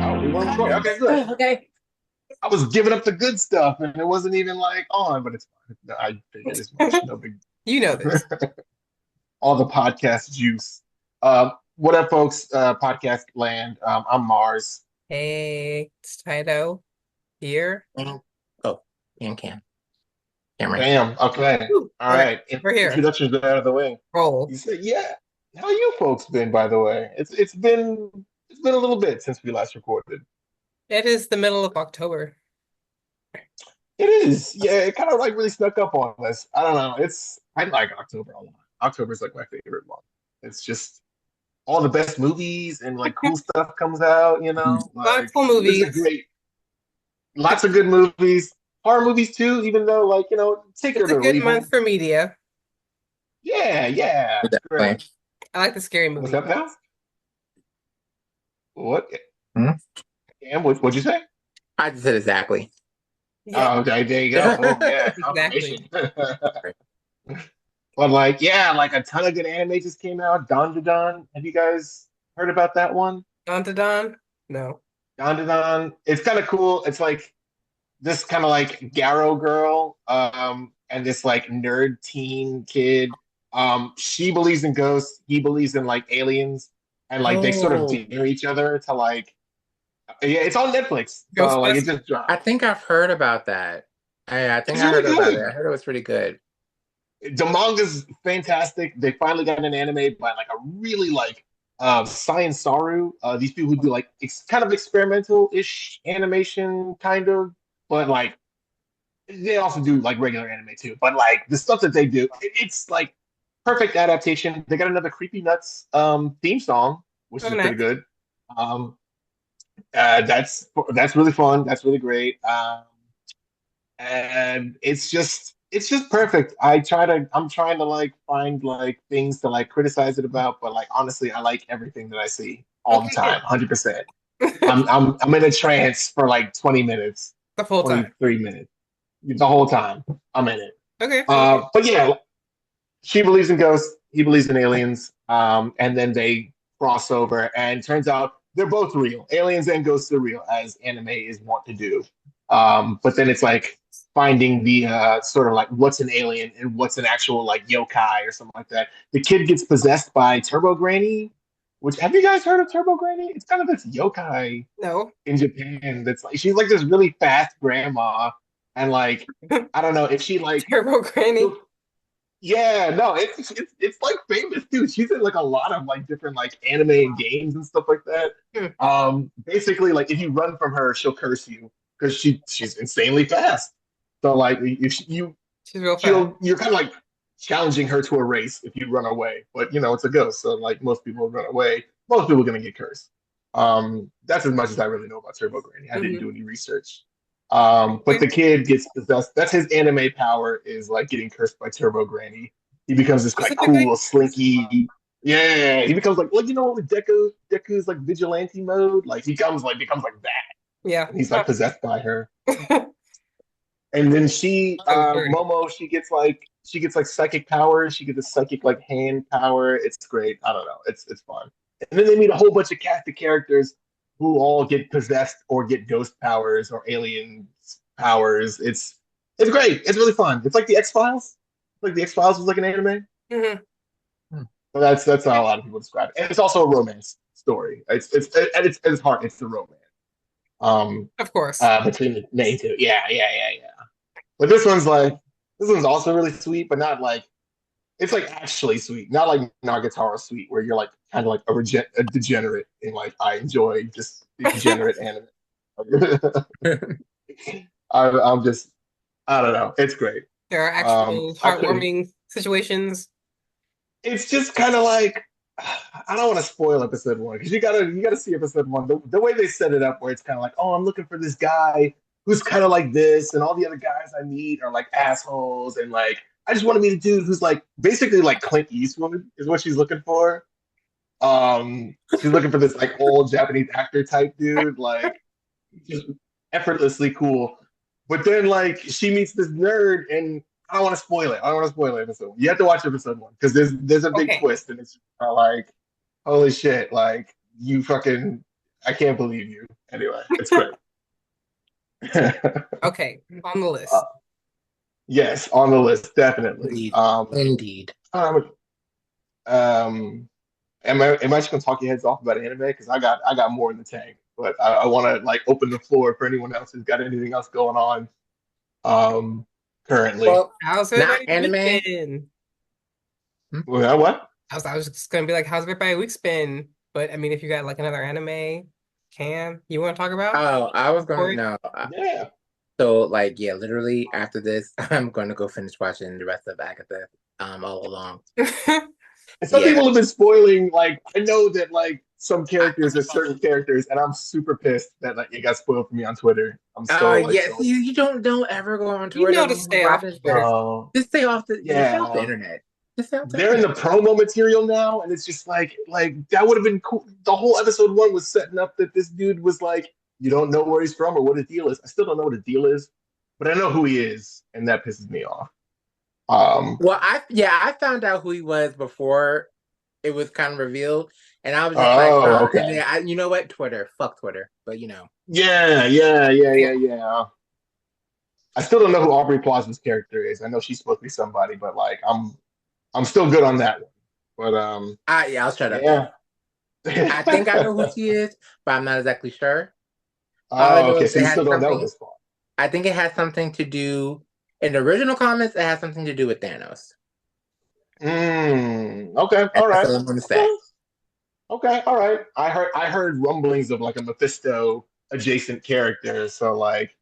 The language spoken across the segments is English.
Okay, good. Okay. I was giving up the good stuff, and it wasn't even like on, but it's fine. No, I figured as much. No big. You know this. All the podcast juice. What up, folks? Podcast land. I'm Mars. Hey, it's Taito here. Mhm. Oh, Cameron. Bam. Okay. Woo. All Okay, right. we're here. Introductions are out of the way. Roll. You said, yeah. How you folks been, by the way? It's been a little bit since we last recorded. It is the middle of October. It is. Yeah, it kind of like really snuck up on us. I don't know. I like October a lot. October's like my favorite month. It's just all the best movies and like cool stuff comes out, you know? A lot of Like cool it's a movies. great lots of good movies. Horror movies too, even though like, take it It's a or good leave month them. for media. Yeah, it's Definitely. great. I like the scary What's movies. up now? What? Hmm? Cam, what'd you say? I just said exactly. Yeah, Oh, okay, there you go. Oh, yeah, exactly. confirmation. But like, yeah, like a ton of good anime just came out. Don. Have you guys heard about that one? Don to Don? No. Don. It's kind of cool. It's like this kind of like Garrow girl, and this like nerd teen kid. She believes in ghosts. He believes in like aliens, and like they sort of Oh, dare each other to like. Yeah, it's on Netflix, so like it Ghostbusters. just dropped. I think I've heard about that. I think It's I really heard about it. good. I heard it was pretty good. The manga's fantastic. They finally got an anime by like a really like Science Saru. These people who do like kind of experimental-ish animation, kind of, but like they also do like regular anime too. But like the stuff that they do, it's like perfect adaptation. They got another Creepy Nuts theme song, which Oh, is pretty nice. good. Um, that's really fun. That's really great. And it's just perfect. I'm trying to like find like things to like criticize it about, but like honestly, I like everything that I see all the Okay, time, 100%. I'm in a trance for like 20 minutes, the full time. 23 minutes, the whole time. I'm in it. Okay. But yeah, she believes in ghosts, he believes in aliens, and then they cross over, and turns out they're both real. Aliens and ghosts are real, as anime is wont to do. But then it's like finding the sort of like what's an alien and what's an actual like yokai or something like that. The kid gets possessed by Turbo Granny, which have you guys heard of Turbo Granny? It's kind of this yokai No. in Japan that's like she's like this really fast grandma, and like I don't know if she like Turbo Granny. yeah, no, it's like famous too. She's in like a lot of like different like anime and games and stuff like that. Hmm. Basically, like if you run from her, she'll curse you because she's insanely fast. So like if you She's real fast. you're kind of like challenging her to a race if you run away. But it's a ghost, so like most people run away. Most people are gonna get cursed. That's as much as I really know about Turbo Granny. I didn't do any research. But the kid gets possessed. That's his anime power is like getting cursed by Turbo Granny. He becomes this like Specifically? cool, slinky. Yeah, he becomes like with Deku's like vigilante mode. Like he becomes like that, Yeah. and he's like possessed by her. And then Very Momo, she gets like psychic powers. She gets a psychic like hand power. It's great. I don't know. It's fun. And then they meet a whole bunch of cast of characters who all get possessed or get ghost powers or alien powers. It's great. It's really fun. It's like the X Files. Like the X Files was like an anime. Mhm. So that's how a lot of people describe it. And it's also a romance story. At its heart, it's the romance. Of course. Between the main two. Yeah. But this one's like This one's also really sweet, but not like it's like actually sweet, not like Nagatoro sweet, where you're like kind of like a degenerate and like I enjoy just degenerate anime. I'm just I don't know. It's great. There are actual I couldn't. heartwarming situations. It's just kind of like I don't want to spoil episode one because you gotta see episode one. The way they set it up, where it's kind of like, oh, I'm looking for this guy who's kind of like this, and all the other guys I meet are like assholes, and like I just want to meet a dude who's like basically like Clint Eastwood is what she's looking for. She's looking for this like old Japanese actor type dude, like just effortlessly cool. But then like she meets this nerd, and I don't want to spoil it. I don't want to spoil it. Episode. You have to watch episode one because there's a big Okay. twist, and it's like, holy shit! Like you fucking, I can't believe you. Anyway, it's great. Okay, on the list. Yes, on the list, definitely. Indeed. Indeed. Um, am I just gonna talk your heads off about anime? Because I got more in the tank, but I want to like open the floor for anyone else who's got anything else going on. Currently. Well, How's not everybody's anime. week been? What? I was just gonna be like, how's everybody's week's been? But I mean, if you got like another anime, you want to talk about? Oh, I was Corey? going no. Yeah. So like yeah, literally after this, I'm going to go finish watching the rest of Agatha all along. And some Yeah. people have been spoiling. Like I know that like some characters are certain characters, and I'm super pissed that like it got spoiled for me on Twitter. I'm so like, yes, so- you don't ever go on You Twitter. know to when stay you're off watching Twitter. No. Just stay off the Yeah. internet. Just stay off the They're in the internet. promo material now, and it's just like that would have been cool. The whole episode one was setting up that this dude was like, you don't know where he's from or what his deal is. I still don't know what his deal is, but I know who he is, and that pisses me off. Well, I found out who he was before it was kind of revealed, and I was just like, Oh, okay. and then you know what? Twitter, fuck Twitter, but you know. Yeah. I still don't know who Aubrey Plaza's character is. I know she's supposed to be somebody, but like I'm still good on that one. But I'll shut up. yeah. I think I know who she is, but I'm not exactly sure. I know Oh, okay. So they you had still don't know something- this part. I think it has something to do in the original comments. It has something to do with Thanos. Okay. All That's right. all I'm gonna say. Okay. All right. I heard rumblings of like a Mephisto adjacent character. So like,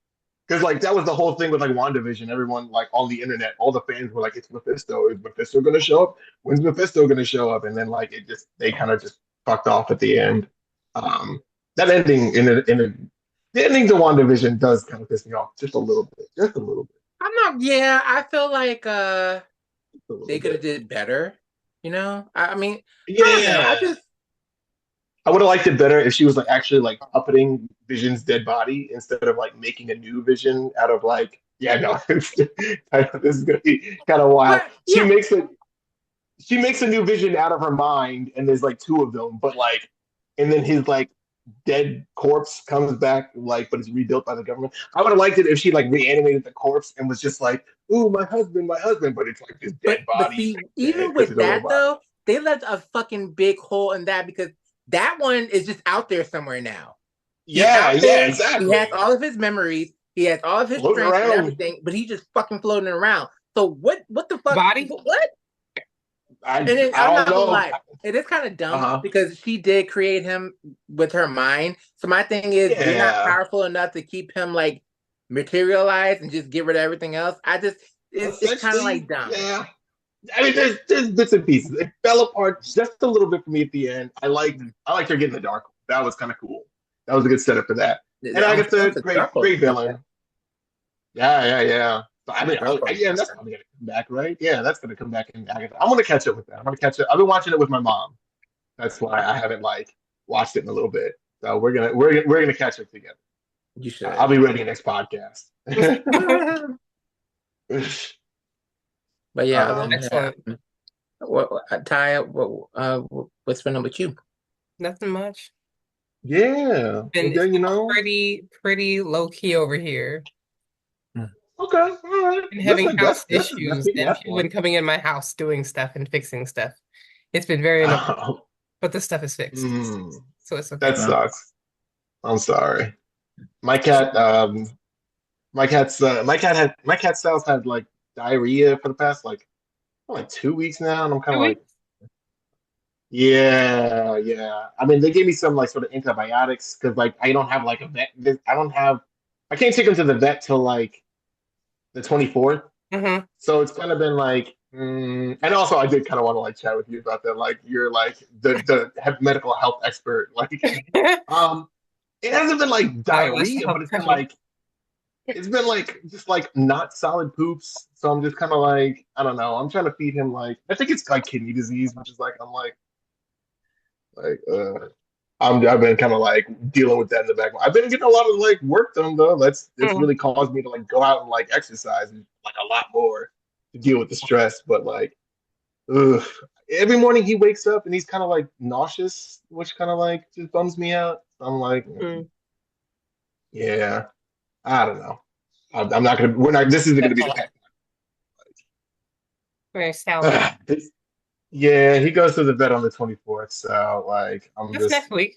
because like that was the whole thing with like WandaVision. Everyone like on the internet, all the fans were like, "It's Mephisto. Is Mephisto going to show up? When's Mephisto going to show up?" And then like they kind of just fucked off at the end. That ending the ending to WandaVision does kind of piss me off just a little bit. Just a little bit. I'm not. Yeah, I feel like Just a little they could have bit. did better. You know, I mean, I don't know, Yeah. I just I would have liked it better if she was like actually like puppeting Vision's dead body instead of like making a new Vision out of like no this is gonna be kind of wild. But, yeah. She makes a new Vision out of her mind, and there's like two of them, but like and then his like dead corpse comes back like but it's rebuilt by the government. I would have liked it if she like reanimated the corpse and was just like, "Ooh, my husband," but it's like this dead but body. see, dead even 'cause with he's a that robot. though, they left a fucking big hole in that because that one is just out there somewhere now. He's out there, exactly. He has all of his memories. He has all of his Floating strength and around. everything, but he's just fucking floating around. So what the fuck? Body? What? I And then, I I'm don't not gonna know. lie, it is kind of dumb Uh-huh. because she did create him with her mind. So my thing is, you're not Yeah. powerful enough to keep him like materialized and just get rid of everything else. It's kind of like dumb. Yeah. I mean, there's bits and pieces. It fell apart just a little bit for me at the end. I liked her getting the dark. That was kind of cool. That was a good setup for that. And Agatha, great villain. Yeah. So, I mean, that's probably gonna come back, right? Yeah, that's gonna come back in Agatha. I'm gonna catch up with that. I'm gonna catch up. I've been watching it with my mom. That's why I haven't like watched it in a little bit. So we're gonna catch up together. You should. I'll be ready next podcast. But yeah, other than Excellent. that, Ty, what's been up with you? Nothing much. Yeah. Been Then, you know. pretty low key over here. Okay. All right. Been having That's- house that's- issues that's and people been coming in my house doing stuff and fixing stuff. It's been very annoying, Oh, but the stuff is fixed, so it's okay. that sucks. I'm sorry. My cat Styles had like diarrhea for the past like 2 weeks now, and I'm kind Two of like, weeks. yeah, yeah. I mean, they gave me some like sort of antibiotics because like I don't have like a vet. I don't have. I can't take him to the vet till like the 24th. Mm-hmm. So it's kind of been like, and also I did kind of want to like chat with you about that. Like you're like the medical health expert. Like, um, it hasn't been like That's the diarrhea, health but professional. it's been like just like not solid poops. So I'm just kind of like, I don't know. I'm trying to feed him like I think it's like kidney disease, which is like I'm like I've been kind of like dealing with that in the back. I've been getting a lot of like work done though. It's Mm. really caused me to like go out and like exercise and like a lot more to deal with the stress. But like, ugh. Every morning he wakes up and he's kind of like nauseous, which kind of like just bums me out. I'm like, Mm. yeah, I don't know. I'm not gonna. We're not. This isn't gonna be the pet. Very salad. Yeah, he goes to the vet on the 24th. So like, I'm That's just. next week,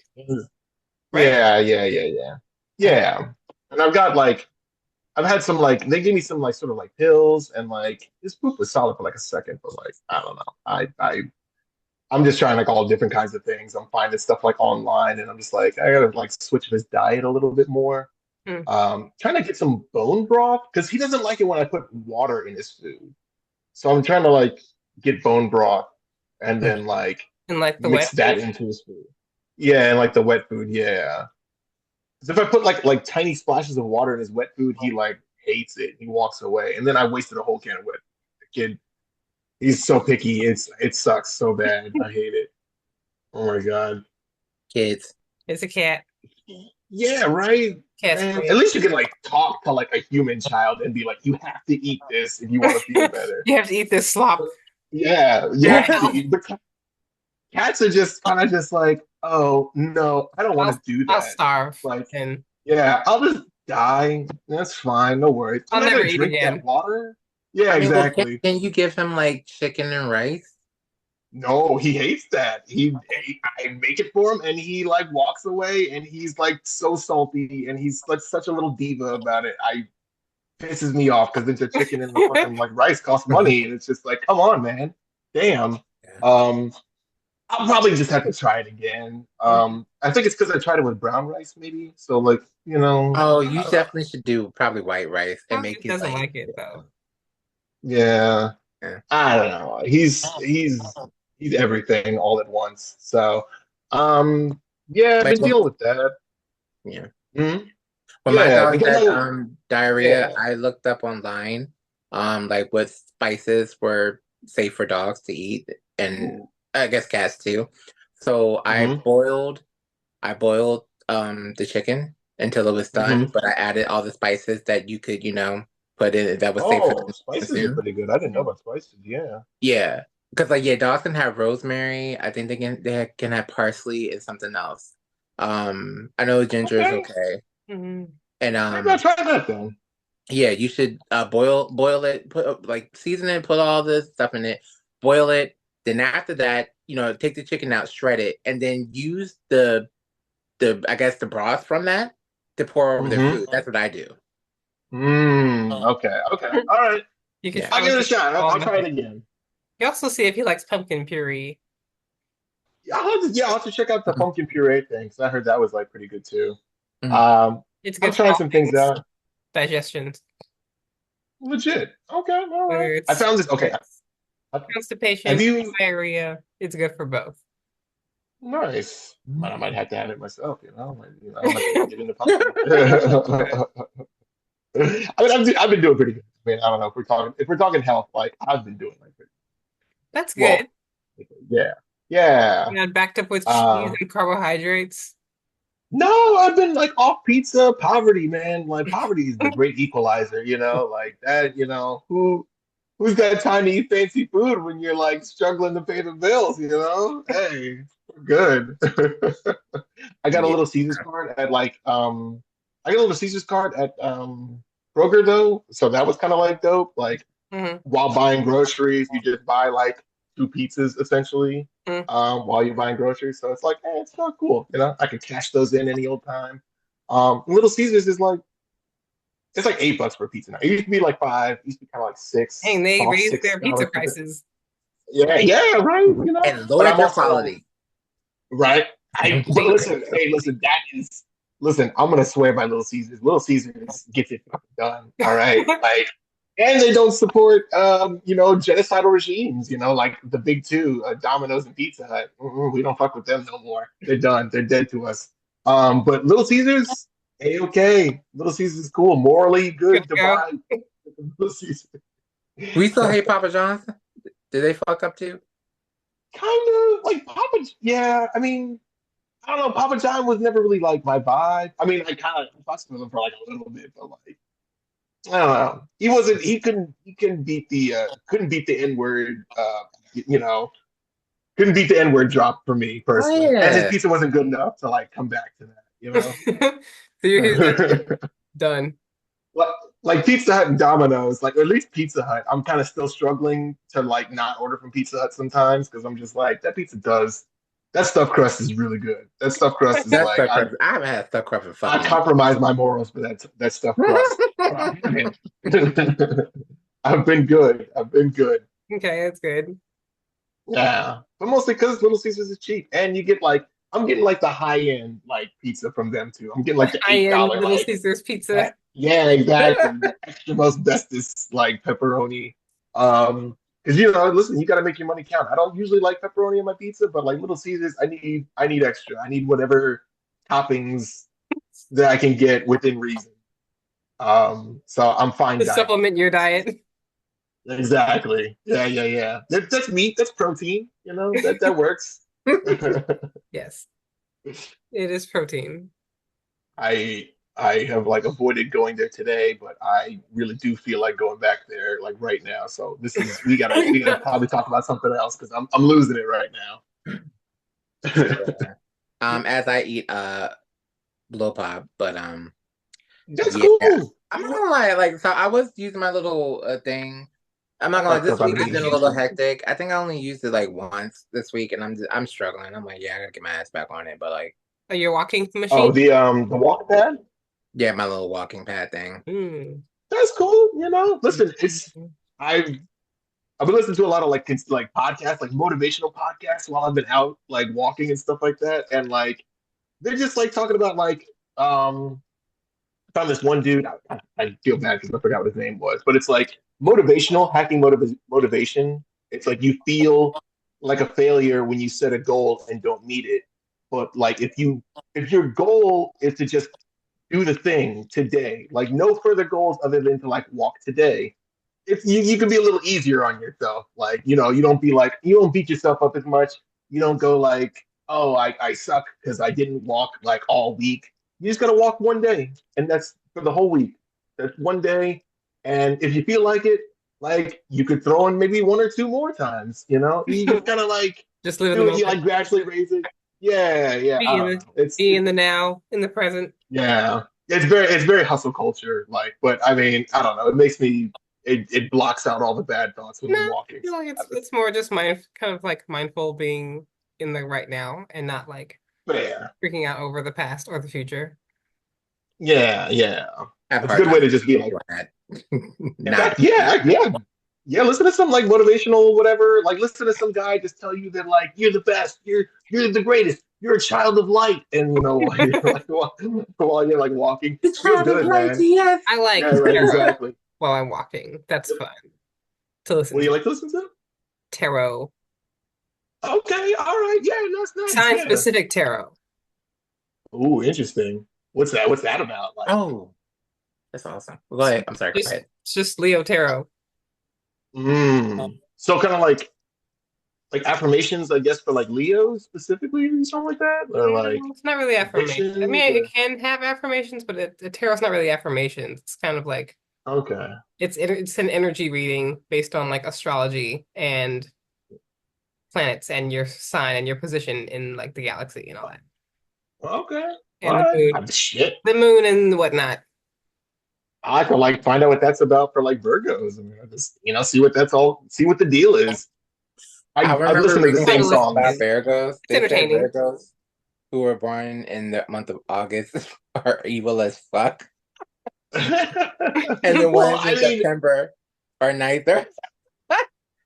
right? Yeah. Uh, Yeah. And I've got like I've had some like they gave me some like sort of like pills and like this poop was solid for like a second, but like I don't know. I'm just trying like all different kinds of things. I'm finding stuff like online and I'm just like I gotta like switch his diet a little bit more. mm. Trying to get some bone broth because he doesn't like it when I put water in his food. So I'm trying to like get bone broth and then like And like the mix wet that food. into his food. Yeah, and like the wet food, yeah. Because if I put like tiny splashes of water in his wet food, he like hates it. He walks away, and then I wasted a whole can of wet. The kid, he's so picky. It sucks so bad. I hate it. Oh my god. Kids. It's a cat. Yeah, right. Cat's Man, at great. least you can like talk to like a human child and be like, you have to eat this if you want to feel better. You have to eat this slop. Yeah, you Your have to health. eat. But cats are just kind of just like, oh no, I don't want I'll to do I'll that. starve Like, and yeah, I'll just die. That's fine. No worries. I'm I'll not never gonna eat drink that again. water. Yeah, I mean, well, exactly. can you give him like chicken and rice? No, he hates that. I make it for him, and he like walks away, and he's like so salty, and he's like such a little diva about it. I pisses me off because the chicken and the fucking like rice cost money, and it's just like, come on, man, damn. Yeah. I'll probably just have to try it again. I think it's because I tried it with brown rice, maybe. So like, Oh, you definitely should do probably white rice and make Husband it doesn't like like it though. yeah, yeah. I don't know. He's everything all at once. So, um, yeah, I've Like been dealing with that. yeah. Mhm. When my Yeah, dog because had I, diarrhea, yeah. I looked up online like what spices were safe for dogs to eat and Ooh. I guess cats too. So Hmm. I boiled the chicken until it was done, Hmm. but I added all the spices that you could, put in that was safe for them Oh, to spices are consume. pretty good. I didn't know about spices. Yeah. Yeah. Because like yeah, dogs can have rosemary. I think they can have parsley and something else. I know ginger is Okay. okay. Hmm. And Maybe I'll try that then. yeah, you should boil it, put like season it, put all this stuff in it, boil it. Then after that, take the chicken out, shred it, and then use the I guess the broth from that to pour over their Hmm. food. That's what I do. Okay. Okay. All right. You could Yeah. try I'll give with it a the shot. I'll try it method. again. You also see if he likes pumpkin puree. I'll have to check out the pumpkin puree thing because I heard that was like pretty good too. Mhm. Um, It's I'm good for trying all some things things. out. Digestion, Legit. Okay. All right. whether I it's found this. Okay. Have constipation, you? diarrhea, it's good for both. Nice. But I might have to have it myself. I might get into pumpkin. I mean, I've been doing pretty good. I mean, I don't know if we're talking health. Like I've been doing like pretty That's good. well. Yeah, yeah. You know, backed up with cheese Um, and carbohydrates. no, I've been like off pizza poverty, man. Like poverty is the great equalizer. Like that. Who's got time to eat fancy food when you're like struggling to pay the bills? Hey, we're good. I got a Yeah. little Caesar's card at I got a little Caesar's card at Kroger though, so that was kind of like dope. Like Hmm. while buying groceries, you just buy like two pizzas essentially while you're buying groceries. So it's like, hey, it's not cool. I could cash those in any old time. Little Caesars is like It's like $8 for pizza now. It used to be like 5. It used to be kind of like 6. Dang, they Soft raised their pizza $6. prices. Yeah, yeah, right. You know, And but lowered I'm their also quality. right. But listen, hey, listen. That is listen. I'm gonna swear by Little Caesars. Little Caesars gets it fucking done. All right, like, and they don't support, genocidal regimes. Like the big two, Domino's and Pizza Hut. We don't fuck with them no more. They're done. They're dead to us. But Little Caesars, okay. Little Caesars is cool, morally Good good to to go. buy. Little Caesars. We still hate Papa John's. Did they fuck up too? Kind of like Papa. Yeah, I mean, I don't know. Papa John was never really like my vibe. I mean, I kind of fucked with him for like a little bit, but like I don't know. He wasn't. He couldn't. He couldn't beat the. Couldn't beat the N word. You know. Couldn't beat the N word drop for me Oh personally. And his yeah. pizza wasn't good enough to like come back to that. So he's done. like, like Pizza Hut and Domino's, like or at least Pizza Hut, I'm kind of still struggling to like not order from Pizza Hut sometimes because I'm just like that stuffed crust is really good. That stuffed crust is That's like stuffed crust. I haven't had stuffed crust in I fucking compromise my morals for that stuffed crust. I've been good. I've been good. Okay, that's good. Yeah, but mostly because Little Caesars is cheap, and you get like I'm getting like the high end like pizza from them too. I'm getting like the High eight end dollar Little like Caesars pizza. yeah, exactly. The extra most bestest like pepperoni. Because listen, you got to make your money count. I don't usually like pepperoni on my pizza, but like Little Caesars, I need extra. I need whatever toppings that I can get within reason. So I'm fine To dining. supplement your diet. Exactly. Yeah, yeah, yeah. That's meat. That's protein. That works. Yes, it is protein. I I have like avoided going there today, but I really do feel like going back there like right now. So we gotta probably talk about something else because I'm losing it right now. as I eat blow pop, but That's yeah. cool. I'm not gonna lie, like so I was using my little thing. I'm not gonna lie, this week has been a little hectic. I think I only used it like once this week and I'm struggling. I'm like, yeah, I gotta get my ass back on it. But like Oh, your walking Oh, machine? the walk pad. yeah, my little walking pad thing. That's cool. Listen, I've I've been listening to a lot of like podcasts, like motivational podcasts while I've been out like walking and stuff like that, and like they're just like talking about like I found this one dude. I feel bad because I forgot what his name was, but it's like motivational hacking motivation. It's like you feel like a failure when you set a goal and don't meet it, but like if your goal is to just do the thing today, like no further goals other than to like walk today. If you can be a little easier on yourself, like you don't beat yourself up as much. You don't go like, oh, I suck because I didn't walk like all week. You just gotta walk one day, and that's for the whole week. That's one day, and if you feel like it, like you could throw in maybe one or two more times. You just kind of like Just live in the do it. You moment. like gradually raise it. Yeah, yeah. Be I in don't the know. It's be in the now, in the present. yeah. It's very hustle culture. Like, but I mean, I don't know. It makes me. It blocks out all the bad thoughts when No, I'm I walking. feel like it's more just kind of like mindful being in the right now and not like Fair. freaking out over the past or the future. Yeah, yeah. I have It's a hard good way to time just be like, doing that. in fact, yeah, yeah. Yeah, listen to some like motivational whatever. Like listen to some guy just tell you that like you're the best, you're the greatest, you're a child of light, and while you're like while you're like walking, The feels child of good, light, man. yes. I like Yeah, right, tarot exactly. while I'm walking. That's fun to listen What do to. you like to listen to? Tarot. Okay, all right, yeah, that's nice. Sign Yeah. specific tarot. Ooh, interesting. What's that? What's that about? Like, Oh, that's awesome. Go ahead. I'm sorry, go ahead. It's just Leo tarot. so kind of like affirmations, I guess, for like Leo specifically or something like that, or like It's not really affirmations. I mean, predictions, it can have affirmations, but tarot's not really affirmations. It's kind of like okay. it's an energy reading based on like astrology and planets and your sign and your position in like the galaxy and all that. Okay. And All the right. moon, Shit. the moon and whatnot. I can like find out what that's about for like Virgos. I mean, I just see what see what the deal is. I I've remember listened to the reading same something something about songs. Virgos. It's They said entertaining. Virgos who were born in the month of August are evil as fuck. and the Well, ones I in mean, September are nicer.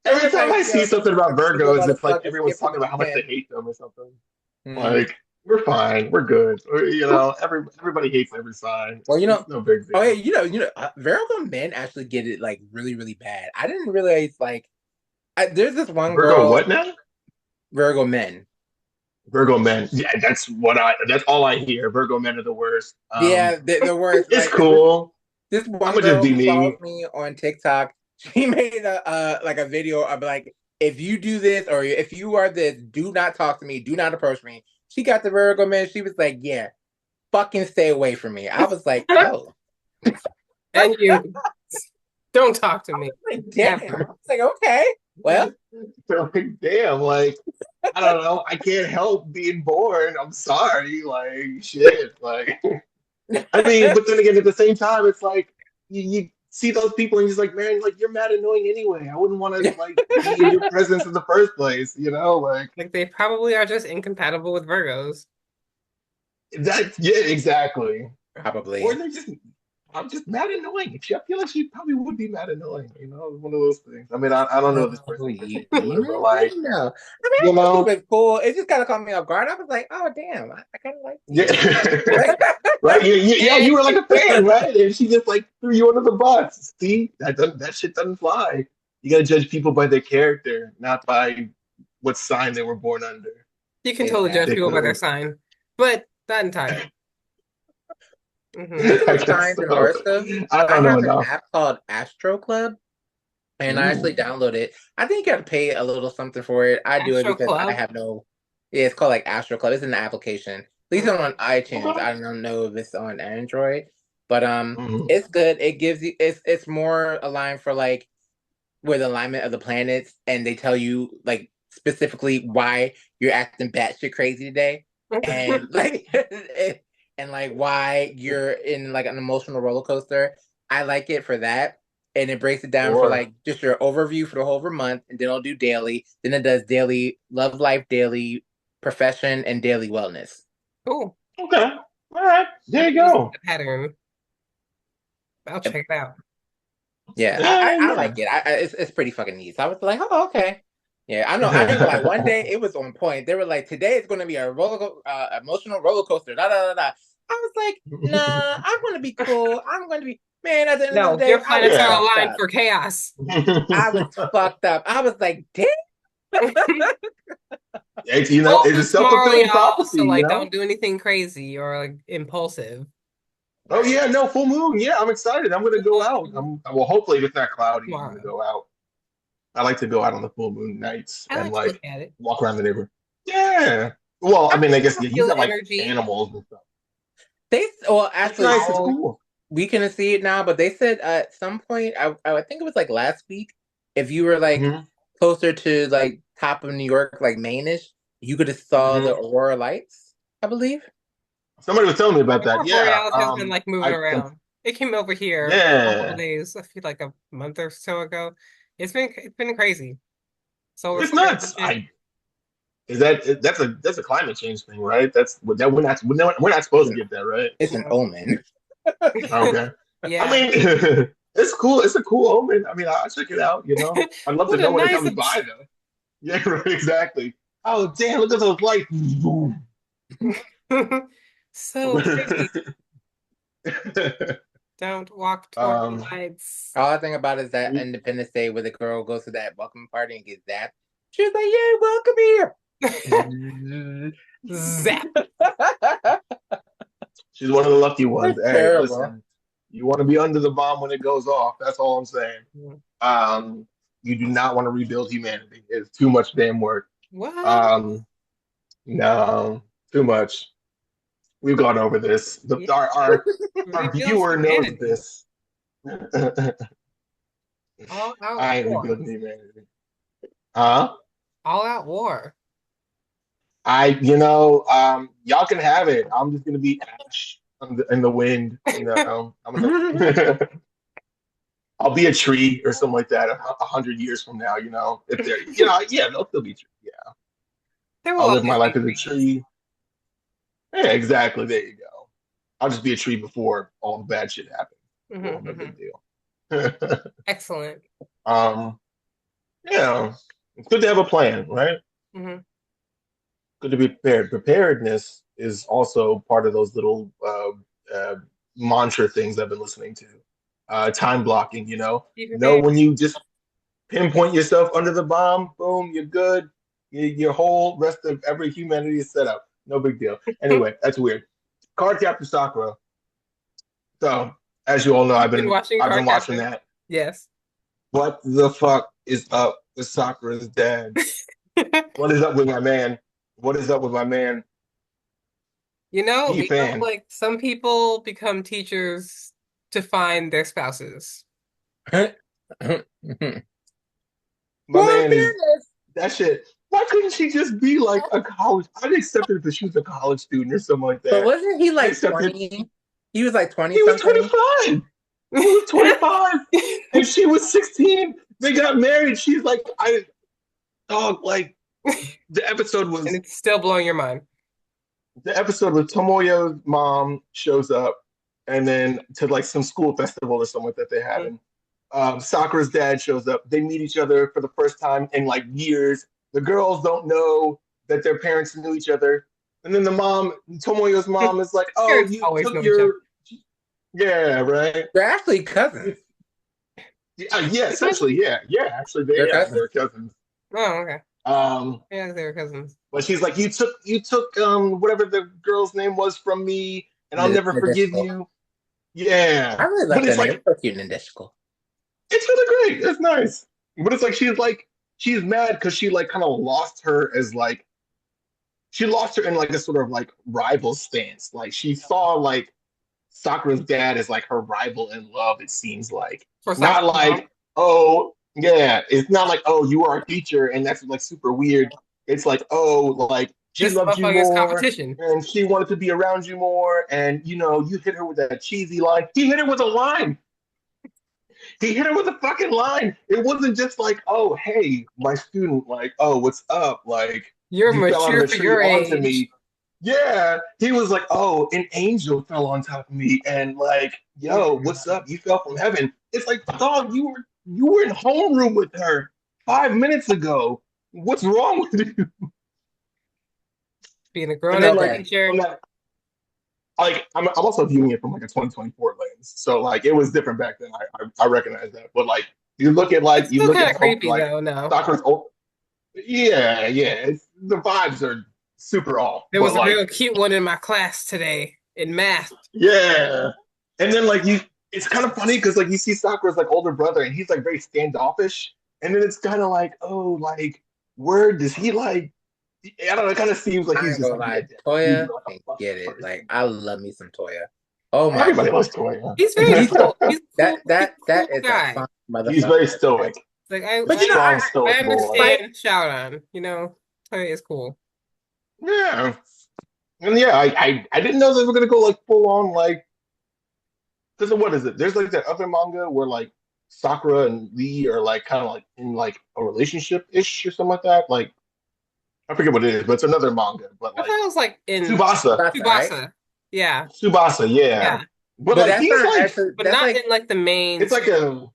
every time I Like, see something yo, about I'm gonna Virgos, it's like fucking everyone's skip the talking about how much they weekend. hate them or something. Mm. Like, we're fine, we're good. Everybody hates every sign. Well, It's no big oh yeah, deal. Virgo men actually get it like really, really bad. I didn't realize like there's this one Virgo, girl, what now? Virgo men. Virgo men. Yeah, that's all I hear. Virgo men are the worst. Yeah, the worst. It's Like, cause cool. this I'm one gonna just girl be who follows me. me on TikTok, she made a like a video of like, if you do this or if you are this, do not talk to me, do not approach me. She got the Virgo man. She was like, yeah, fucking stay away from me. I was like, oh, And you don't talk to me like, damn. I ever. was like, okay, well, So, like, damn, like I don't know. I can't help being born. I'm sorry. Like shit. Like I mean, but then again, at the same time, it's like you see those people and you're just like, man, like you're mad annoying anyway. I wouldn't want to like be in your presence in the first place. Like Like they probably are just incompatible with Virgos. that. Yeah, exactly. Or probably. they're just I'm just mad annoying. I feel like she probably would be mad annoying. One of those things. I mean, I don't know this Oh, person in you particular, but know, I like, don't know. I mean, you I thought she know, was cool. It just kind of caught me off guard. I was like, oh damn, I kind of like yeah, you. right? Yeah, And you were like a fan, right? And she just like threw you under the bus. See, that shit doesn't fly. You gotta judge people by their character, not by what sign they were born under. you can totally judge people by their Exactly. Ridiculous. sign, but not entirely. Speaking I of guess signs and so. horoscopes, I I don't know have an enough. app called Astro Club, and I actually Ooh, downloaded it. I think you got to pay a little something for it. I do it Astro because I Club. have no. Yeah, it's called like Astro Club. It's an application. At least on iTunes. okay. I don't know if it's on Android, but Mhm. it's good. It gives you. It's more aligned for like with alignment of the planets, and they tell you like specifically why you're acting batshit crazy today, and like and like why you're in like an emotional roller coaster. I like it for that, and it breaks it down for Sure. like just your overview for the whole of a month, and then I'll do daily. Then it does daily love life, daily profession, and daily wellness. Cool. Okay. All right. There That you seems like go. a pattern. I'll check it out. Yeah, Yeah, I yeah. like it. It's pretty fucking neat. So I was like, oh, okay. Yeah, I know. I ain't gonna lie. One day it was on point. They were like, today it's gonna be a emotional roller coaster. Da da da da. I was like, nah, I'm gonna be cool. I'm gonna be man. At the end of the No, day, your I was planets are Yeah. fucked aligned up. for chaos. I was fucked up. I was like, damn. It's a Focus tomorrow, self-fulfilling y'all. prophecy, So like, don't do anything crazy or like impulsive. Oh Right. yeah, no, full moon. Yeah, I'm excited. I'm gonna go out. Well, hopefully if it's not cloudy, I'm gonna Tomorrow. go out. I like to go out on the full moon nights I and like to look like at it. walk around the neighborhood. Yeah. Well, I I mean, I think guess I yeah, you feel got the like energy. animals and stuff. Well, It's actually, nice. It's Owls. cool. we can see it now, but they said at some point, I think it was like last week, if you were like Hmm. closer to like top of New York, like Maine-ish, you could have saw the Hmm. aurora lights, I believe. Somebody was telling me about that. Aurora Yeah. Borealis has been like moving I around. It came over here a couple yeah. days, I feel like a month or so ago. It's been crazy. Solar It's flares and nuts. shit. That's a climate change thing, right? That's what that we're not supposed to get that, right? It's an omen. Okay. I Yeah. mean, it's cool. It's a cool omen. I mean, I'll check it out. I'd love to What a know when it nice comes by, though. Yeah, right. Exactly. Oh, damn! Look at those lights. Boom. so pretty. Don't walk toward the um. lights. All I think about is that Independence Day where the girl goes to that welcome party and gets zapped. She was like, "Yay, welcome Zap. here." She's one of the lucky ones. It's Hey, terrible. listen. You want to be under the bomb when it goes off. That's all I'm saying. Um. You do not want to rebuild humanity. It's too much damn work. What? Um. No, too much. We've gone over this. Yeah. Our Rebuild viewer knows humanity. this. All out I ain't war. rebuilding humanity. Huh? All out war. Y'all can have it. I'm just gonna be ash in the wind. I'll be a tree or something like that 100 years from now. If they're, yeah, they'll still be tree. Yeah, There will I'll live my always be life as a trees. tree. Yeah, exactly. There you go. I'll just be a tree before all the bad shit happens. Cool, no mhm. big deal. Excellent. um, yeah, it's good to have a plan, right? Hmm. Good to be prepared. Preparedness is also part of those little mantra things I've been listening to. Time blocking, Be know prepared. when you just pinpoint yourself under the bomb, boom, you're good. Your whole rest of every humanity is set up. No big deal. Anyway, that's weird. Card Captor Sakura. So, as you all know, I've You've been been watching I've been Card watching Captor? that. Yes. What the fuck is up with Sakura's dad? What is up with my man? What is up with my man? He fan. Like some people become teachers to find their spouses. My Well, in man is fairness, that shit. Why couldn't she just be like a college? I'd accept it if she was a college student or something like but that. wasn't he I like accepted. 20? He was like 20 He was something. 25. He was 25, and she was 16. They got married. She's like, dog, like the episode And was it's still blowing your mind. the episode with Tomoyo's mom shows up, and then to like some school festival or something like that they're having. Sakura's dad shows up. They meet each other for the first time in like years. The girls don't know that their parents knew each other. And then the mom, Tomoyo's mom, is like, "Oh, Parents you always took know each other. your, yeah, right, They're actually cousins. yeah, essentially, yeah, actually, They're they're cousins. cousins." Oh, okay. Um, Yeah, they were cousins. but she's like, you took whatever the girl's name was from me, and I'll never forgive Nadeshiko. you. I Yeah, really but like it's that name. like It's so cute, Nadeshiko. it's really great. It's nice, but it's like she's mad because she like kind of lost her as like she lost her in like a sort of like rival stance. Like she saw like Sakura's dad as like her rival in love. It seems like For not Sakura's mom. like oh yeah, it's not like oh you are a teacher and that's like super weird. It's like oh like she This loved you motherfucker is more competition. and she wanted to be around you more and you hit her with that cheesy line. He hit her with a line. He hit her with a fucking line. It wasn't just like, oh, hey, my student, like, oh, what's up? Like, You're you fell out of mature a for tree your onto age. me. Yeah. He was like, oh, an angel fell on top of me. And like, yo, what's up? You fell from heaven. It's like, dog, you were in homeroom with her 5 minutes ago. What's wrong with you? Being a And grown then up Okay. like teacher. on that like I'm also viewing it from like a 2024 lens. So like it was different back then. I recognize that. But like It's you still look kind at of creepy like though, no. Sakura's old yeah. The vibes are super off. There But was a like real cute one in my class today in math. yeah. And then like it's kind of funny because like you see Sakura's like older brother and he's like very standoffish. And then it's kind of like, oh, like where does he like I don't know, it kind of seems like I he's ain't just gonna like lie. he's Toya like a can fucking get it. Like person. I love me some Toya. Oh my Everybody god. loves Toya. He's very He's cool. He's cool. He's a that cool is a guy. fun He's motherfucker. very stoic. Like But Strong I stoic boy. like understand shout on. Toya is cool. Yeah. And yeah, I didn't know they were gonna go like full on like because what is it? There's like that other manga where like Sakura and Lee are like kind of like in like a relationship ish or something like that. Like I forget what it is, but it's another manga. But I like thought it was like in Tsubasa, that's right. Tsubasa. Yeah. Tsubasa, yeah. Yeah. But But like that's he's not like actually But that's not like in like the main it's like a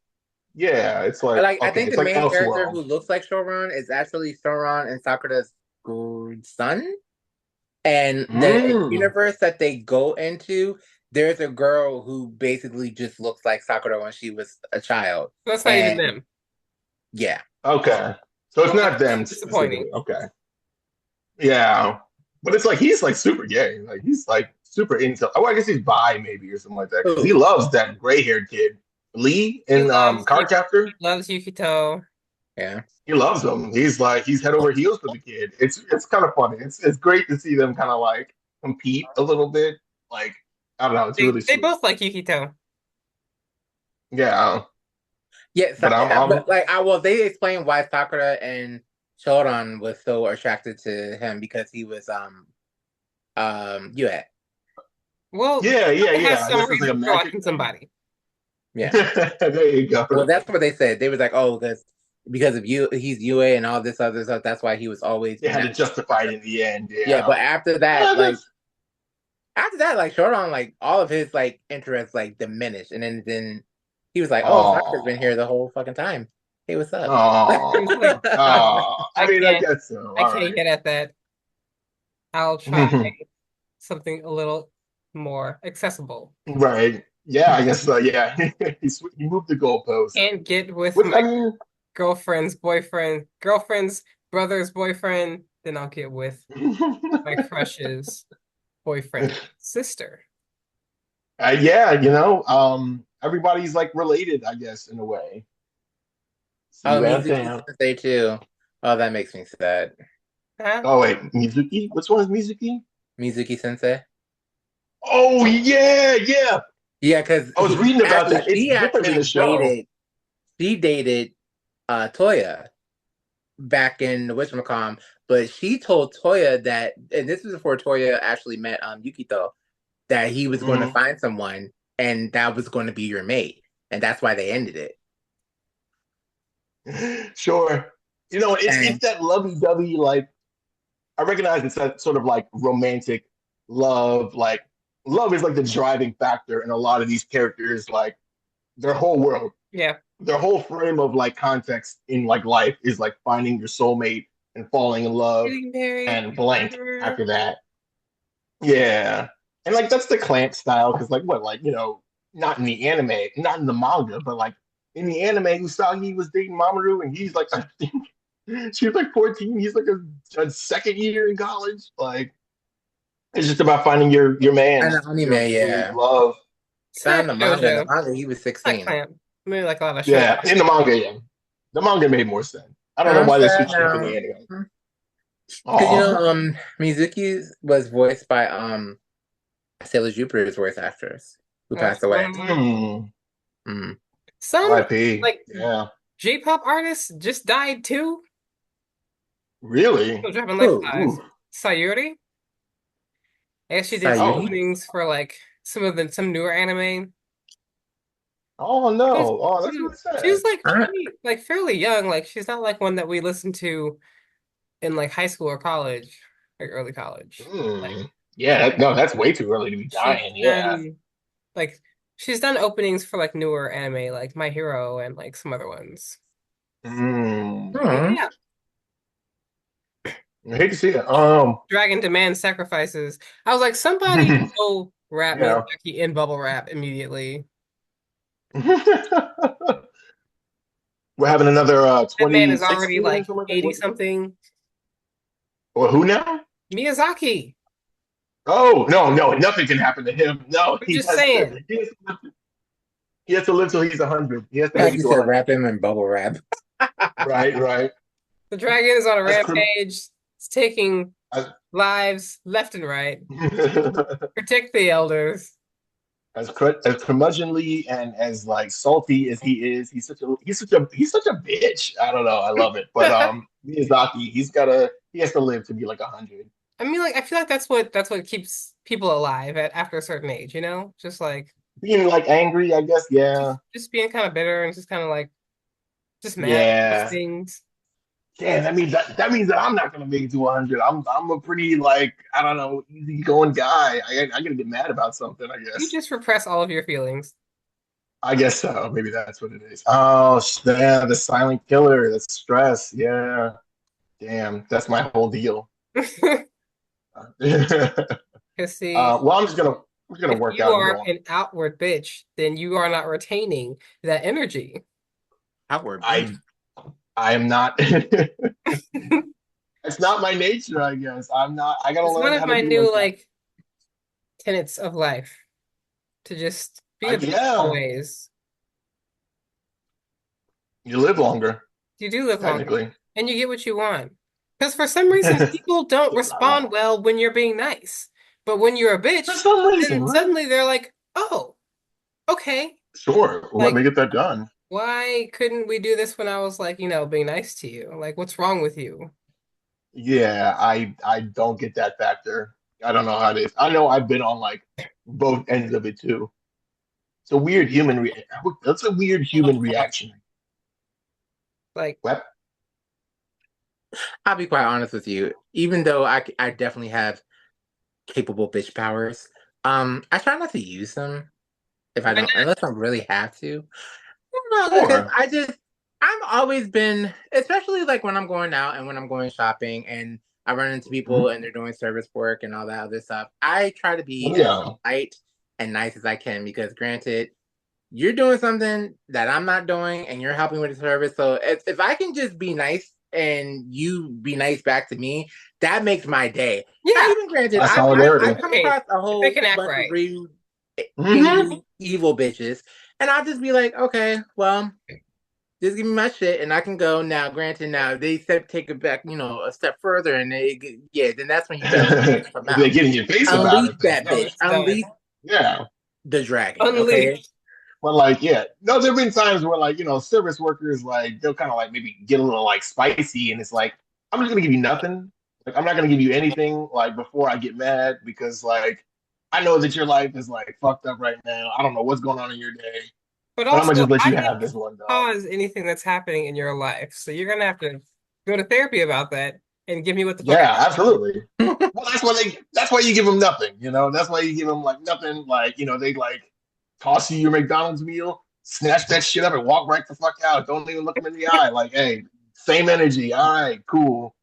yeah, it's like I okay, think the it's like main character Elseworld. who looks like Shoran is actually Shoran and Sakura's son. And the Mm. universe that they go into, there's a girl who basically just looks like Sakura when she was a child. That's not even And them. yeah. Okay. So it's Well, not them that's disappointing. specifically. Okay. Yeah. But it's like he's like super gay. Like he's like super into oh I guess he's bi maybe or something like that. 'Cause he Who? loves that gray haired kid. Lee He in loves Card Captor. he loves Yukito. Yeah. He loves him. He's like he's head over heels for the kid. It's kind of funny. It's great to see them kind of like compete a little bit. Like I don't know, it's really They sweet. both like Yukito. Yeah. Yeah, But but like they explained why Sakura and Shoran was so attracted to him because he was Yue. Well, yeah, it has some This is like a reason for magic liking somebody. Yeah. there you go. Well, that's what they said. They was like, oh, because of you, he's Yue and all this other stuff. That's why he was always. They had to justify it in the end. Yeah, but after that, Yeah, like After that, like Shodan, like all of his like interests like diminished, and then he was like, "Oh, Sakura's been Oh, here the whole fucking time. Hey, what's up?" It's like, oh, oh. I I mean, I can't, guess so. I All can't right. get at that. I'll try something a little more accessible. Right. Yeah, I guess so. Yeah. He moved the goalpost. Can't get with Which, my I mean, girlfriend's brother's boyfriend, then I'll get with my crush's boyfriend's sister. yeah, everybody's like related, I guess, in a way. See Oh, that Mizuki down. Sensei too. Oh, that makes me sad. Huh? Oh wait, Mizuki? Which one is Mizuki? Mizuki Sensei. Oh yeah, yeah. Yeah, because I was he reading about actually that. It's she different in the actually show. dated Toya back in the whatchamacallit, but she told Toya that, and this was before Toya actually met Yukito, that he was going to Mhm. find someone and that was going to be your mate, and that's why they ended it. Sure. It's And that lovey-dovey, like I recognize it's that sort of like romantic love. Like love is like the driving factor in a lot of these characters, like their whole world, Yeah. their whole frame of like context in like life is like finding your soulmate and falling in love Getting married. and blank after that. Yeah. And like that's the Clamp style, because like what, like, not in the anime, not in the manga, but like in the anime, Usagi was dating Mamoru and he's like I think she was like 14, he's like a second year in college. Like it's just about finding your man, the anime, your yeah, love. found Sad the JoJo. manga, he was Like 16. Clamp. Maybe like a lot of shows. Yeah, in the manga, yeah. The manga made more sense. I don't And know I'm why they sad switched it up in the now anime. because Oh. Mizuki was voiced by Sailor Jupiter's voice actress who passed away. Mm. Mm. Some R.I.P. like Yeah. J-pop artists just died too. Really? Still dropping like Who? flies. Ooh. Sayuri. I guess she did some Oh. Sayuri? openings for like some newer anime. Oh She's no. Oh, that's really she's sad. like I, pretty like fairly young. Like she's not like one that we listen to in like high school or college, like early college. Like Mm. Yeah, no, that's way too early to be she's dying. Yeah. done like she's done openings for like newer anime like My Hero and like some other ones. Mm. hmm. Yeah. I hate to see it. Dragon Demand Sacrifices. I was like, somebody go rap Yeah. Miyazaki in bubble wrap immediately. We're having another That man is 26 already season, like something like that. 80 something. Or who now? Miyazaki. Oh no, no, nothing can happen to him. No, I'm just saying. he has to live till he's 100. He has to make Like it you to said, 100. rap him and bubble wrap. Right, right. The dragon is on a As rampage. It's taking as, lives left and right. Protect the elders. as curmudgeonly and as like salty as he is, he's such a bitch. I don't know. I love it. But Miyazaki, he has to live to be like 100. I mean, like, I feel like that's what keeps people alive after a certain age, you know? Just like Being like angry, I guess. Yeah, just being kind of bitter and just kind of like just mad at those yeah. things. Yeah, that means that I'm not gonna make it to 100. I'm a pretty like I don't know easygoing guy. I gotta get mad about something. I You guess. just repress all of your feelings. I guess so. Maybe that's what it is. Oh, yeah, the silent killer. That's stress. Yeah. Damn, that's my whole deal. Because see, Well, I'm just gonna if work you out and are go on. an outward bitch, then you are not retaining that energy. Outward bitch. I am not. It's not my nature, I guess. I'm not. I gotta It's one learn of how to my be new like that. like tenets of life to just be a bitch Yeah, always. you live longer, You do live longer technically. and you get what you want. Because for some reason, people don't respond well when you're being nice. But when you're a For bitch, some reason, then right? suddenly they're like, oh, okay. Sure, let me Like, get that done. why couldn't we do this when I was like, being nice to you? Like, what's wrong with you? Yeah, I don't get that factor. I don't know how it is. I know I've been on like both ends of it too. It's a weird human re That's a weird human reaction. Like, What? I'll be quite honest with you. Even though I definitely have capable bitch powers, I try not to use them if I Why don't, not? unless I really have to. I don't know, because Sure. I've always been, especially like when I'm going out and when I'm going shopping and I run into people Mhm. and they're doing service work and all that other stuff. I try to be as Yeah. polite and nice as I can because, granted, you're doing something that I'm not doing and you're helping with the service. So if I can just be nice and you be nice back to me, that makes my day. Now, Yeah. even granted, That's I've solidarity. come Hey, across a if they whole can act bunch of right. rude, Hmm. angry, evil bitches, and I'll just be like, okay, well, just give me my shit and I can go. Now, granted, now if they take it back, a step further, and yeah, then that's when you gotta come If they out. get in your face about Unleash it, then that Oh, bitch. it's done. Unleash yeah. the dragon. Okay. Unleashed. But like, yeah, no, there've been times where like, service workers like they'll kind of like maybe get a little like spicy, and it's like, I'm just gonna give you nothing. Like, I'm not gonna give you anything like before I get mad because like I know that your life is like fucked up right now. I don't know what's going on in your day, But but I'm gonna also, just let I you didn't have this one, dog. cause anything that's happening in your life. So you're gonna have to go to therapy about that and give me what the fuck I Yeah, absolutely. Well, that's why you give them nothing. That's why you give them like nothing. Like they like toss you your McDonald's meal, snatch that shit up, and walk right the fuck out. Don't even look them in the eye. Like, hey, same energy. All right, cool.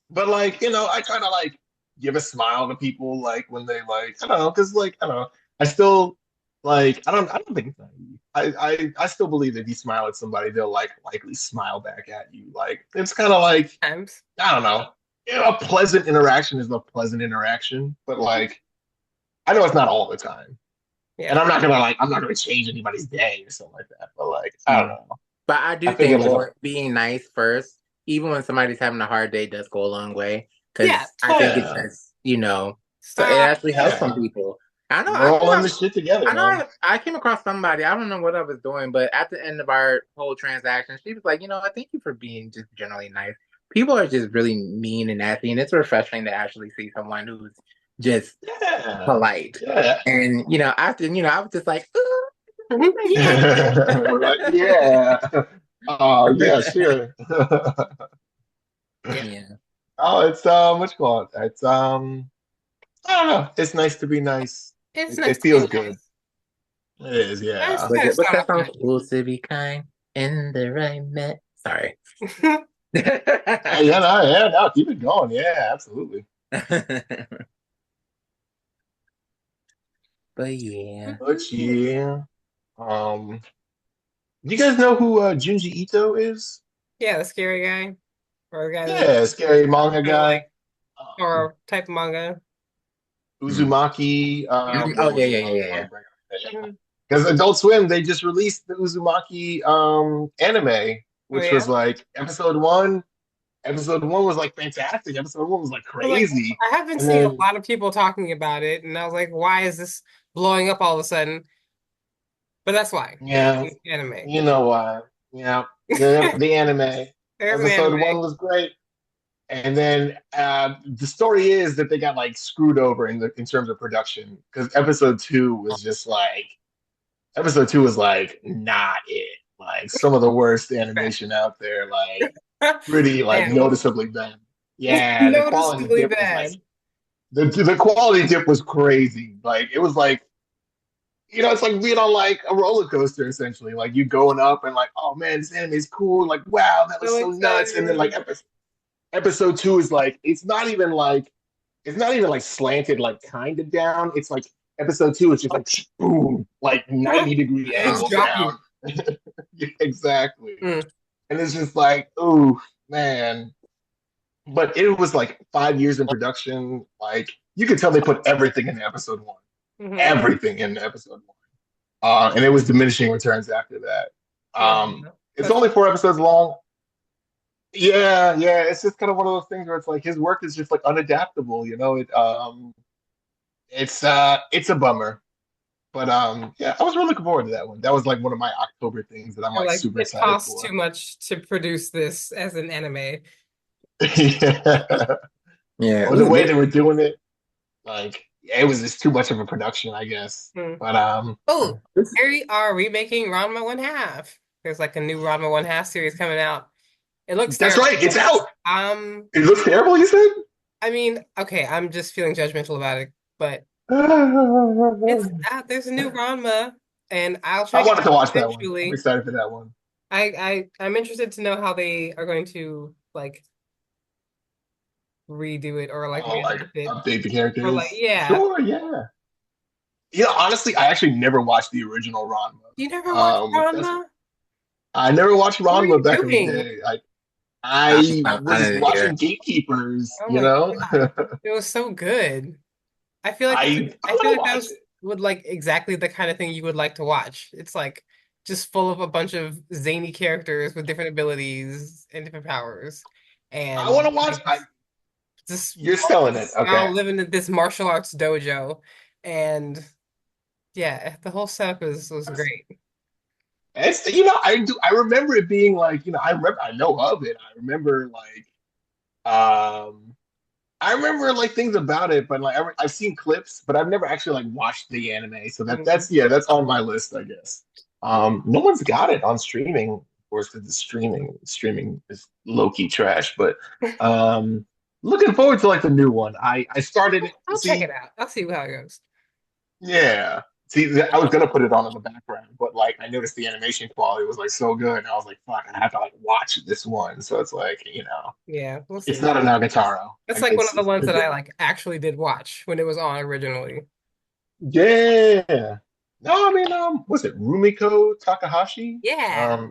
But like I try to like give a smile to people like when they like I don't know because like I don't know I still like I don't think it's naive. I still believe that if you smile at somebody, they'll like likely smile back at you. Like it's kind of like times. I don't know. A pleasant interaction is a pleasant interaction, but like I know it's not all the time. And Yeah. I'm not gonna change anybody's day or something like that. But like I don't know. But I I do figure think like being nice first, even when somebody's having a hard day, does go a long way. Yeah, Because I think it totally. yeah, just, so it Stop. actually helps some yeah. people. I know, We're all in this shit together, man. I came across somebody. I don't know what I was doing, but at the end of our whole transaction, she was like, I thank you for being just generally nice. People are just really mean and nasty, and it's refreshing to actually see someone who's just Yeah, polite. yeah. And after I was just like, We're like, yeah. Oh, yeah, sure. Yeah. yeah. Oh, it's what you call it? It's I don't know. It's nice to be nice. It's nice It to be feels good. nice. It is, I just yeah. gotta What's start that off song? nice. Fools to be kind in the right met. Sorry. Yeah, no, yeah, no, keep it going. Yeah, absolutely. But yeah. But yeah. Um, do you guys know who Junji Ito is? Yeah, the scary guy. Or the guy that Yeah, scary manga kind of guy. like horror type manga. Mm. Uzumaki. Yeah. Oh, What yeah, was yeah, the yeah, other yeah, one? Mhm. Because Adult Swim, they just released the Uzumaki anime, Oh which yeah. was like episode one. Episode one was like fantastic. Episode one was like I was like, crazy. I have been And seeing a then lot of people talking about it, and I was like, why is this blowing up all of a sudden? But that's why. yeah, Anime. you know why. Yeah. The anime. There's an Episode anime. one was great. And then the story is that they got like screwed over in terms of production because episode two was like not it. Like some of the worst animation out there, like pretty like Man, noticeably bad. Yeah, the quality noticeably dip was like bad. the quality dip was crazy. Like it was like it's like being on like a roller coaster essentially. Like you going up and like, oh man, this anime is cool. Like wow, that was So so nuts. And then like excited. episode two is like it's not even like slanted like kind of down. It's like episode two is just like boom, like 90-degree Just angle drop you. down. Exactly. Mm. And it's just like, ooh, man. But it was like 5 years in production. Like you could tell they put everything in episode one. Mhm. Everything in episode one. And it was diminishing returns after that. Yeah. It's That's only 4 episodes long. Yeah, yeah. It's just kind of one of those things where it's like his work is just like unadaptable, it's a bummer. But yeah, I was really looking forward to that one. That was like one of my October things that I'm Or like like super it excited costs too for. much to produce this as an anime. Yeah. Yeah. Or the way they were doing it, like yeah, it was just too much of a production, I guess. Hmm. But Oh, they are remaking Ranma One Half. There's like a new Ranma One Half series coming out. It looks that's terrible. right, it's out. Um, It looks terrible, you said? I mean, okay, I'm just feeling judgmental about it, but It's there's a new Ranma, and I'll I check it wanted to out watch that one. I'm eventually. excited for that one. I'm interested to know how they are going to like redo it or like Oh, like readapt it update the or like characters. yeah. Sure, yeah. Yeah, honestly, I actually never watched the original You never Ranma. watched That's Ranma? I never watched What are Ranma you back in the doing? day. I, I I was didn't watching either. Gatekeepers, Oh you my know. God. It was so good. I I feel want to like that watch was it. would like exactly the kind of thing you would like to watch. It's like just full of a bunch of zany characters with different abilities and different powers. I want And to watch. like I just You're selling it, now okay? living in this martial arts dojo. And yeah, the whole setup was great. It's I do. I remember it being like I remember. I know of it. I remember um. I remember like things about it, but like I've seen clips, but I've never actually like watched the anime. So Mhm. that's on my list, I guess. No one's got it on streaming, of course, because the streaming is low key trash. But looking forward to like the new one. I started it. I'll check it See, out. I'll see how it goes. yeah. See, I was gonna put it on in the background, but like I noticed the animation quality was like so good, and I was like, "Fuck, I have to like watch this one." So it's like, Yeah, we'll it's see. not a Nagatoro. That's Like like one of it's the ones that I like actually did watch when it was on originally. yeah. No, I mean, what's it? Rumiko Takahashi. Yeah,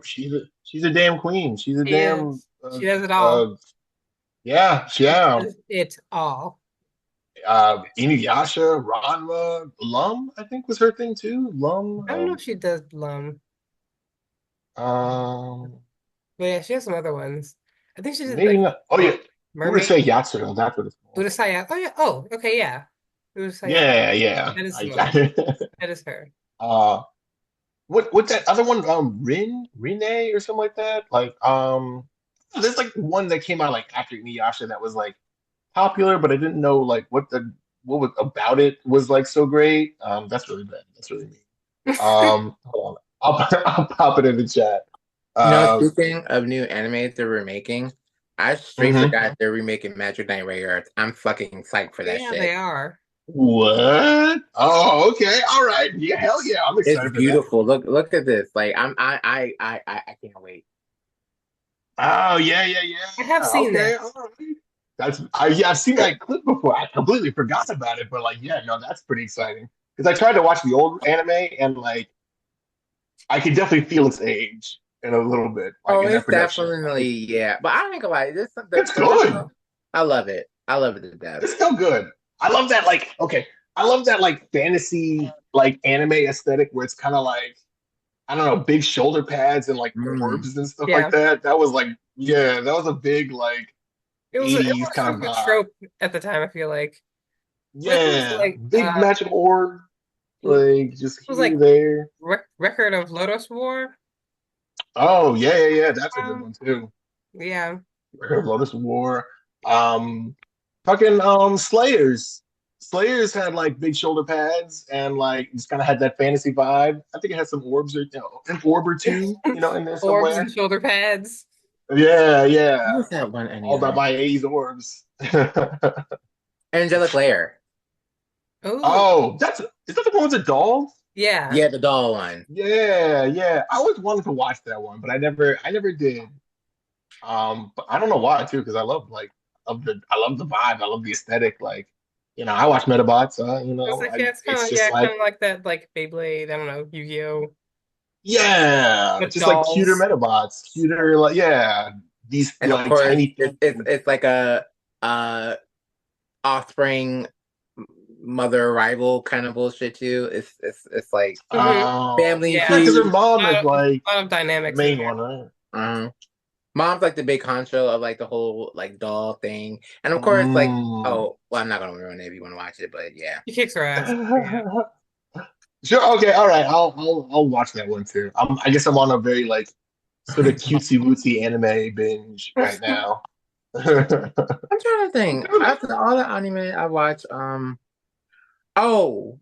She's a damn queen. She's a she damn is. She does it all. She yeah. does it all. Inuyasha, Ranma, Lum, I think was her thing too. Lum, I don't know if she does um, but yeah, she has some other ones. I think she did maybe like not. Oh yeah, Mermaid Urusei Yatsura. That's what it's called. Urusaya. Oh yeah. Oh, okay, yeah. Urusaya. Yeah, yeah. That is the one. I, That is her. uh, what's that other one? Rine or something like that. There's like one that came out like after Inuyasha that was like popular, but I didn't know like what was about it was like so great. That's really bad. That's really mean. Hold on. I'll pop it in the chat. Um, Speaking of new animes that we're making, I straight mhm. forgot they're remaking Magic Knight Rayearth. I'm fucking psyched for that Yeah, they shit. are. What? Oh, okay. All right. Yeah, hell yeah. I'm It's excited for that. beautiful. Look at this. Like I can't wait. Oh, yeah, yeah, I have yeah. seen Okay. that. All right. Yeah, I've seen that clip before. I completely forgot about it, but like, yeah, no, that's pretty exciting. Because I tried to watch the old anime and like I could definitely feel its age in a little bit, like Oh, in that it's production. definitely yeah. But I don't think about it. It's The good. original. I love it. I love it to death. It's still good. I love that, like, okay. I love that like fantasy like anime aesthetic where it's kind of like I don't know, big shoulder pads and like Mm. orbs and stuff like Yeah. that. That was like, yeah, that was a big like It 80s was kind sort of of a vibe. trope at the time, I feel like. Like it was Yeah, like big magic orb, like just it was here, like there. Record of Lodoss War. Oh, yeah, yeah, yeah. That's a good Um, one too. yeah. Lotus War. Um, fucking Slayers. Slayers had like big shoulder pads and like just kind of had that fantasy vibe. I think it had some orbs or an orb or two, in there Orbs and somewhere. sholler pads. Yeah, What yeah. was that one All about anime? my A's orbs. Angelic Layer. Oh, Oh, is that the one with the dolls? yeah. Yeah, the doll one. Yeah, yeah. I always wanted to watch that one, but I never did. But I don't know why too, because I love the vibe, I love the aesthetic. Like, I watch Metabots. It's like I, yeah, it's kind it's of just kind like of like that like Beyblade. I don't know, Yu-Gi-Oh, yeah, but just like cuter dolls. Metabots, cuter like yeah, these And of like course, tiny it's things. it's like a uh offspring mother rival kind of bullshit too. It's like Hmm. family Yeah, Yeah, because her feud. mom is like a lot of the dynamics in main there. one, right? Uh, Mom's like the big honcho of like the whole like doll thing, and of course like Mm. oh well, I'm not gonna ruin it if you want to watch it, but yeah. She kicks her ass. Yeah. Sure. Okay. All right. I'll watch that one too. I guess I'm on a very like sort of cutesy wootsy anime binge right now. I'm trying to think. After all the anime I watched, oh,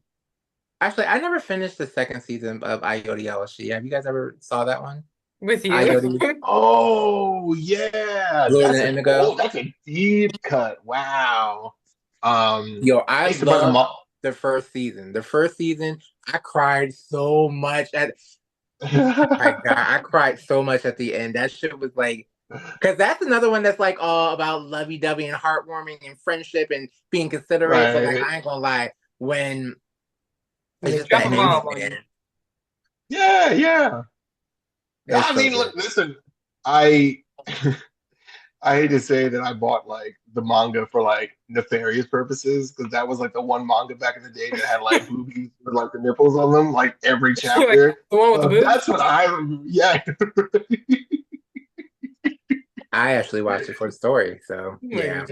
actually, I never finished the second season of Ayori Yaoshi. Have you guys ever saw that one? With you. Ayori, Oh yeah, Bluer than Indigo. that's a deep cut. Wow. Yo, I I used to buy the love mom. the first season. The first season, I cried so much my God, I cried so much at the end. That shit was like, because that's another one that's like all about lovey-dovey and heartwarming and friendship and being considerate. But like, Right. I ain't gonna lie, when When it's they just drop that a bomb on ending, you. man, Yeah, yeah. it's I so mean, look, good. listen, I I hate to say that I bought like the manga for like nefarious purposes because that was like the one manga back in the day that had like boobies with like the nipples on them, like every Like, chapter. the one with the So boobs? that's what I, yeah. I actually watched it for the story, so yeah.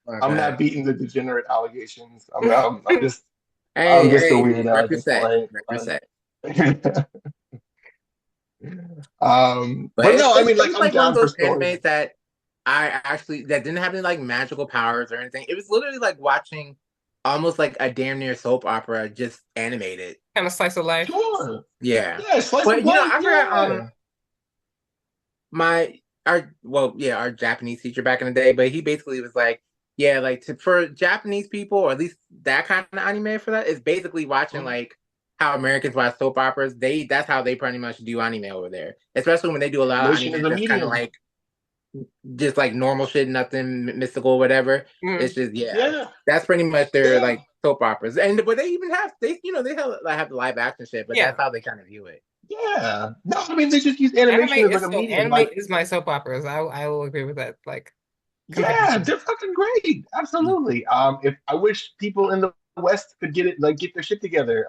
My I'm not God. beating the degenerate allegations. I'm Hey, just a hey, weirdo at this represent, point. represent. But But no, I mean, it like was I'm like one of down for those stories. animes that that didn't have any like magical powers or anything. It was literally like watching almost like a damn near soap opera just animated. Kind of slice of life. Sure. Yeah. Yeah, slice of But you know, life. I forgot Yeah. our Japanese teacher back in the day, but he basically was like, yeah, like for Japanese people, or at least that kind of anime for that, is basically watching like how Americans watch soap operas. That's how they pretty much do anime over there. Especially when they do a lot of Motion is anime a that's kind of medium. like just like normal shit, nothing mystical, whatever. Mm. It's just Yeah. that's pretty much their Yeah. like soap operas. And but they even have they have the live action shit, but Yeah. that's how they kind of view it. Yeah. No, I mean they just use Anime animation as like is a so medium. anime Like, is my soap operas. I will agree with that. Like yeah, comparison. they're fucking great. Absolutely. If I wish people in the West could get their shit together.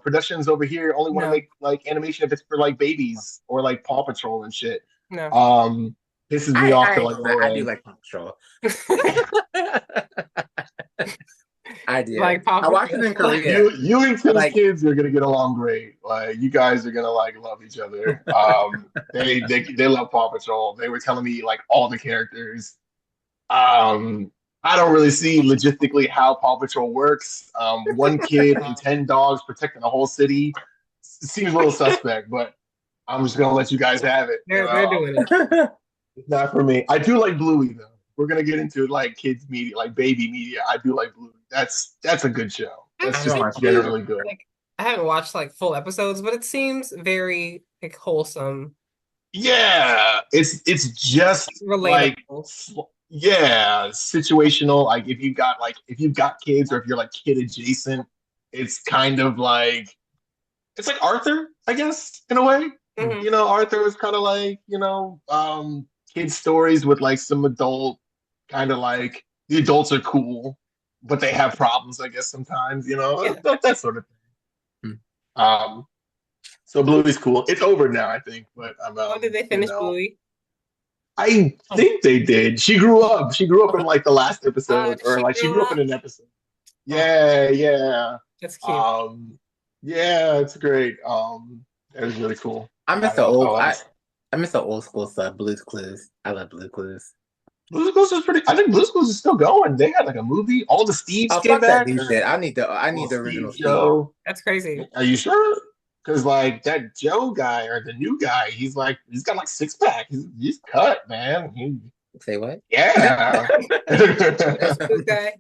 Productions over here only want to No, make like animation if it's for like babies or like Paw Patrol and shit. no. Um, pisses me off I to ain't like gonna lie, no I do end. like Paw Patrol. I do. Like Paw I watched it Patrol. in Korea, You and but Tim's like, kids are gonna get along great. Like you guys are gonna like love each other. They love Paw Patrol. They were telling me like all the characters. Um, I don't really see logistically how Paw Patrol works. One kid and 10 dogs protecting the whole city seems a little suspect, but I'm just gonna let you guys have it. They're doing it. It's not for me. I do like Bluey though. We're gonna get into like kids media, like baby media. I do like Bluey. That's a good show. I've That's I don't just seen watch Bluey. generally good. like I haven't watched like full episodes, but it seems very like wholesome, Yeah, it's just like relatable. yeah, situational. Like if you've got kids or if you're like kid adjacent, it's kind of like it's like Arthur, I guess, in a way. Hmm. Arthur is kind of like, kid stories with like some adult kind of like the adults are cool, but they have problems, I guess, sometimes, Yeah. that sort of Hmm. thing. So Bluey's cool. It's over now, I think, but When did they finish Bluey? I Oh, think they did. She grew up. She grew up in like the last episode, or she like she grew grew up up. in an episode. Oh, Yeah, yeah. that's cute. Yeah, it's great. It was really cool. I miss I the know. old. I miss the old school stuff. Blue's Clues. I love Blue's Clues. Blue's Clues is pretty. I think Blue's Clues is still going. They had like a movie. All the Steves Oh came fuck that back. new shit. I Well, need the Steve original Steve. Joe. That's crazy. Are you sure? Because like that Joe guy or the new guy, he's got like six pack. He's cut, man. Say what? Yeah. That's this guy.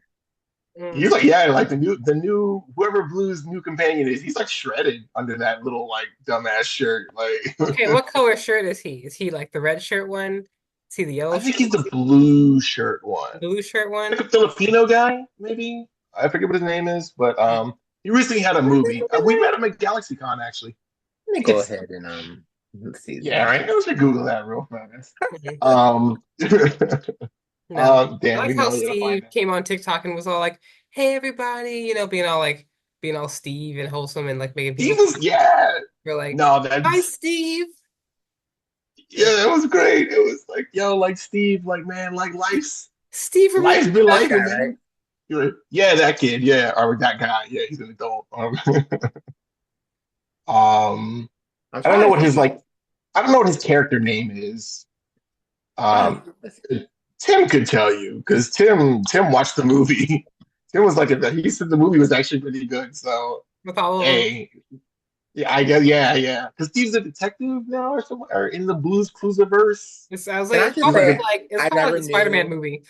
Mm. He's like, yeah, like the new whoever Blue's new companion is, he's like shredded under that little like dumbass shirt. Like Okay, what color shirt is he? Is he like the red shirt one? Is he the I yellow think shirt? he's the blue shirt one. Blue shirt Like one? a Filipino guy, maybe. I forget what his name is, but he recently had a movie. We met him at GalaxyCon actually. Let me go ahead and let's see. Yeah, right. I should Google that real fast. Mhm. Um, No. I damn, like we how know you're gonna find Steve it. came on TikTok and was all like, "Hey everybody," being all Steve and wholesome and like making He people was, yeah. feel like, No, "Hi that's Steve." yeah, it was great. It was like, yo, like Steve, like man, like Steve from life's been That life, guy, right? man. You're like, yeah, that kid, yeah, or that guy, yeah, he's an adult. I'm I don't know trying what to his see. like, I don't know what his character name is. Trying Um, to see. Tim could tell you because Tim watched the movie. Tim was like, he said the movie was actually pretty good. So with all of them. hey, yeah, I guess, yeah, yeah. Because Steve's a detective now or somewhere, or in the Blues Cluesiverse. I was Can like, I it's just He's like probably a say like it's I probably like never the Spider-Man knew. movie.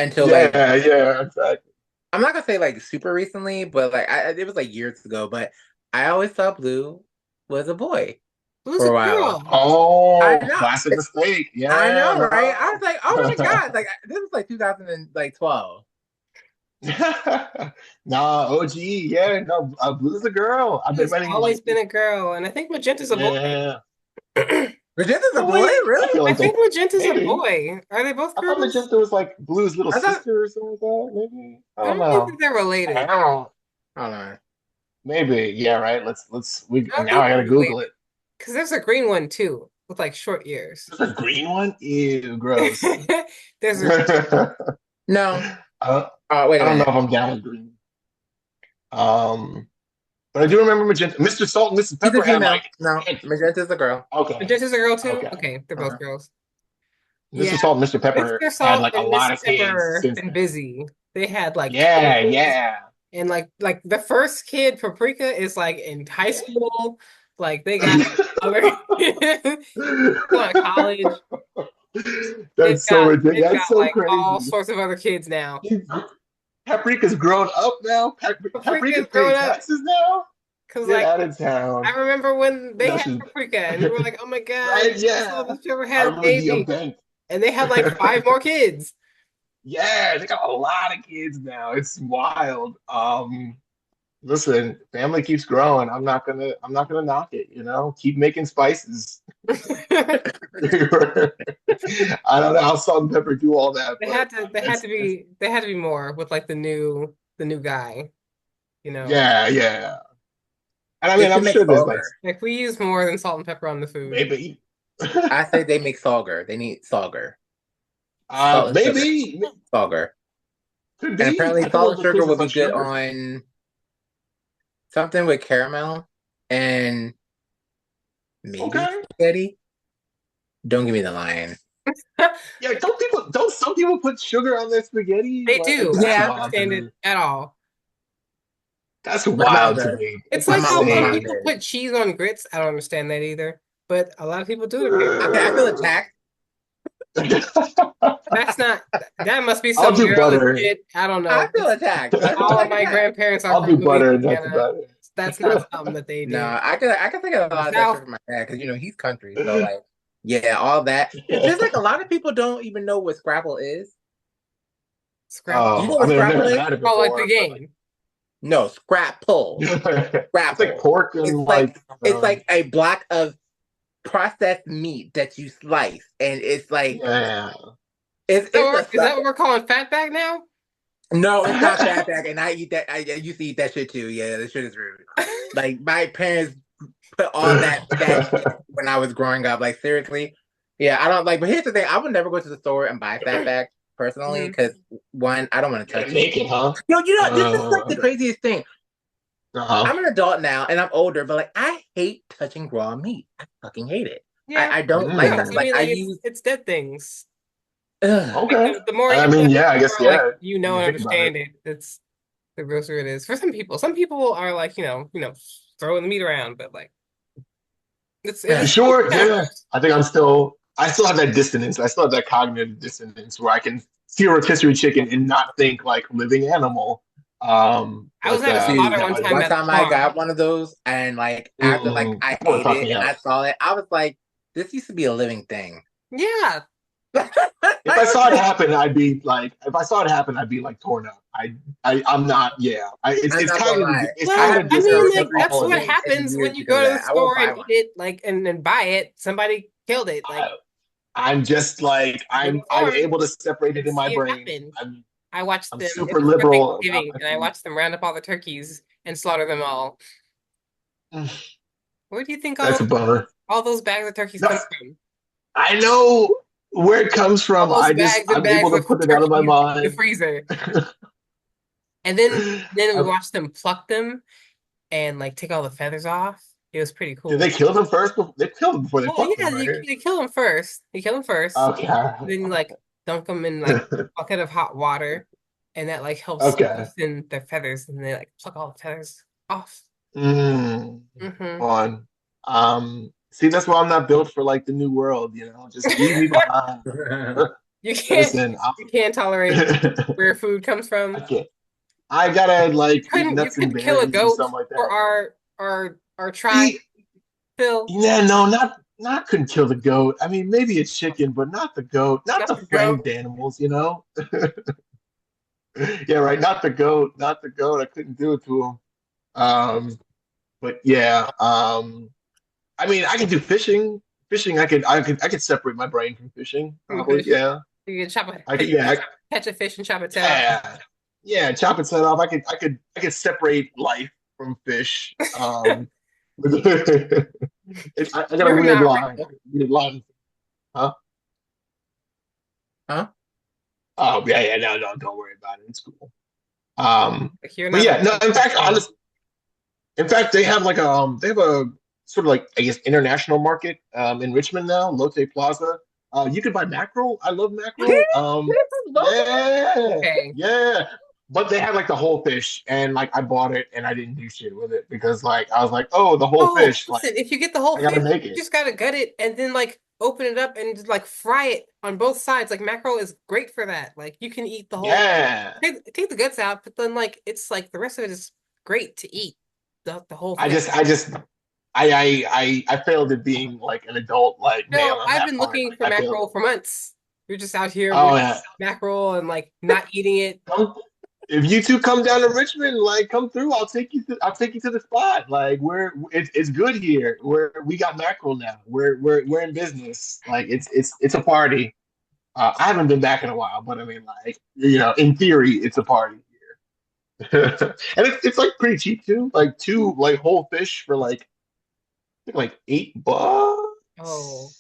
until like Yeah, exactly. I'm not gonna say like super recently, but like it was like years ago. But I always thought Blue was a boy Who's for a a while. girl? I Oh, know, classic mistake. I Yeah, know, right? I was like, oh my no. god, like this was like 2012. Nah, OG, yeah, no, Blue's a girl. I've been Blue's writing always like, been a girl, and I think Magenta's a boy. yeah. Magenta's a Oh boy, wait, I really? feel I like think Magenta's a maybe. boy. Are they both I thought girls? Magenta was like Blue's little I thought sister or something like that. Maybe I I don't don't think that know. they're I related. don't know. hold on. Maybe yeah, right. Let's we I don't now think I gotta they're Google related it. because there's a green one too with like short ears. There's a green one. Ew, gross. There's a I No. don't, Wait I a don't know minute. if I'm down with green. Um, but I do remember Magenta. Mr. Salt and Mrs. She's a Pepper had female. like No, Magenta's a girl. okay, Magenta's a girl too. okay. Okay, they're both Uh-huh. girls. Yeah, Mr. Salt and Mr. Pepper Mr. had Salt like a and Miss lot of kids Pepper since been then. busy. They had like Yeah, twins, yeah. and like the first kid, Paprika, is like in high school. Like they got other kids going to college. That's so ridiculous. They've That's got so like all crazy. sorts of other kids now. Paprika's grown up now. Paprika's Paprika's paying growing up taxes now. because Get like out of town. I remember when they That's had just Paprika and we were like, oh my God, right. Mr. Salt Yeah, and Miss Pepper I had a remember the baby. event. And they had like five more kids. Yeah, they got a lot of kids now. It's wild. Listen, family keeps growing. I'm not gonna knock it, you know. Keep making spices. I don't know how salt and pepper do all that, They but had to they had to be more with like the new guy, you know. yeah, yeah. And I They mean, should I'm make sure there's like Salger. Like we use more than salt and pepper on the food. maybe, I say they make Salger. They need Salger. Salt and sugar. maybe Salger. could And be. apparently I thought salt it and was sugar because would it's be like good sugar. on something with caramel and maybe Okay. spaghetti. Don't give me the line. Yeah, don't some people put sugar on their spaghetti? They Like do. I that's don't Yeah, wild to understand it me. at all. That's my mom wild to does. me. It's That's like how My some mom insane. people does. put cheese on grits. I don't understand that either. But a lot of people do it apparently. I feel attacked. That's not that must be I'll some do Maryland butter. shit. I don't I know. feel attacked. I feel All of like my attacked. grandparents are I'll from do butter and that's Louisiana. about it. That's not something that they No, do. I can think of a lot of that South shit from my dad because he's country, so like yeah, all that. It's just like a lot of people don't even know what Scrabble is. You know Oh, I what mean, I've Scrabble never is? had it Oh, like the before, but like, game. No, Scrapple. it's like Scrapple. pork and like It's like a block of processed meat that you slice, and it's like yeah. it's a Is that what we're calling fatback now? no, it's not fatback, and I eat that. I used to eat that shit too. Yeah, that shit is rude. Like my parents put all that shit when I was growing up. Like seriously, yeah, I don't like. But here's the thing: I would never go to the store and buy fatback personally because one, I don't want to touch it. Make it, huh? No, you know this is like the craziest thing. Uh-huh. I'm an adult now and I'm older, but like I hate touching raw meat. I fucking hate it. Yeah. I don't Mm. like I that. mean, Like I like use it's dead things. ugh. Like Okay. the more I you mean, touch it, yeah, I the guess more like yeah. you When know you and think about understand it. It's the grosser it is. For some people. Some people are like, throwing the meat around, but like You it's sure? Yeah. I still have that dissonance. I still have that cognitive dissonance where I can see a rotisserie chicken and not think like living animal. I was But at a Dude, slaughter no, one it time one is. at the time I farm. got one of those and like after like I That would ate fuck it me and I up. saw it, I was like, this used to be a living thing. Yeah. If I saw it happen, I'd be like, if I saw it happen, I'd be like torn up. I'm not. Yeah, I'm it's not gonna cognitive. lie. It's I Well, cognitive haven't I eaten a mean, dissonance. like rotisserie that's what chicken in happens when years you because go of to the that. I won't store buy and one. eat it, like and buy it. Somebody killed it. Like I'm just like in the I'm farm able to separate it and in my see it brain. happen. I watched I'm them. It super was for liberal about Thanksgiving, my and I food. watched them round up all the turkeys and slaughter them all. Where do you think That's a bummer. all those bags of turkeys No, come from? I know where it comes All from. those bags and I'm able bags to of put it out of my turkeys in the mind. freezer. And then we watched them pluck them and like take all the feathers off. It was pretty Did cool. they kill them first? They killed them before they Well, plucked yeah, them, right? they kill them first. They kill them first. Okay. Then you like dunk them in like a bucket of hot water, and that like helps Okay. loosen their feathers, and they like pluck all the feathers off. Mm, Hmm fun. See, that's why I'm not built for like the new world. Just leave me behind. You can't Listen, you can't tolerate where food comes I from. can't. I gotta like eat You nuts and couldn't kill a berries and goat stuff like for that. our tribe, See, Phil. yeah, no, not couldn't kill the goat. I mean, maybe a chicken, but not the goat, not Not the the goat. friend animals, you know? Yeah, right. Not the goat, not the goat. I couldn't do it to him. But yeah, I mean, I could do fishing. Fishing, I could separate my brain from fishing. From Probably, fish. yeah. You can chop it. I could, yeah, Catch a fish and chop its head off. yeah, yeah. Chop its head off. I could separate life from fish. I got a You're weird not line. real. Weird line. Huh? Huh? Oh yeah, yeah. No, no, don't worry about it. It's cool. Like you're But not yeah, no. a In fact, real. honestly, in fact, they have a sort of like I guess international market in Richmond now, Lotte Plaza. You could buy mackerel. I love mackerel. Yeah, Okay. yeah. But they had like the whole fish, and like I bought it, and I didn't do shit with it because like I was like, oh, the whole Oh, fish, like listen, if you get the whole I gotta fish, make you it. just gotta gut it and then like open it up and just like fry it on both sides. Like mackerel is great for that. Like you can eat the whole Yeah. take the guts out, but then like it's like the rest of it is great to eat. The whole I thing. just, I just, I failed at being like an adult like male No, on I've that been part. looking Like for I failed. mackerel for months. You're just out here Oh with yeah. mackerel and like not eating it. Come, if you two come down to Richmond, like come through, I'll take you to the spot. Like it's good here. We got mackerel now. We're in business. Like it's a party. I haven't been back in a while, but I mean, like in theory, it's a party here, and it's like pretty cheap too. Like two like whole fish for like I think like Oh, $8,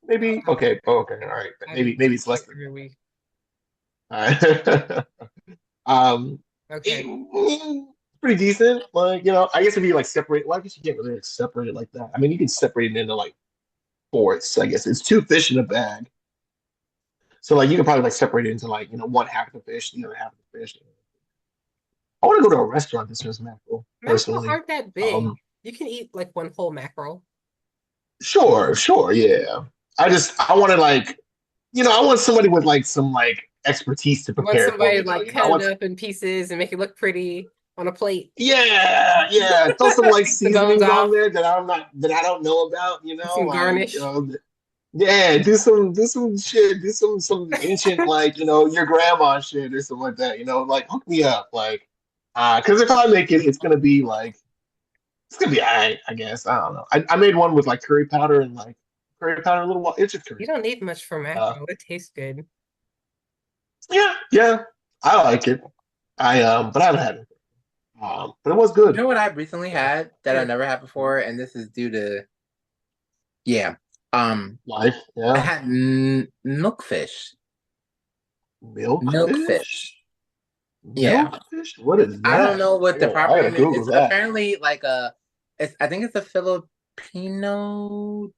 maybe. Okay, oh, okay, all right. I do Maybe it's less than every week. that. Um, Okay. pretty decent. Like, I guess if you like separate, well, I guess you can't really like, separate it like that. I mean, you can separate it into like fourths, I guess. It's two fish in a bag. So like you can probably like separate it into like, one half of the fish, the other half of the fish. I want to go to a restaurant that serves mackerel, Mackerel personally. aren't that big. Um, You can eat like one whole mackerel. sure, yeah. I want to like, I want somebody with like some like expertise to You want prepare it for somebody me to though. like I cut want it up in pieces and make it look pretty on a plate. Yeah, yeah. Throw some like The bones seasonings on off, there that I don't know about, some like garnish. yeah, do some shit, do some ancient like, your grandma shit or something like that, like hook me up. Like because if I make it, it's gonna be all right, I guess. I don't know. I made one with like curry powder a little while. It's just You curry don't need much for powder. mackerel. It tastes good. Yeah, yeah. I like it. But I haven't had it. But it was You good. know what I recently had that I Sure. never had before, and this is due to yeah. Life, I yeah. had milkfish. Milkfish? Milkfish. Yeah. Milkfish? What is I don't that? know what the I proper gotta name is. Google It's that. apparently like I think it's a Filipino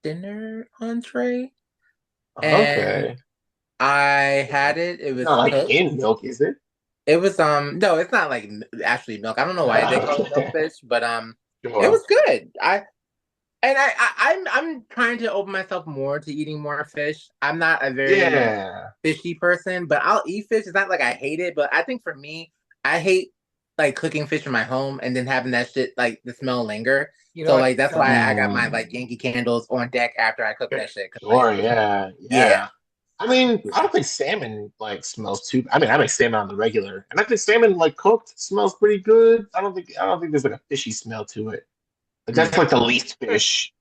dinner entree. And Okay. I had it. It was Not like cooked. in milk, is it? It was no, it's not like actually milk. I don't know why they call it Okay. milkfish, but it Sure. was good. I'm trying to open myself more to eating more fish. I'm not a very Yeah. fishy person, but I'll eat fish. It's not like I hate it, but I think for me, I hate like cooking fish in my home and then having that shit like the smell linger. You don't So want like to that's smell why that. I got my Mm. like Yankee candles on deck after I cook that shit. 'Cause, like Sure, yeah. yeah, Yeah. I mean, I don't think salmon like smells too. I mean, I make salmon on the regular, and I think salmon like cooked smells pretty good. I don't think there's like a fishy smell to it. But that's mm. like the least fish.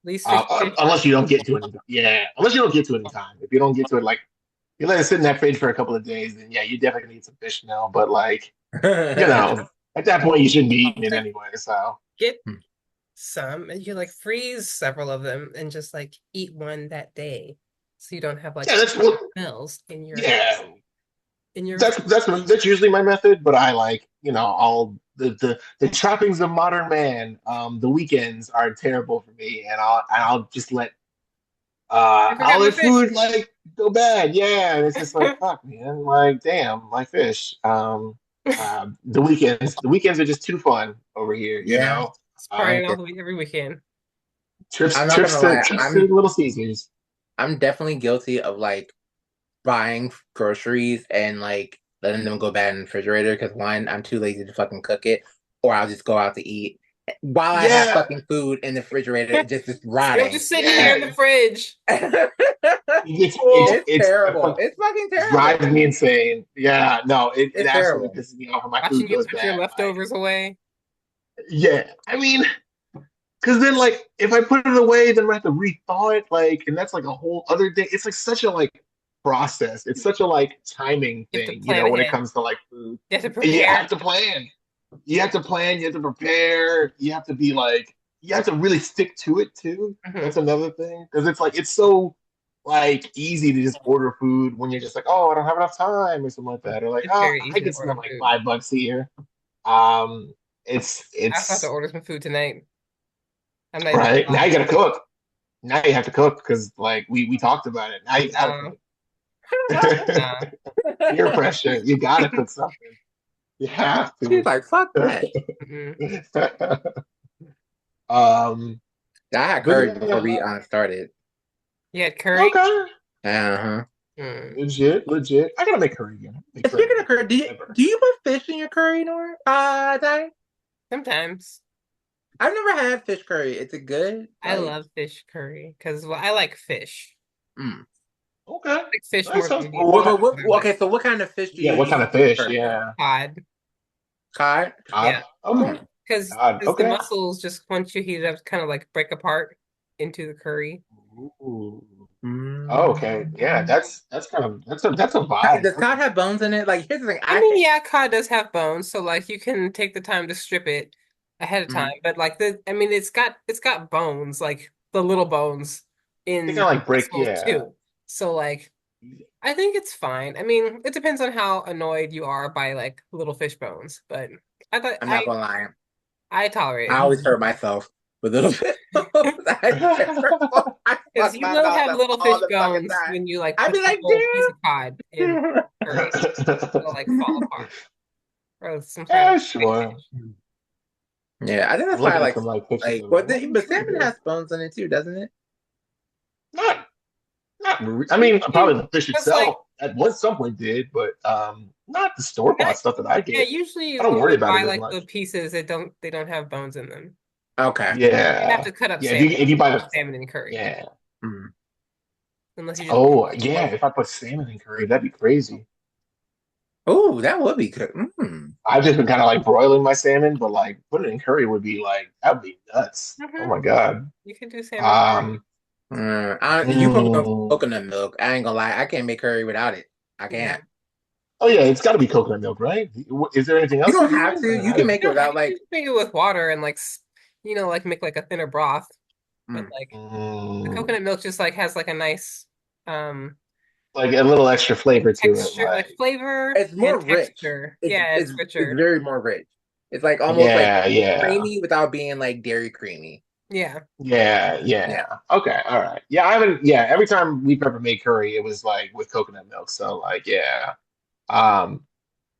Least fish. Unless you don't get to it. Yeah, unless you don't get to it in time. If you don't get to it, like you let it sit in that fridge for a couple of days, then yeah, you definitely need some fish now. But like, at that point, you shouldn't be eating it anyway. So Get some and you like freeze several of them and just like eat one that day. So you don't have like yeah, that's what. smells Yeah, in your that's usually my method. But I like all the trappings of modern man. The weekends are terrible for me, and I'll just let I forgot I'll my let fish. food like go bad. Yeah, and it's just like fuck, man. Like damn, my fish. The weekends are just too fun over here. Yeah, It's Uh, partying all the week every weekend. I'm not gonna lie. trips to Little Caesars. I'm definitely guilty of like buying groceries and like letting them go bad in the refrigerator because one, I'm too lazy to fucking cook it, or I'll just go out to eat while I have Yeah, fucking food in the refrigerator just It'll rotting. just sit here in the yeah. fridge. It's It's terrible. It's fucking drives terrible. me insane. Yeah, no, it It's absolutely terrible. pisses me off when my Watching food you goes put your bad. Like, leftovers away. yeah, I mean, because then like if I put it away, then I have to rethaw it. Like, and that's like a whole other thing. It's like such a like process. It's such a like timing You have to thing, plan when it ahead. comes to like food. You have to And you have prepare. to plan. You have to plan. You have to prepare. You have to be like. You have to really stick to it too. Hmm. That's another thing because it's like it's so like easy to just order food when you're just like, oh, I don't have enough time or something like that, or like, It's oh, very I easy to can order spend like food. $5 here. Um, it's I also have to it's order some food tonight. I'm not even right now gonna you gotta cook. Now you have to cook because like we talked about it. Now you gotta lie. Nah. cook. Peer pressure. You gotta cook something. You have He's to. like, fuck that. Mm-mm. um, I had but curry before yeah, we started. You had curry? okay, Uh-huh. Mm. legit, legit. I gotta make curry again. Make curry Speaking of again. curry, Never. do you put fish in your curry, Nor? Dai? Sometimes. I've never had fish curry. Is it good? I Like, love fish curry because I like fish. mm. Okay, I like fish that more sounds than meat. What, cool. Like okay, so what kind of fish do Yeah, you what kind use of in your fish? curry then? Yeah, cod. Cod? Yeah. cod. Okay, Mm. Because cod. the Okay. mussels just once you heat it up kind of like break apart into the curry. Ooh. Oh, okay. Yeah, Mm. that's kind of that's a vibe. Does cod have bones in it? Like, here's the thing. I mean, yeah, cod does have bones, so like you can take the time to strip it ahead of time. Mhm. But like I mean, it's got bones, like the little bones They can in like break. mussels Yeah. too. So like, I think it's fine. I mean, it depends on how annoyed you are by like little fish bones, but I thought I'm not I gonna lie. I tolerate I always hurt myself with little fish bones. I because fuck you my will mouth have up little all fish the fucking bones time. when you like I'd put be the like, whole piece of cod in damn. curry. It'll like fall apart or some kind of Yeah, big sure. fish. Yeah, I think I'm that's why I looking at like some like pictures like of what it. the, It but looks pretty salmon good. has bones in it too, doesn't it? Not I mean, probably the fish That's like itself at one some point did, but not the store not, bought stuff that I yeah, get. usually I don't when worry you about buy it as like the much. pieces, they don't have bones in them. Okay. You have Yeah, to cut up yeah. salmon. If you buy Put the salmon in curry, yeah. Mm. unless you just want Oh the yeah, bone. if I put salmon in curry, that'd be crazy. Oh, that would be good. I've just been kind of like broiling my salmon, but like putting it in curry would be like that would be nuts. Oh Hmm. my God. You can do salmon curry. Um, You put me on mm, coconut milk. I ain't gonna lie. I can't make curry without it. I Yeah. can't. oh yeah, it's got to be coconut milk, right? Is there anything You else you don't do have with it? to. Or You how can does it make You it go? don't have without to like. just make it with water and like like make like a thinner broth. But Mm. like the Mm, coconut milk just like has like a nice um like a little extra flavor to it, texture, like like flavor It's more and rich. texture. It's Yeah, it's it's it's richer. very more rich. It's like almost like yeah, yeah. creamy without being like dairy creamy. Yeah. Yeah, Yeah. yeah. Okay, all right. Yeah, I haven't. Yeah, every time we've ever made curry, it was like with coconut milk. So like, yeah. Um,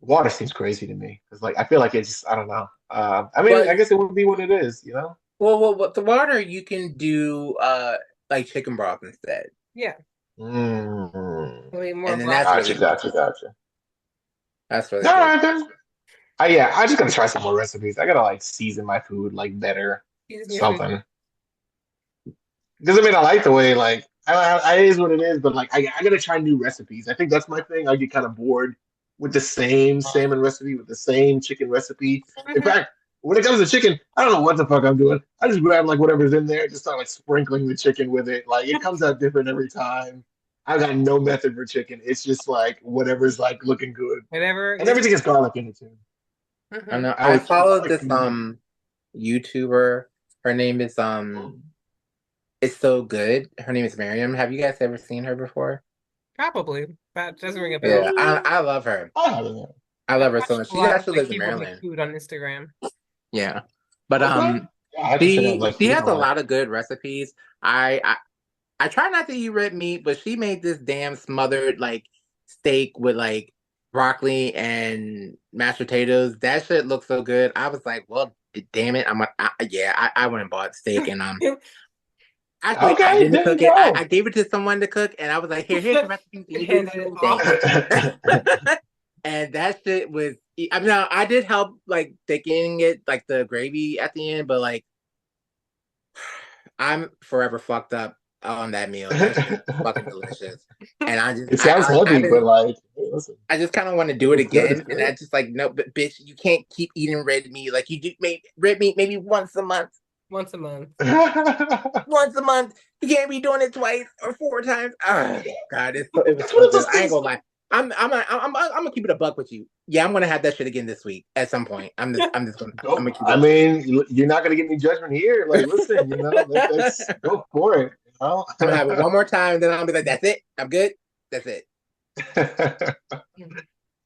water seems crazy to me because like I feel like it's just I don't know. I mean, But I guess it would be what it is, you know. well, with the water you can do like chicken broth instead, Yeah. Mm, I mean more and then broth. that's gotcha, really good. gotcha, gotcha. That's really All good. right then. Yeah, I just gotta try some more recipes. I gotta like season my food like better, Season your food. something. Because I mean, I like the way like it is what it is, but like I gotta try new recipes. I think that's my thing. I get kind of bored with the same salmon recipe, with the same chicken recipe. In Hmm. fact, when it comes to chicken, I don't know what the fuck I'm doing. I just grab like whatever's in there, just start like sprinkling the chicken with it. Like it comes out different every time. I got no method for chicken. It's just like whatever's like looking good, Whatever and is. everything has garlic in it too. I Hmm. know. So I it's followed like this YouTuber. Her name is It's So Good. Her name is Miriam. Have you guys ever seen her before? Probably. That doesn't ring a bell. Yeah, I love her. I haven't. I I love her so watch much. a She lot of actually like lives in people make Maryland. food on Instagram. Yeah, but Okay. Yeah, I have to check out like she food has a more. lot of good recipes. I try not to eat red meat, but she made this damn smothered like steak with like broccoli and mashed potatoes. That shit looks so good. I was like, well, damn it, yeah, I went and bought steak and Actually, I Okay, didn't there you cook it. I, go. I gave it to someone to cook, and I was like, here's the recipe. Can And you do handed this it for me? off. Thanks. And that shit was. I mean, I did help like thickening it, like the gravy at the end, but like I'm forever fucked up on that meal. That shit was fucking delicious. And I just, It sounds I've heavy, been, but like, hey, listen, I just kind of want to do if it it's good, it's again. And good. I just like, no, but bitch, you can't keep eating red meat. Like you do, red meat maybe once a month. Once a month. Once a month. You can't be doing it twice or 4 times. Oh God, it was It's one so of those good. I ain't things. gonna lie. I'm gonna keep it a buck with you. Yeah, I'm gonna have that shit again this week at some point. I'm gonna keep I it. mean, you're not gonna get any judgment here. Like, listen, that's go for it. I'm gonna have it one more time, then I'll be like, that's it. I'm good. That's it.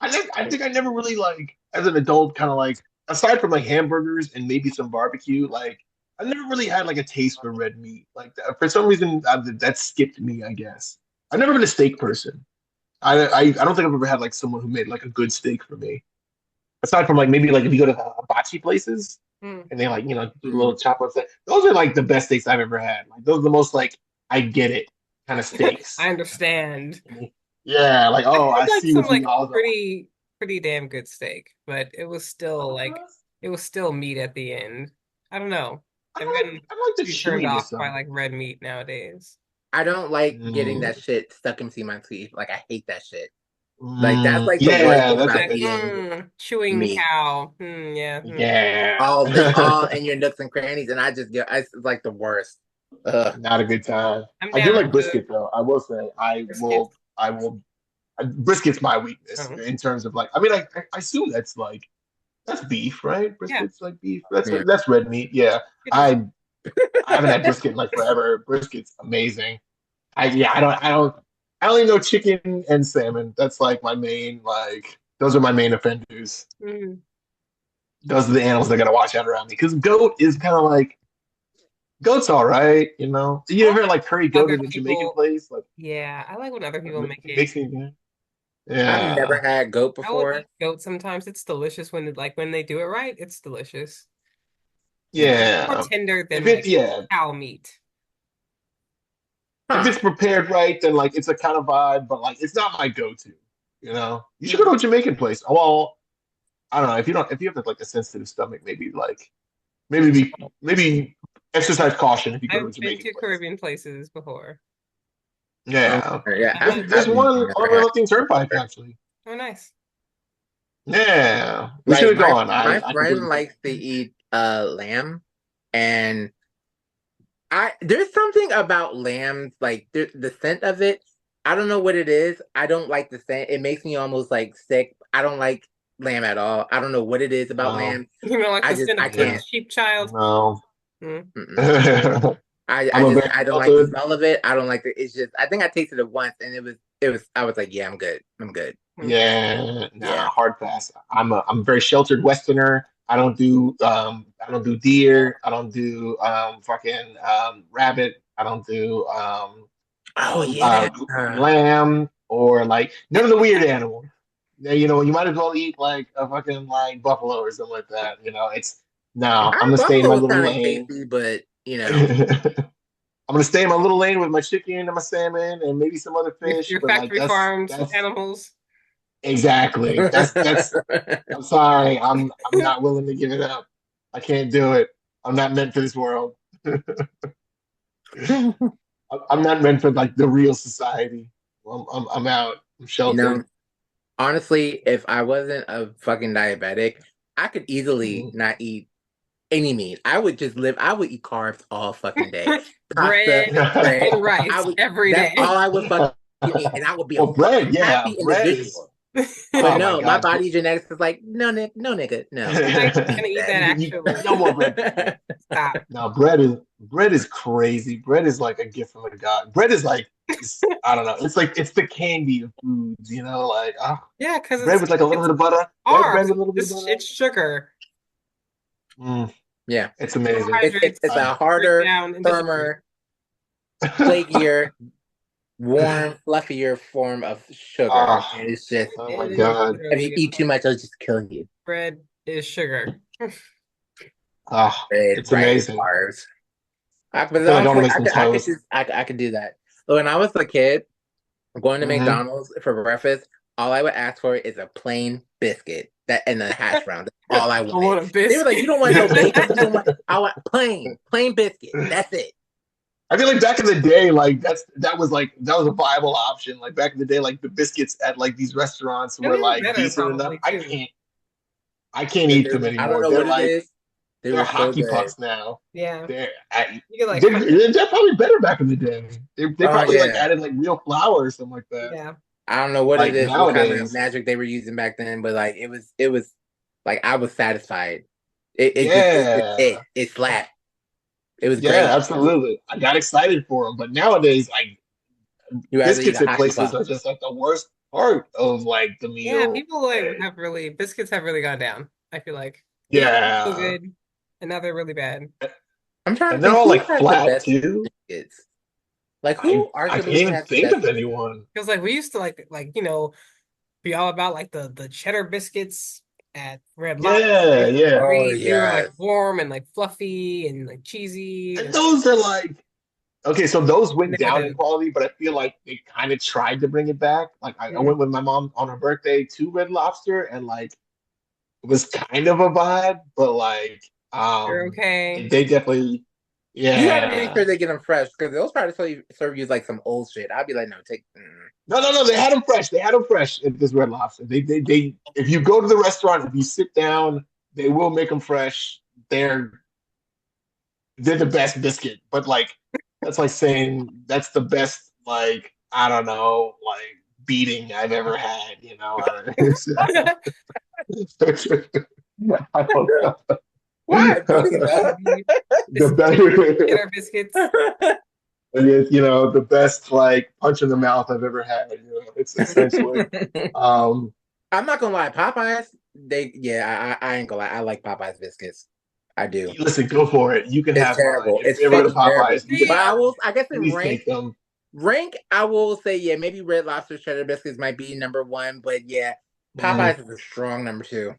I think I never really like as an adult kind of like aside from like hamburgers and maybe some barbecue like I never really had like a taste for red meat like for some reason that skipped me I guess I've never been a steak person I don't think I've ever had like someone who made like a good steak for me aside from like maybe like if you go to hibachi places Mm. and they like do a little chop up steak those are like the best steaks I've ever had like those are the most like I get it kind of steaks. I understand. Yeah, like I oh, I had like see some what you like all are. pretty damn good steak, but it was still like it was still meat at the end. I don't know. I've gotten I like the pretty turned off chewiness of by like red meat nowadays. I don't it. like getting that shit stuck into my teeth. Like I hate that shit. Like that's Mm, like the worst yeah, thing that's about Like, eating chewing meat. cow. Yeah. yeah, It's all in your nooks and crannies, and I just get it's like the worst. Ugh. not a good time. I'm I do down like to brisket though. I will say brisket. I will brisket's my weakness Oh, in terms of like I mean I assume that's like that's beef, right? yeah. Brisket's like beef. Yeah. That's red meat. Yeah. It is. I I haven't had brisket in like forever. Brisket's amazing. I only know chicken and salmon. That's like my main like those are my main offenders. Mm. Those are the animals that gotta watch out around me. Because goat is kind of like goat's all right, you know. You ever like curry goat Other at a Jamaican people, place? Like yeah, I like when other people make it it. makes me I've never yeah. had goat I will before. eat goat sometimes. It's delicious when they do it right. It's delicious. More Yeah. tender If than it like yeah, cow meat. if Huh. it's prepared right, then like it's a kind of vibe, but like it's not my go-to, you know. You should go to a Jamaican place. Well, I don't know, if you have like a sensitive stomach, maybe exercise caution if you go to a I've been Jamaican to place. Caribbean places before. Yeah. Yeah, I like There's one on never the had. Huntington Turnpike actually. Oh, nice. Yeah. We should Like have gone. my I friend completely likes to eat lamb, and there's something about lamb, like the scent of it. I don't know what it is. I don't like the scent. It makes me almost like sick. I don't like lamb at all. I don't know what it is about no. lamb. You know, like the sin I of the Yeah. can't. sheep child. No. Mm. Mm-mm. I'm a very I don't like the sheltered. smell of it. I don't like it. It's just I think I tasted it once, and I was like, yeah, I'm good. I'm good. Mm. Yeah, nah, Yeah. hard pass. I'm a very sheltered Westerner. I don't do deer. I don't do fucking rabbit. I don't do Oh uh, yeah. lamb or like none of the weird animals. Yeah, you might as well eat like a fucking like buffalo or something like that. It's no. I'm gonna stay in my Buffalo's little kind of lane. tasty, but I'm gonna stay in my little lane with my chicken and my salmon and maybe some other fish. Your But like factory farmed that's animals. exactly that's. I'm sorry. I'm not willing to give it up. I can't do it. I'm not meant for this world. I'm not meant for like the real society. I'm out. I'm you know, sheltered. honestly, if I wasn't a fucking diabetic, I could easily not eat any meat. I would eat carbs all fucking day. Pasta, Bread bread. and rice every That's day. all I would fucking eat, and I would be a Well, bread, fucking yeah, happy bread is. individual. But Oh my no, my God. body genetics is like, no, no, nigga, no. I'm not Eat gonna eat that You, actually. no more bread. Stop. No, bread is crazy. Bread is like a gift from the God. Bread is like I don't know. It's the candy of foods, like Yeah, because bread with like a little bit of butter. White bread carbs. with a little bit of butter. It's sugar. Mm, Yeah, it's amazing. Carbohydrates it's a break harder, down into sugar. firmer, flakier, warm, fluffier form of sugar. Oh, And it's just oh my It is God. if you literally eat too much, it'll just kill you. bread is sugar. Oh, Red, it's rice, amazing. carbs. But I feel like I want to honestly, make some toast. I could do that. But when I was a kid, going to Hmm. McDonald's for breakfast, all I would ask for is a plain biscuit that and a hash brown. That's all I I wanted. want a They were like, "You don't want no bacon. You don't want." I want plain biscuit. That's it. I feel like back in the day, like that was a viable option. Like back in the day, like the biscuits at like these restaurants And were they're like better decent enough. probably too. I can't eat them I don't anymore. know They're what it like is. They they're were so hockey good. pucks now. Yeah. They're You get like they're probably better back in the day. They Oh probably like yeah. added like real flour or something like that. yeah. I don't know what it Like is, what kind of nowadays, magic they were using back then, but like it was like I was satisfied. yeah, It slapped. It was yeah, great. absolutely. I got excited for them, but nowadays, like You rather eat biscuits a at hockey places puck. are just like the worst part of like the Yeah, meal. people like have really biscuits have really gone down. I feel like they used to be so Yeah, good and now they're really bad. I'm trying to and they're think all who like has the flat best too. biscuits. Like I who I can't arguably even has the think best of anyone. Because like we used to like be all about like the cheddar biscuits at Red Lobster. They Yeah, were yeah. Oh great. They were like yes. warm and like fluffy and like cheesy. And And those are like okay, so those went never down in did. quality, but I feel like they kind of tried to bring it back. Like I Mm, went with my mom on her birthday to Red Lobster, and like it was kind of a vibe, but like they're okay. they definitely You got to make yeah. sure they get them fresh because they'll try to serve you like some old shit. I'd be like, no, take. No. They had them fresh. They had them fresh at this Red Lobster. They. If you go to the restaurant, if you sit down, they will make them fresh. They're they're the best biscuit. But like that's like saying that's the best. Like I don't know, like beating I've ever had. You know, I don't know. Why? Cheesy The cheddar biscuits. you know the best like punch in the mouth I've ever had. You know, it's essentially. Um, I'm not gonna lie, Popeyes. I ain't gonna lie. I like Popeyes biscuits. I do. Listen, go for it. You can It's have mine. terrible. If It's you ever go to fucking terrible. Popeyes, you can But have them. I guess in Please take them. rank, I will say, yeah, maybe Red Lobster cheddar biscuits might be number one, but yeah, Popeyes is a strong number two.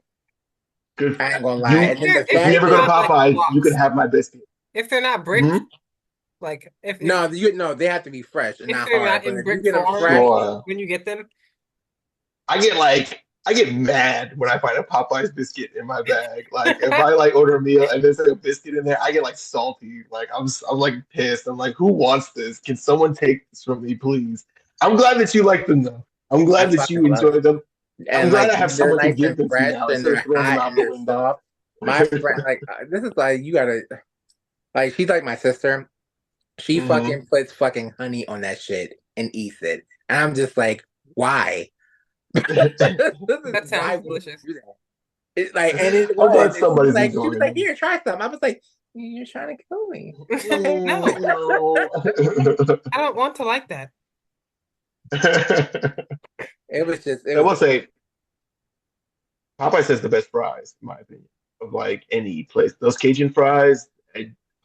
Good. I ain't gonna lie. You, And then the If if you they're fact ever go to not that like Popeyes, you can blocks, have my biscuit. if they're not brick, Mhm. like no, they have to be fresh and if not they're hard. not But in if you brick get them form fresh, Sure. when you get them, I get mad when I find a Popeyes biscuit in my bag. Like if I like order a meal and there's like a biscuit in there, I get like salty. Like I'm like pissed. I'm like, who wants this? Can someone take this from me, please? I'm glad that you like them though. I'm I glad that fucking you love enjoy it. them. I'm And glad like I have they're someone to nice give and them to fresh now and instead of they're throwing them hot out and the they're window. soft. My friend, like this is like you gotta like she's like my sister. She Hmm. fucking puts fucking honey on that shit and eats it. And I'm just like, why? This is that why sounds would you delicious. do that? It's like, and it I'm was. glad And she was somebody's like, enjoying them. here, try some. I was like, you're trying to kill me. No, No, no. I don't want to like that. It was just, it I was will a say Popeyes has the best fries, in my opinion, of like any place. Those Cajun fries,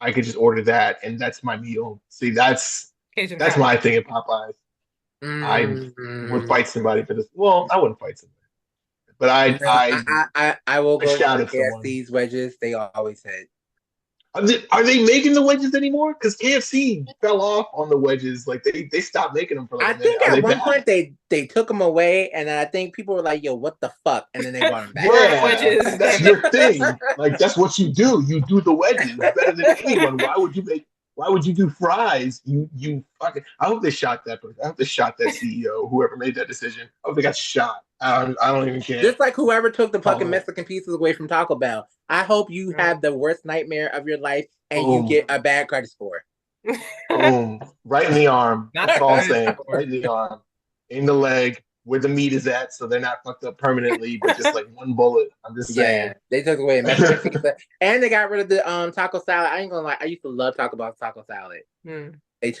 I could just order that, and that's my meal. See, Cajun that's fries. my thing at Popeyes. I would mm, fight somebody for this. Well, I wouldn't fight somebody, but no, I will I go to shout the at someone. KFC's wedges. They always hit. Are they making the wedges anymore? Because KFC fell off on the wedges. Like they stopped making them for like I a minute. think Are at they one back? point they took them away, and then I think people were like, "Yo, what the fuck?" And then they brought them back. We're Yeah, wedges, that's damn it. your thing. Like that's what you do. You do the wedges better than anyone. Why would you make? Why would you do fries? You fucking. I hope they shot that person. I hope they shot that CEO. Whoever made that decision. I hope they got shot. I don't even care. Just like whoever took the fucking Oh, Mexican pizzas away from Taco Bell. I hope you have the worst nightmare of your life and you boom, get a bad credit score. boom, right in the arm. Not That's the all I'm credit saying. score. Right in the arm, in the leg, where the meat is at, so they're not fucked up permanently, but just like one bullet. I'm just Yeah, saying. they took away Mexican pizza and they got rid of the taco salad. I ain't gonna lie, I used to love Taco Bell taco salad. Mm. They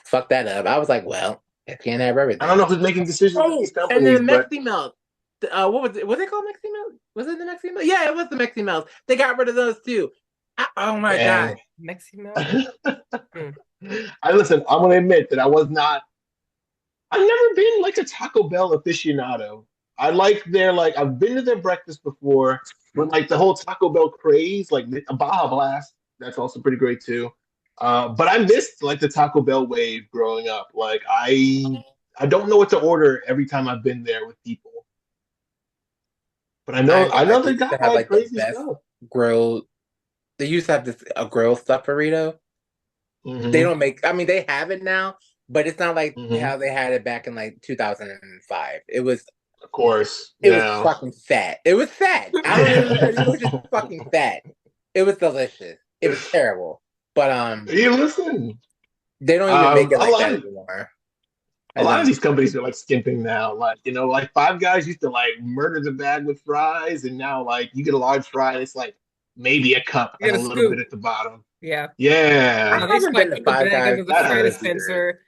fucked that up. I was like, well, I can't have everything. I don't know who's making decisions at Oh, these and then companies, the but Mexi Melt. What was it? Was it called Mexi Melt? Was it the Mexi Melt? Yeah, it was the Mexi Melt. They got rid of those too. Oh my god. man. Mexi I listen. I'm gonna admit that I was not. I've never been like a Taco Bell aficionado. I like their like I've been to their breakfast before, but like the whole Taco Bell craze, like a Baja Blast, that's also pretty great too. But I missed like the Taco Bell wave growing up. Like I don't know what to order every time I've been there with people. But I ain't I gonna lie, know they they used to got have like like the crazy best stuff. grilled. They used to have this a grilled stuffed burrito. They Hmm. don't make. I mean, they have it now, but it's not like Hmm. how they had it back in like 2005. Of course. It was Yeah. fucking fat. It was fat. I don't even. It was just fucking fat. It was delicious. It was terrible, but You listen. they don't even make it A like lot that of anymore. a I lot of think. these companies are like skimping now. Like, like Five Guys used to like murder the bag with fries, and now like you get a large fry, and it's like maybe a cup You and a get a little bit scoop. at the bottom. Yeah. I Yeah. They just haven't been like to put the Five bag Guys under the That in fry like hurts. years. dispenser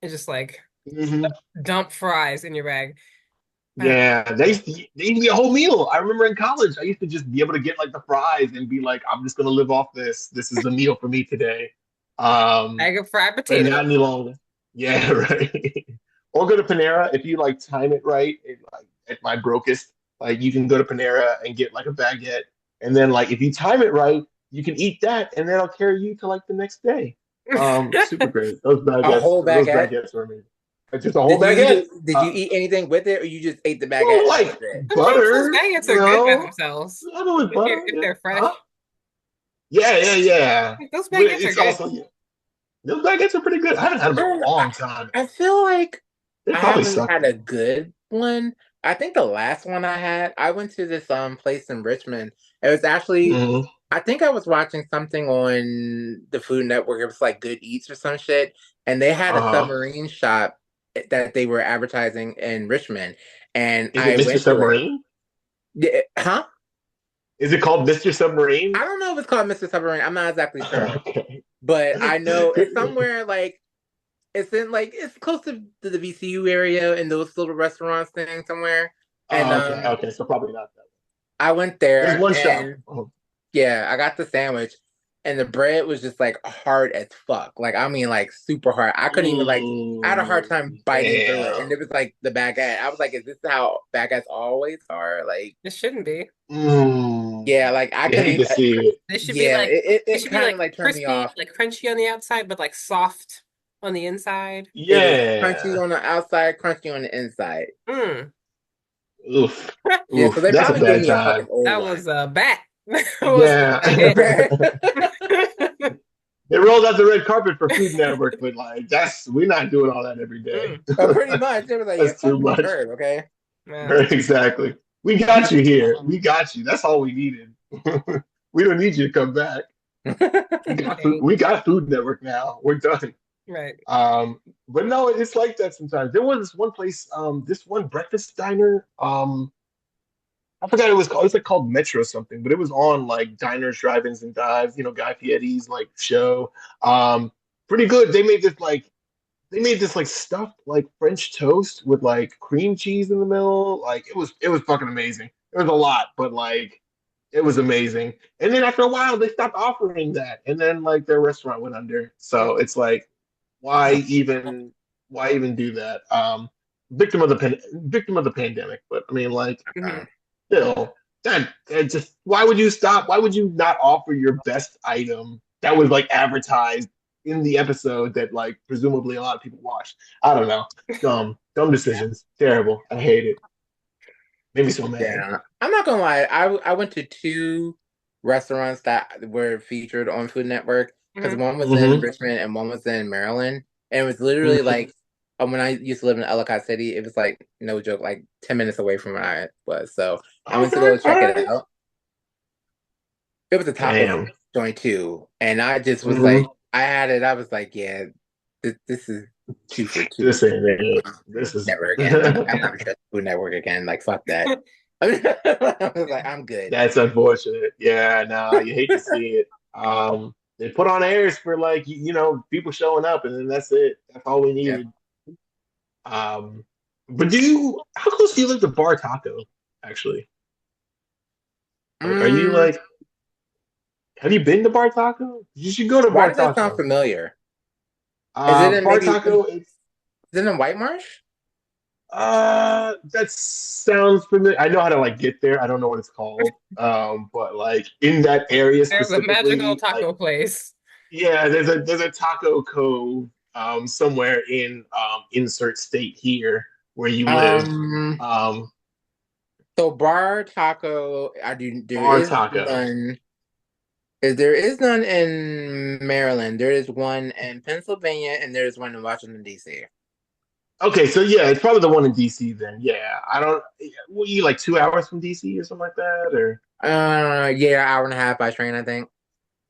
and just like Hmm. dump fries in your bag. Ah, Yeah, they used to be a whole meal. I remember in college, I used to just be able to get like the fries and be like, I'm just gonna live off this. This is the meal for me today. Um, bag of fried but potatoes. not any longer. Yeah, right. Or go to Panera if you like time it right. Like at my brokest, like you can go to Panera and get like a baguette, and then like if you time it right, you can eat that, and that'll carry you to like the next day. Super great. A whole Those baguette. baguettes are amazing. It's just a whole baguette. Did you eat anything with it, or you just ate the baguette Well, and that like was it? Sometimes those butter, baguettes are good by themselves I know with butter, if yeah. they're fresh. Huh? Yeah, yeah, yeah. Like, those But baguettes are it's good. also those baguettes are pretty good. I haven't had them in a long time. I feel like They I probably haven't suck had a though. good one. I think the last one I had, I went to this place in Richmond. It was actually Hmm. I think I was watching something on the Food Network. It was like Good Eats or some shit, and they had a Uh-huh. submarine shop that they were advertising in Richmond, and Is it I Mr. went to it. Submarine? Yeah, huh? Is it called Mr. I Submarine? don't know if it's called Mr. Submarine. I'm not exactly sure, Okay. but I know it's somewhere like it's in like it's close to the VCU area in those little restaurants thing somewhere. And Oh, okay, okay. So probably not that. I went There's there one shop. and Oh. yeah, I got the sandwich and the bread was just like hard as fuck. Like I mean like super hard. I couldn't even like I had a hard time biting through it. And Damn. it was like the baguette. I was like, is this how baguettes always are? Like It shouldn't be. yeah, like I You hate couldn't to see it. They should be yeah, like they it should be kind like of like turned me crispy, off. like crunchy on the outside, but like soft on the inside. It was crunchy Yeah. on the outside, crunchy on the inside. Mm. Oof. Yeah, so Oof. they That's a probably gave bad me a fucking time. old That one. was a bat. That was Yeah. a hit. They rolled out the red carpet for Food Network, but like we're not doing all that every day. Mm. But pretty much, it was like, yeah, That's too fuck this much. bird, okay? Yeah. Exactly. We got you here. We got you. That's all we needed. We don't need you to come back. We got Food Network now. We're done. Right. But no, it's like that sometimes. There was this one place, this one breakfast diner. I forgot it was called. It's like called Metro something, but it was on like diners, drive-ins, and dives. Guy Fieri's like show. Um, Pretty good. They made this like stuffed like French toast with like cream cheese in the middle. Like it was fucking amazing. It was a lot, but like it was amazing. And then after a while, they stopped offering that, and then like their restaurant went under. So it's like, why even why even do that? Victim of the pandemic. But I mean, like Mhm. still, that just why would you stop? Why would you not offer your best item that was like advertised in the episode that like presumably a lot of people watched? I don't know. Dumb decisions. Terrible. I hate it. Made me so mad. Yeah, I'm not gonna lie. I went to two restaurants that were featured on Food Network because Mhm. one was in Hmm. Richmond and one was in Maryland, and it was literally Hmm. like when I used to live in Ellicott City, it was like no joke, like 10 minutes away from where I was. So I went to Okay. go All check it right. out. It was a taco Damn. joint too, and I just was Hmm. like, I had it. I was like, yeah, this is two for two. This ain't it. This is. Never again. Like I'm never trust Food Network again. Like fuck that. I was like, I'm good. That's unfortunate. Yeah, no, you hate to see it. They put on airs for like people showing up, and then that's it. That's all we Yeah. needed. Um, but how close do you live to Bar Taco? Actually, are you Mm, like, have you been to Bar Taco? You should go to why Bar does that sound Taco. familiar? Is it in Bar maybe is Taco, it in White Marsh? that sounds familiar. I know how to like get there. I don't know what it's called. But like in that area There's a magical specifically, like taco place. Yeah, there's a taco cove somewhere in insert state here where you live. Um, Um, so bar taco, I do. There Bar is taco. none. There is none in Maryland. There is one in Pennsylvania, and there is one in Washington D.C. Okay, so yeah, it's probably the one in DC then. Yeah, I don't. Were you like 2 hours from DC or something like that, or? Yeah, hour and a half by train, I think.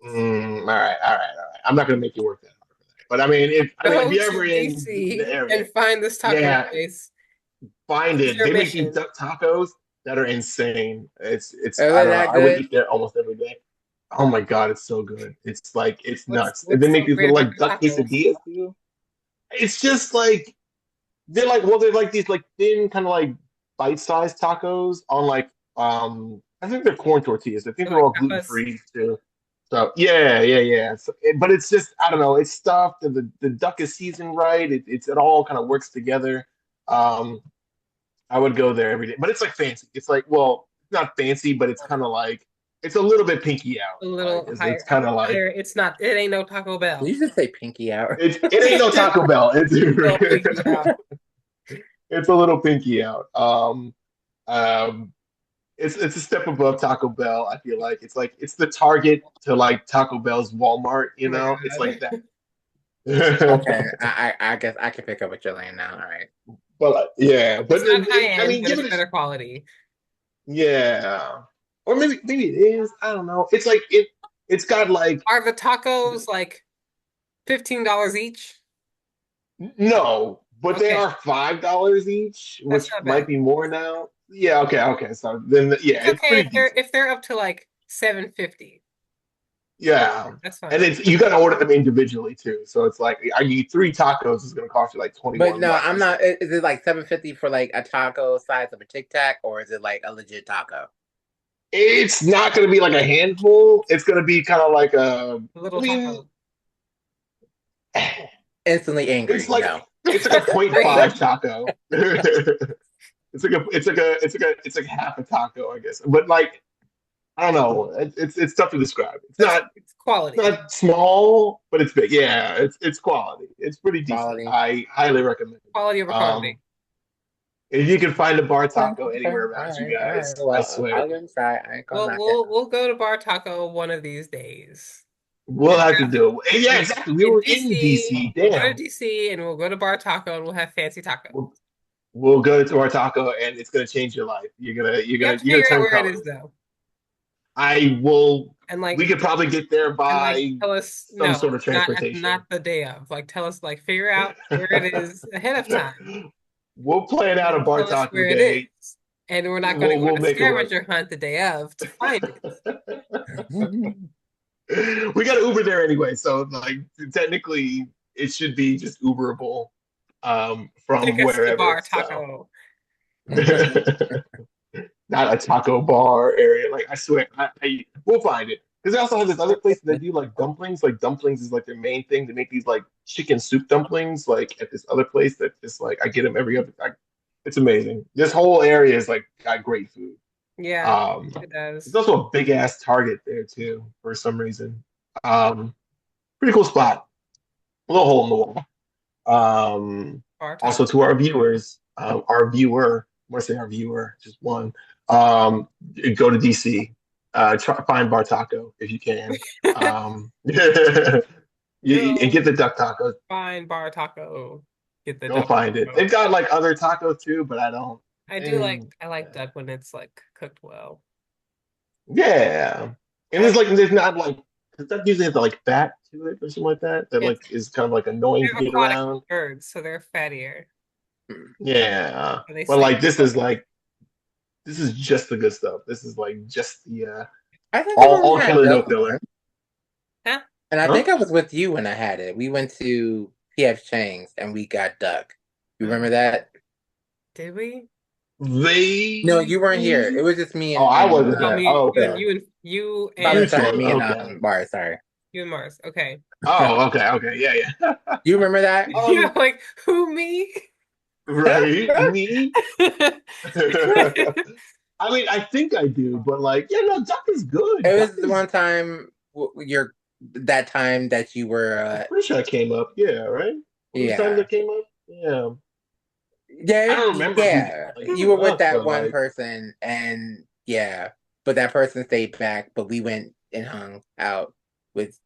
All right, all right, all right. I'm not gonna make you work that hard for that. But I mean, if Go you're to ever in the DC area, and find this taco yeah, place. find It's it. your They make these mission. duck tacos that are insane. It's Is I it don't know. that I would good? eat there almost every day. Oh my god, it's so good. It's like it's nuts. And they What's make so these great little about like your duck tacos? quesadillas too. It's just like they're like these like thin kind of like bite-sized tacos on like I think they're corn tortillas. I think They're they're like all gluten tapas. free too. So yeah, yeah, yeah. But it's just I don't know. It's stuffed. The duck is seasoned right. It all kind of works together. Um, I would go there every day. But it's like fancy. It's like well, it's not fancy, but it's kind of like it's a little bit pinky out. A Like little it's higher. kind of like Higher. It's not. It ain't no Taco Did Bell. you just say pinky out? it ain't no Taco Bell. No pinky out. It's a little pinky out. Um, it's a step above Taco Bell. I feel like it's the Target to like Taco Bell's Walmart. Oh my It's God. like that. Okay, I guess I can pick up what you're laying down. All right. But yeah, but It's not high I end, mean, but give it's it a better quality. yeah, or maybe it is. I don't know. It's like it's got like Are the tacos like $15 each? no, but they Okay, are $5 each, that's which not might bad. be more now. Yeah, okay. So then yeah, It's it's okay pretty if they're decent. up to like 750. Yeah. That's And fine. it's you got to order them individually too. So it's like I eat three tacos is going to cost you like But 21 no, bucks I'm or not. something. Is it like 750 for like a taco size of a Tic Tac, or is it like a legit taco? It's not going to be like a handful. It's going to be kind of like I Little mean, taco. Instantly angry. it's like No. it's like a point Great. 5 taco. It's like half a taco, I guess. But like I don't know. It's tough to describe. It's quality. It's not small, but it's big. Yeah, it's quality. It's pretty decent. Quality. I highly recommend it. Quality over Um, quantity. if you can find a bar taco Okay. anywhere All around you right. All right. guys, I Well, swear I'll give it a try. I ain't gonna Well, knock it. we'll go to Bar Taco one of these days. we'll have to do it. Yeah, In, exactly. We in were in DC, DC. we'll go to Damn. DC and we'll go to Bar Taco and we'll have fancy tacos. We'll go to our taco, and it's gonna change your life. You have to you're gonna figure out turn where it is colors. though. I will. And like We could probably get there by tell us some no, sort of transportation. not the day of. Like tell us like figure out where it is ahead of time. We'll plan out a bar Tell us taco where it day. is. And we're not going to go We'll on a make it work. scavenger hunt the day of to find it. We got to Uber there anyway, so like technically it should be just Uberable from Take us to wherever. Bar Taco. Not a taco bar area. Like I swear, we'll find it. Because they also have this other place that do like dumplings. Like dumplings is like their main thing. They make these like chicken soup dumplings. Like at this other place that just like I get them every other. It's amazing. This whole area is like got great food. Yeah, it does. There's also a big ass Target there too for some reason. Pretty cool spot. A little hole in the wall. Bar Taco. Also to our viewers, our viewer, I want to say our viewer, just one. Go to DC. Find Bar Taco if you can. And get the duck tacos. Find Bar Taco. Get the Go duck find it. taco. They've got like other tacos too, but I don't. I like duck when it's like cooked well. Yeah, and there's not like that usually has like fat to it or something like that. That like is kind of like annoying to They're get aquatic around. birds, so they're fattier. Yeah, So they but sleep. like this is just the good stuff. This is like just the I think all I had killer no duck filler. Huh? And I Huh? think I was with you when I had it. We went to PF Chang's and we got duck. You remember that? Did we? No, you weren't here. It was just me and. Oh, I wasn't Oh, there. me, Oh, okay. you Sorry, and sorry, me and Okay. Bar. Sorry. you and Mars. Okay. Oh, okay, yeah. You remember that? You're like, who me? Right, me. I mean, I think I do, but like, yeah, no, duck is good. It was Duck the is- one time your that time that you were I'm pretty sure it came up. Yeah, right. One of the times yeah. that came up. Yeah, I Yeah, don't remember who yeah. like You were came with up, that but one like, person, and yeah, but that person stayed back. But we went and hung out with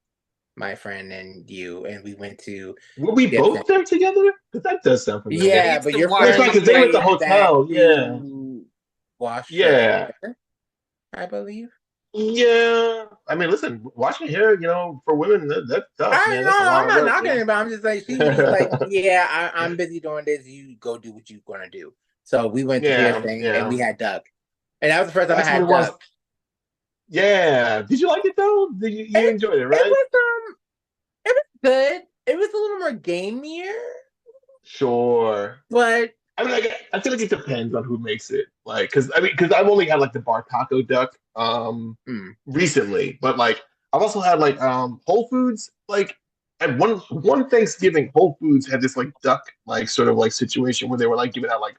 my friend and you, and we went to were we Gibson. both there together? Because that does sound Yeah, familiar. we Yeah, used but to your watch That's right, friend because they were at the stayed cosplay. back hotel. Yeah, to wash her yeah, hair, I believe. yeah. I mean, listen, washing hair, for women, that's tough, I man. That's a know, lot I'm of not work, knocking it, but I'm just like she was just like, yeah, I'm busy doing this. You go do what you're gonna do. So we went to yeah, Gibson and yeah. we had duck, and that was the first time I That's what it had was. duck. Yeah. Did you like it though? Did you It, enjoyed it, it right? was it was good. It was a little more gamier, Sure. but I mean, I feel like it depends on who makes it. Like, because I've only had like the bar taco duck mm, recently, but like I've also had like Whole Foods like at one Thanksgiving Whole Foods had this like duck like sort of like situation where they were like giving out like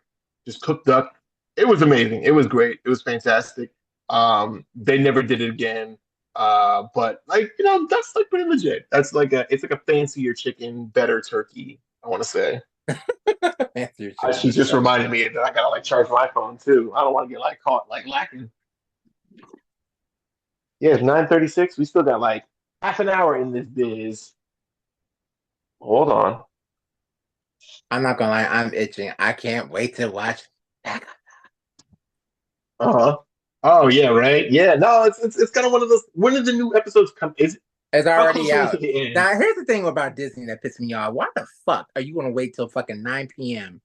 just cooked duck. It was amazing. It was great. It was fantastic. They never did it again. But like that's like pretty legit. That's like it's like a fancier chicken, better turkey. I want to say. answer She chicken. just reminded me that I gotta like charge my phone too. I don't want to get like caught like lacking. Yeah, it's 9:36. We still got like half an hour in this biz. Hold on. I'm not gonna lie, I'm itching. I can't wait to watch. Uh-huh. Oh yeah, right. Yeah, no, it's kind of one of those. When did the new episodes come? It's How already close are we to out. the end? Now, here's the thing about Disney that pissed me off. Why the fuck are you gonna wait till fucking 9 p.m.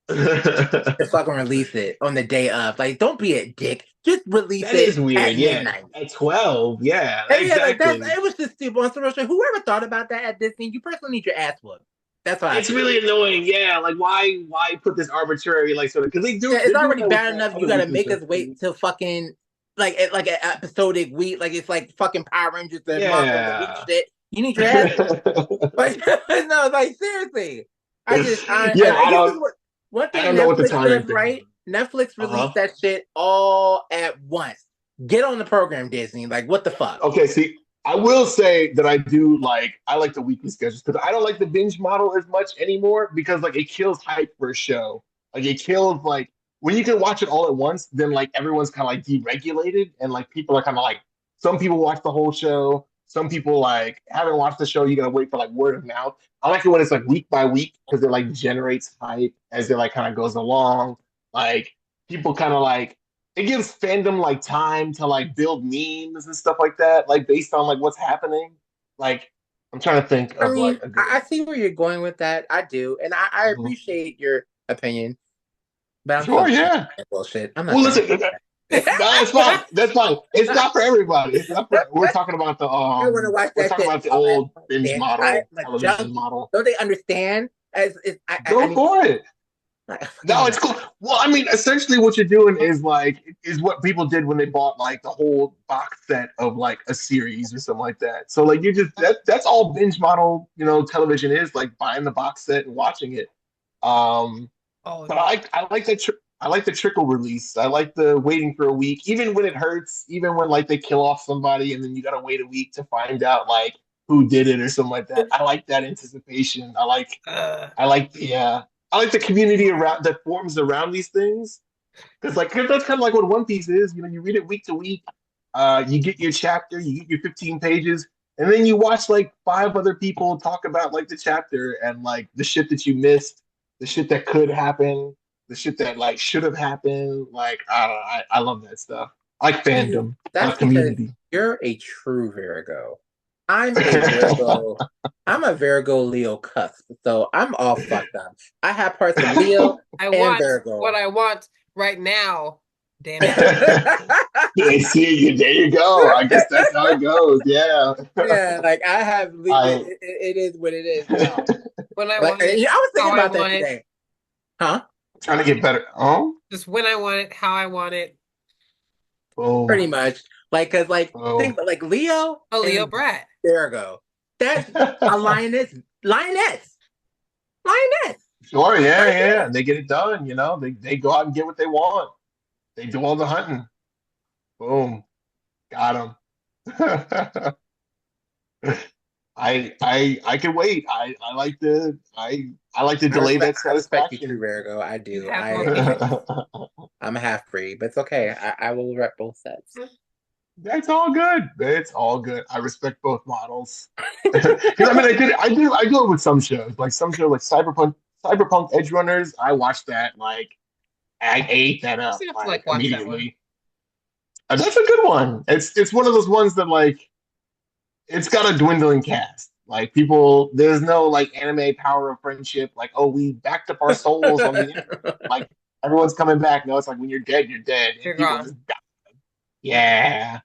to That fucking release it on the day of? Like, don't be a dick. Just release is it weird. at Yeah, midnight. at 12. Yeah, And yeah, like that. exactly. It was just stupid. On some whoever thought about that at Disney, you personally need your ass whooped. That's what I It's think. really annoying. Yeah, like why put this arbitrary like sort of because Yeah, it's they're doing already that with bad enough. You other gotta weekly make shows us too. wait till fucking like an episodic week. Like it's like fucking Power Rangers and Monsters and week Yeah. shit. You need your ass whooped. Like no, like seriously. Yeah, I guess this is what one I thing don't know what the Netflix timing does thing right. Netflix was. Uh-huh. released that shit all at once. Get on the program, Disney. Like what the fuck? Okay, see, I will say that I like the weekly schedules because I don't like the binge model as much anymore because like it kills hype for a show. Like it kills like when you can watch it all at once, then like everyone's kind of like deregulated and like people are kind of like some people watch the whole show, some people like haven't watched the show. You gotta wait for like word of mouth. I like it when it's like week by week because it like generates hype as it like kind of goes along. Like people kind of like it gives fandom like time to like build memes and stuff like that, like based on like what's happening. Like I'm trying to think I of like mean, a good I see where you're going with that. I do, and I example. appreciate your opinion, but I'm still Sure, not yeah. bullshit. I'm not Well, trying listen, to. no, that's fine. That's fine. It's not for everybody. It's not for. We're talking about the I want to watch we're that talking shit about the all at old once, binge man. I'm model, a television junkie. model. Don't they understand? I Go need for it. like, No, it's cool. Well, I mean, essentially, what you're doing is what people did when they bought like the whole box set of like a series or something like that. So like you just that's all binge model, television is like buying the box set and watching it. Um, Oh but yeah. I like the trickle release. I like the waiting for a week, even when it hurts, even when like they kill off somebody and then you gotta wait a week to find out like who did it or something like that. I like that anticipation. Uh, I like the community around that forms around these things because cause that's kind of like what One Piece is. You read it week to week. You get your chapter, you get your 15 pages, and then you watch like five other people talk about like the chapter and like the shit that you missed, the shit that could happen, the shit that like should have happened. Like I don't know, I love that stuff. I like see, fandom. I that's like because community. you're a true Virgo. I'm a Virgo. I'm a Virgo Leo cusp, so I'm all fucked up. I have parts of Leo I and want what Virgo. I want right now. Damn it. Yeah, see you. There you go. I guess that's how it goes. Yeah. Yeah, like I have. I It is what it is now. When I Like want it, I was how thinking I about that want it, today, huh? trying to get better. Oh, just when I want it, how I want it. boom, Pretty much. Like, cause think boom. about like Leo A Leo and brat. Virgo. That's a lioness. Sure, yeah, Right yeah. there. And they get it done, they go out and get what they want. They do all the hunting. Boom. Got them. I can wait. I like to delay that I respect you, True satisfaction. Virgo. I You do. have more patience. I'm a half breed, but it's okay. I will rep both sets. That's all good. It's all good. I respect both models. Because I mean, I do it with some shows, like some shows like Cyberpunk Edge Runners. I watched that like I ate that So up you have to like like watch that one. immediately. That's a good one. It's one of those ones that like it's got a dwindling cast. Like people, there's no like anime power of friendship. Like oh, we backed up our souls on the internet. Like everyone's coming back. No, it's like when you're dead, you're dead, and You're people gone. just die. Yeah.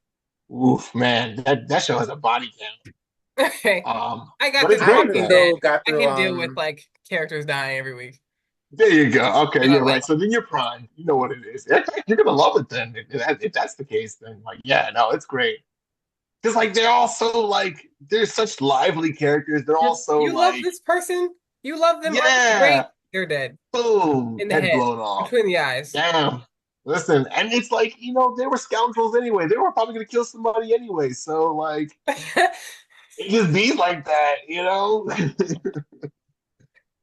Oof, man, that show has a body count. Okay. I got But it's this I great Walking though. also Dead. got I through can deal with like characters dying every week. There you go. Okay, And I yeah, like right. So then you're primed. You know what it is. In fact, you're gonna love it then. If that's the case, then like, yeah, no, it's great. Because like they're all so like they're such lively characters. They're all so you love like, this person. You love them. Oh, this is great. yeah, They're dead boom, in the head head, blown off. between the eyes. Damn. Listen, and it's like, they were scoundrels anyway. They were probably gonna kill somebody anyway. So like it just be like that.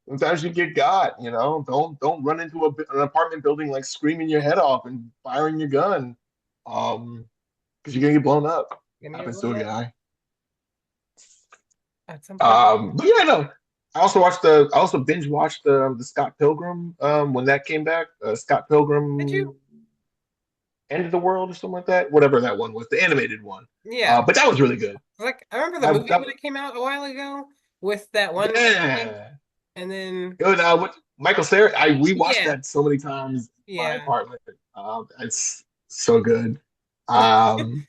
Sometimes you get got. Don't run into an apartment building like screaming your head off and firing your gun. Because you're gonna get blown up. Gonna get Happens to blown a up guy. at some point. But yeah, no. I also binge watched the Scott Pilgrim when that came back. Scott Did you? Pilgrim End of the World or something like that. Whatever that one was, the animated one. Yeah. But that was really good. Like I remember the That, movie that, when it came out a while ago with that one guy, yeah. and then Good. With Michael Cera, we watched yeah, that so many times in my yeah. apartment. It's so good. Um,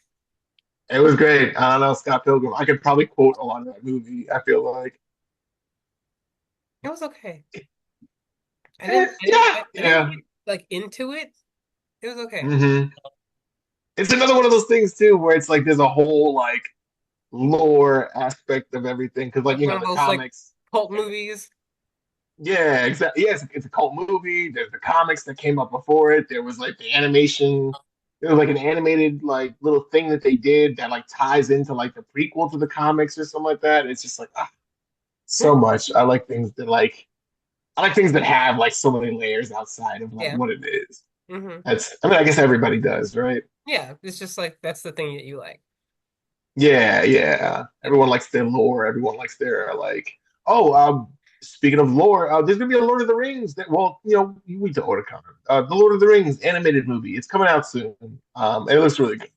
it was great. I don't know, Scott Pilgrim. I could probably quote a lot of that movie. I feel like, It was okay. yeah, I didn't yeah. get like into it. It was okay. hmm It's another one of those things too, where it's like there's a whole like lore aspect of everything because, like, Like one of the those like comics. cult movies. Yeah, exactly. Yes, it's a cult movie. There's the comics that came up before it. There was like the animation. There was like an animated like little thing that they did that like ties into like the prequel to the comics or something like that. It's just like so much. I like things that have like so many layers outside of like Yeah. what it is. hmm I guess everybody does, right? Yeah. It's just like that's the thing that you like. Yeah, yeah. Everyone likes their lore. Everyone likes their like. Oh, speaking of lore, there's gonna be a Lord of the Rings. We know what it coming. The Lord of the Rings animated movie. It's coming out soon. It looks really good.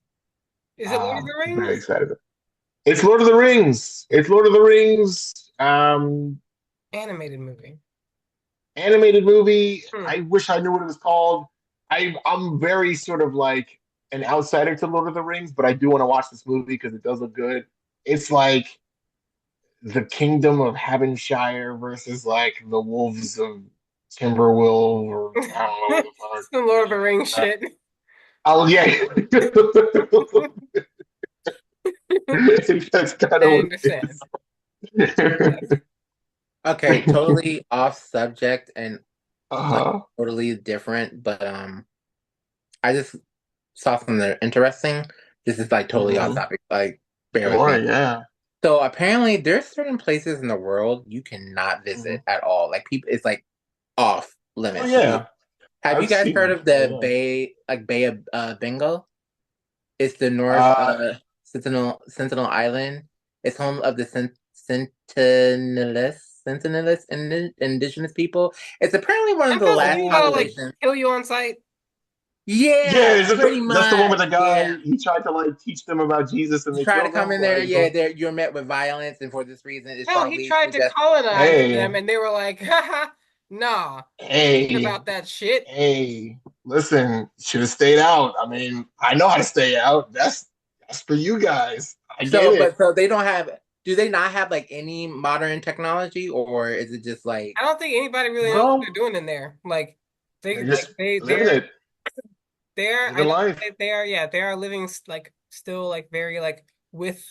Is it Lord of the Very Rings? excited. It's Lord of the Rings. It's Lord of the Rings. Animated movie. Animated movie. Hmm. I wish I knew what it was called. I'm very sort of like an outsider to Lord of the Rings, but I do want to watch this movie because it does look good. It's like the Kingdom of Havenshire versus like the Wolves of Timberwolf, or I don't know what Some Lord of the Rings the fuck. shit. Oh yeah, that's kind of I what understand. it is. Okay, totally off subject and like Uh-huh. totally different, but I just saw something interesting. This is like totally off Mhm. topic. Like, bear with Sure, me. yeah. So apparently, there's certain places in the world you cannot visit Mhm. at all. Like people, it's like off Oh limits to people. yeah, Have you I've guys seen heard that of before. the Yeah. Bay of Bengal? It's the North Uh, Sentinel Island. It's home of the Sentinelist indigenous people. It's apparently one of I'm the supposed to last be about to like populations. kill you on sight. yeah, Yeah, pretty that's the one with much. the guy. Yeah. He tried to like teach them about Jesus and You they try to killed come him. in there, Like, yeah, there you're met with violence, and for this reason, it Hell, he strongly tried to suggests. colonize them, hey, and they were like, haha, nah, hey, about that shit. hey, listen, should have stayed out. I mean, I know how to stay out. That's for you guys. I get So, it. but so they don't have. Do they not have like any modern technology, or is it just like I don't think anybody really knows what No, they're doing in there. Like they're just living they're it, they're I living know life that they are, yeah, they are living like still like very like with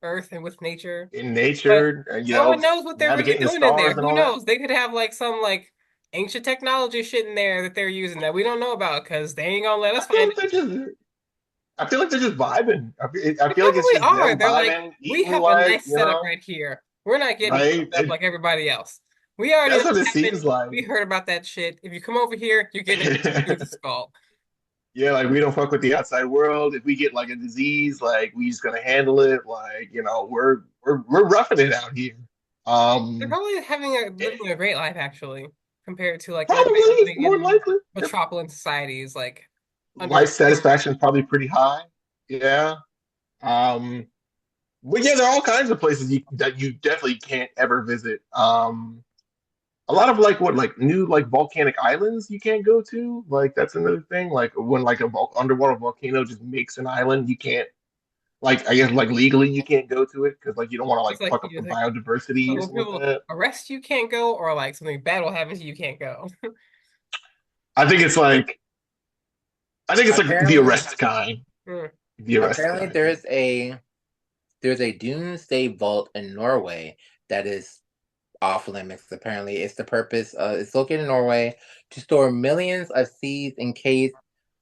Earth and with nature. in But nature, and no one knows what they're really navigating the doing in there. stars and Who all that. knows? They could have like some like ancient technology shit in there that they're using that we don't know about because they ain't gonna let I us feel find like it. they're just I feel like they're just vibing. I They feel like it's probably just are. them They're like, vibing, we eating have a like, nice setup right here. We're not getting right? fucked up like everybody else. We already know That's what what it happened. seems like. We heard about that shit. If you come over here, you're getting hit through the skull. Yeah, like we don't fuck with the outside world. If we get like a disease, like we just gonna handle it. Like, we're roughing it out here. They're Um, probably eh, living a great life actually, compared to like Probably everybody living more in likely. Yep. metropolitan societies, like under Life satisfaction is probably pretty high. Yeah. Um, but yeah, there are all kinds of places that you definitely can't ever visit. A lot of like new like volcanic islands you can't go to. Like that's another thing. Like when like a underwater volcano just makes an island, you can't like I guess like legally you can't go to it because like you don't want to it's like like fuck up you the like biodiversity or when something like people that. arrest you can't go, or like something bad will happen to you, you can't go. I think it's like I think it's like the Apparently, arrest kind. Mm. The arrest apparently kind. there's a doomsday vault in Norway that is off limits. Apparently, it's the purpose. It's located in Norway to store millions of seeds in case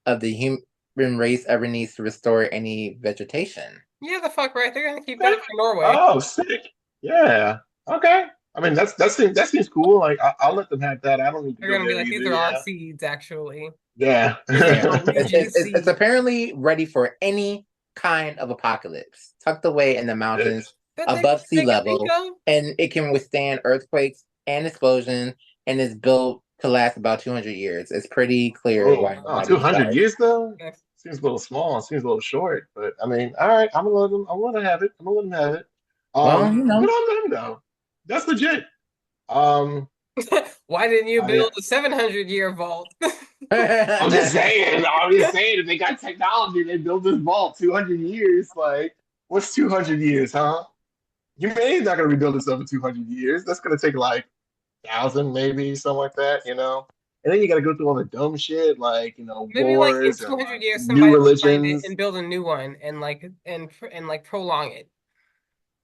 of the human race ever needs to restore any vegetation. Yeah, the fuck right. They're gonna keep Okay. that for Norway. Oh, sick. Yeah. Okay. I mean, that seems cool. Like, I'll let them have that. I don't need to They're go gonna be there like, these either. are our Yeah. seeds, actually. Yeah. These are Yeah, Norwegian it's seeds. apparently ready for any kind of apocalypse, tucked away in the mountains That above sea they can think level, of. and it can withstand earthquakes and explosions, and is built to last about 200 years. It's pretty clear Oh, why oh, nobody 200 decides. years though? Yes. Seems a little small. Seems a little short. But I mean, all right, I'm gonna let them have it. I'm gonna let them have it. Well, Good on them though. That's legit. Um, Why didn't you I, build a 700-year vault? I'm just saying. I'm just saying. If they got technology, they built this vault 200 years. Like, what's 200 years, huh? Humanity's not gonna rebuild itself in 200 years. That's gonna take like 1,000, maybe something like that. And then you got to go through all the dumb shit, like Maybe like in wars and 200 like years, new somebody will find it religions. and build a new one and like prolong it.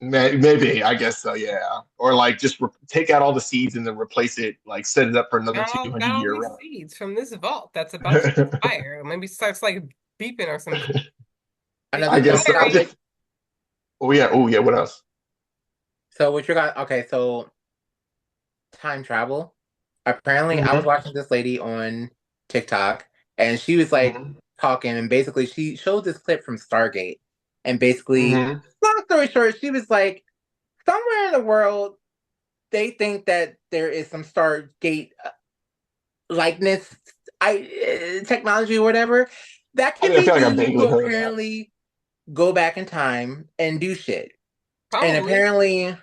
Maybe I guess so, yeah. Or like just take out all the seeds and then replace it, like set it up for another Got 200 all year these run. seeds from this vault that's about to expire. Maybe starts like beeping or something. I Another guess dumb so. Expiring. topic. Oh yeah. What else? So what you got? Okay, so time travel. Apparently, I was Hmm. watching this lady on TikTok, and she was like Hmm. talking, and basically she showed this clip from Stargate, and basically, Hmm. long story short, she was like, somewhere in the world, they think that there is some Stargate likeness, technology or whatever that I can mean, I be feel like I used to vaguely heard that. apparently go back in time and do shit. And Probably. apparently,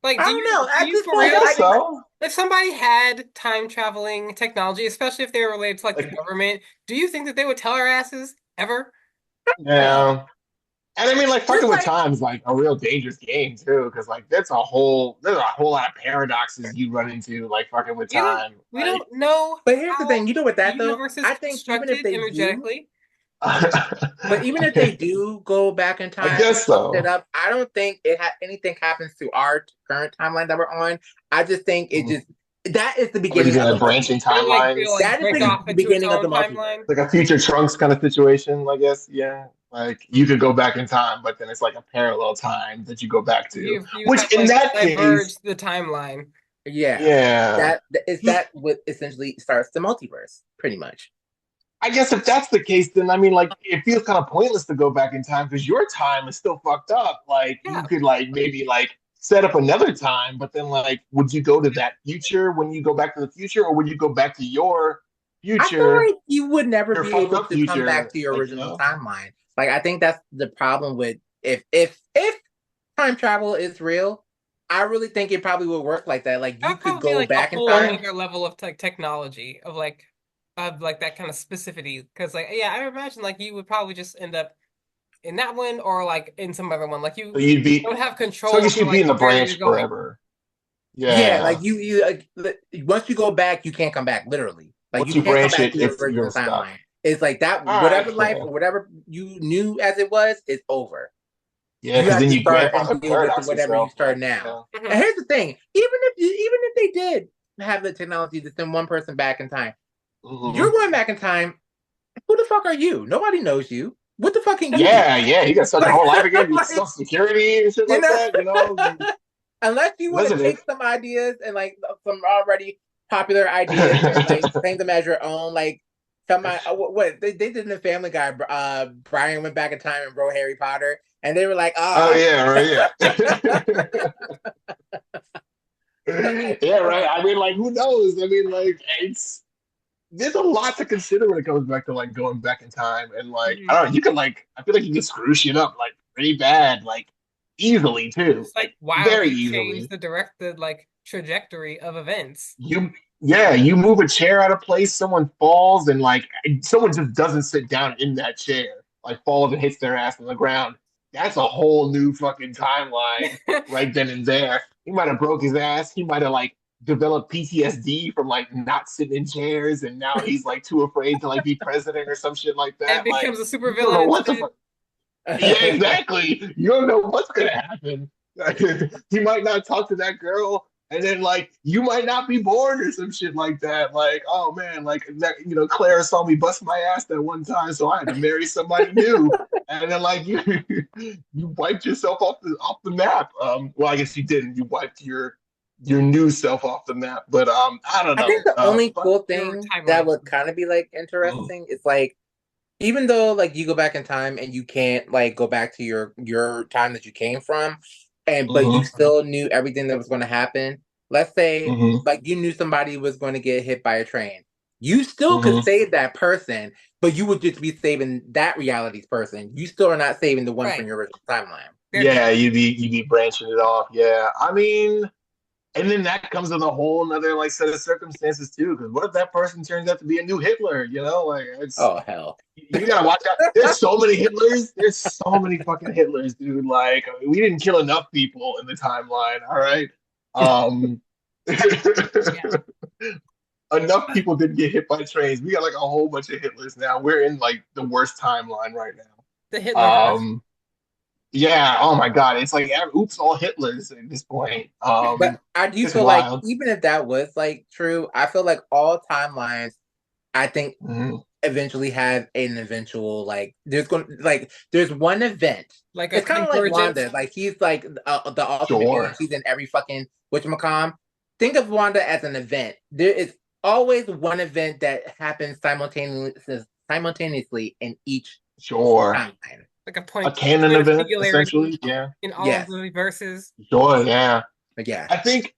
Like, I don't know. do At you this for I point, real guess think so. if somebody had time traveling technology, especially if they were related to like the Like, government, do you think that they would tell our asses ever? yeah. And I mean, like just fucking with like, time is like a real dangerous game too, because like there's a whole lot of paradoxes you run into like fucking with You don't time. we don't know but here's the how thing. You know what the that though? universe is I think even if constructed they do, energetically. but even if they do go back in I time and guess fuck shit so. up, I don't think anything happens to our current timeline that we're on. I just think it just that is the Or you beginning can of the have branching multiverse. It'll timelines, like That is break like off the into its beginning of own the multiverse. timeline. like a future Trunks kind of situation, I guess. Yeah, like you could go back in time, but then it's like a parallel time that you go back to. You have Which in like that case, diverged the timeline. Yeah, yeah, that what essentially starts the multiverse, pretty much. I guess if that's the case, then I mean, like, it feels kind of pointless to go back in time because your time is still fucked up. Like, you Yeah. could like maybe like set up another time, but then like, would you go to that future when you go back to the future, or would you go back to your I feel future, like you would never your be fucked able up to come back future? to your Like, original timeline. Like I think that's the problem with if time travel is real, I really think it probably would work like that. Like That you would could probably be go like a back in whole time. other level of technology of like that kind of specificity. Because like yeah, I imagine like you would probably just end up in that one or like in some other one. Like so you you'd be, don't have so I control guess over you'd be like in the where you're branch going. forever. Yeah, like Yeah. once you go back, you can't come back. Literally, like you Once you can't come branch back it, to your you're original stuck. timeline. It's like that. All right, Whatever life cool. or whatever you knew as it was is over. Yeah, You because have then to you start and grandfather deal with paradox whatever you yourself. start Like, now. yeah. And Mhm. here's the thing: even if they did have the technology to send one person back in time, Hmm. you're going back in time. Who the fuck are you? Nobody knows you. What the fuck can you Yeah, do? yeah, he got such a whole life again, Like, Social Security and shit you like know, that. You know, unless you want to listen, take some ideas and like some already popular ideas and like claim them as your own, like somebody what they did in the Family Guy. Brian went back in time and wrote Harry Potter, and they were like, oh ah, yeah, right, yeah. Yeah, right. I mean, like, who knows? I mean, like, it's there's a lot to consider when it comes back to like going back in time, and like, I Mhm. don't know, you can like, I feel like you can screw shit up like pretty bad, like easily too, Just like very wildly change easily. the directed like trajectory of events. You, yeah, you move a chair out of place, someone falls, and like someone just doesn't sit down in that chair, like falls and hits their ass on the ground. That's a whole new fucking timeline right then and there. He might have broke his ass. He might have like developed PTSD from like not sitting in chairs, and now he's like too afraid to like be president or some shit like And that. Like becomes a super you don't know villain what the instead. fuck. Yeah, exactly. You don't know what's gonna happen. He might not talk to that girl, and then like you might not be born or some shit like that. Like, oh man, like that, Clara saw me bust my ass that one time, so I had to marry somebody new. And then like you wiped yourself off the map. Well, I guess you didn't. You wiped your new self off the map. But I don't I know. think the only But cool Your thing that timeline. would kind of be like interesting is like even though like you go back in time and you can't like go back to your time that you came from, and but you Mhm, still knew everything that was going to happen. Let's say mhm, like you knew somebody was going to get hit by a train. You still could mhm. save that person, but you would just be saving that reality's person. You still are not saving the one from Right. your original timeline. They're dead. Yeah, you'd be branching it off. Yeah, I mean, and then that comes with a whole another like set of circumstances too. Because what if that person turns out to be a new Hitler? Like it's Oh hell. you gotta watch out. There's so many Hitlers. There's so many fucking Hitlers, dude. Like we didn't kill enough people in the timeline. All right, um, Yeah. enough people didn't get hit by trains. We got like a whole bunch of Hitlers now. We're in like the worst timeline right The now. Hitlerverse. Yeah. Oh my God. It's like oops, all Hitlers at this point. But I do It's feel like wild. even if that was like true, I feel like all timelines, I think Mhm. eventually have an eventual there's one event. Like a It's kind of like convergence. Wanda, like she's like the ultimate villain. Sure. She's in every fucking whatchamacallit. Think of Wanda as an event. There is always one event that happens simultaneously in each Sure. timeline. Like a A point canon of event, singularity essentially. Yeah. in all of Yes, the verses. Sure. Yeah. but yeah. I think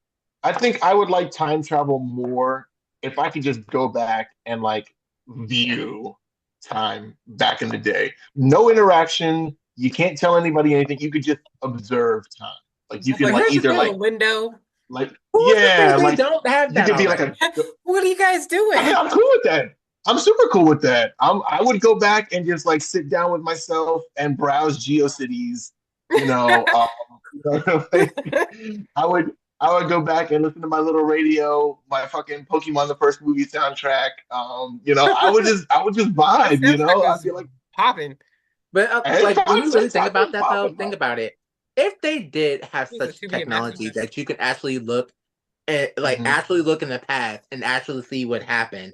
I would like time travel more if I could just go back and like view time back in the day. No interaction. You can't tell anybody anything. You could just observe time. Like you Just can like like look either through a like window. like Who's to say yeah, they like don't have you that could be like already? a What are you guys doing? I'm cool with that. I'm super cool with that. I would go back and just like sit down with myself and browse GeoCities. You know, like, I would I would go back and listen to my little radio, my fucking Pokemon the first movie soundtrack. I would just That vibe. soundtrack I was feel like popping. But hey, like when you really think about soundtrack's that, though, popping, think bro. about it. If they did have It was a such to be imagined. technology that you could actually look at, like Hmm. actually look in the past and actually see what happened,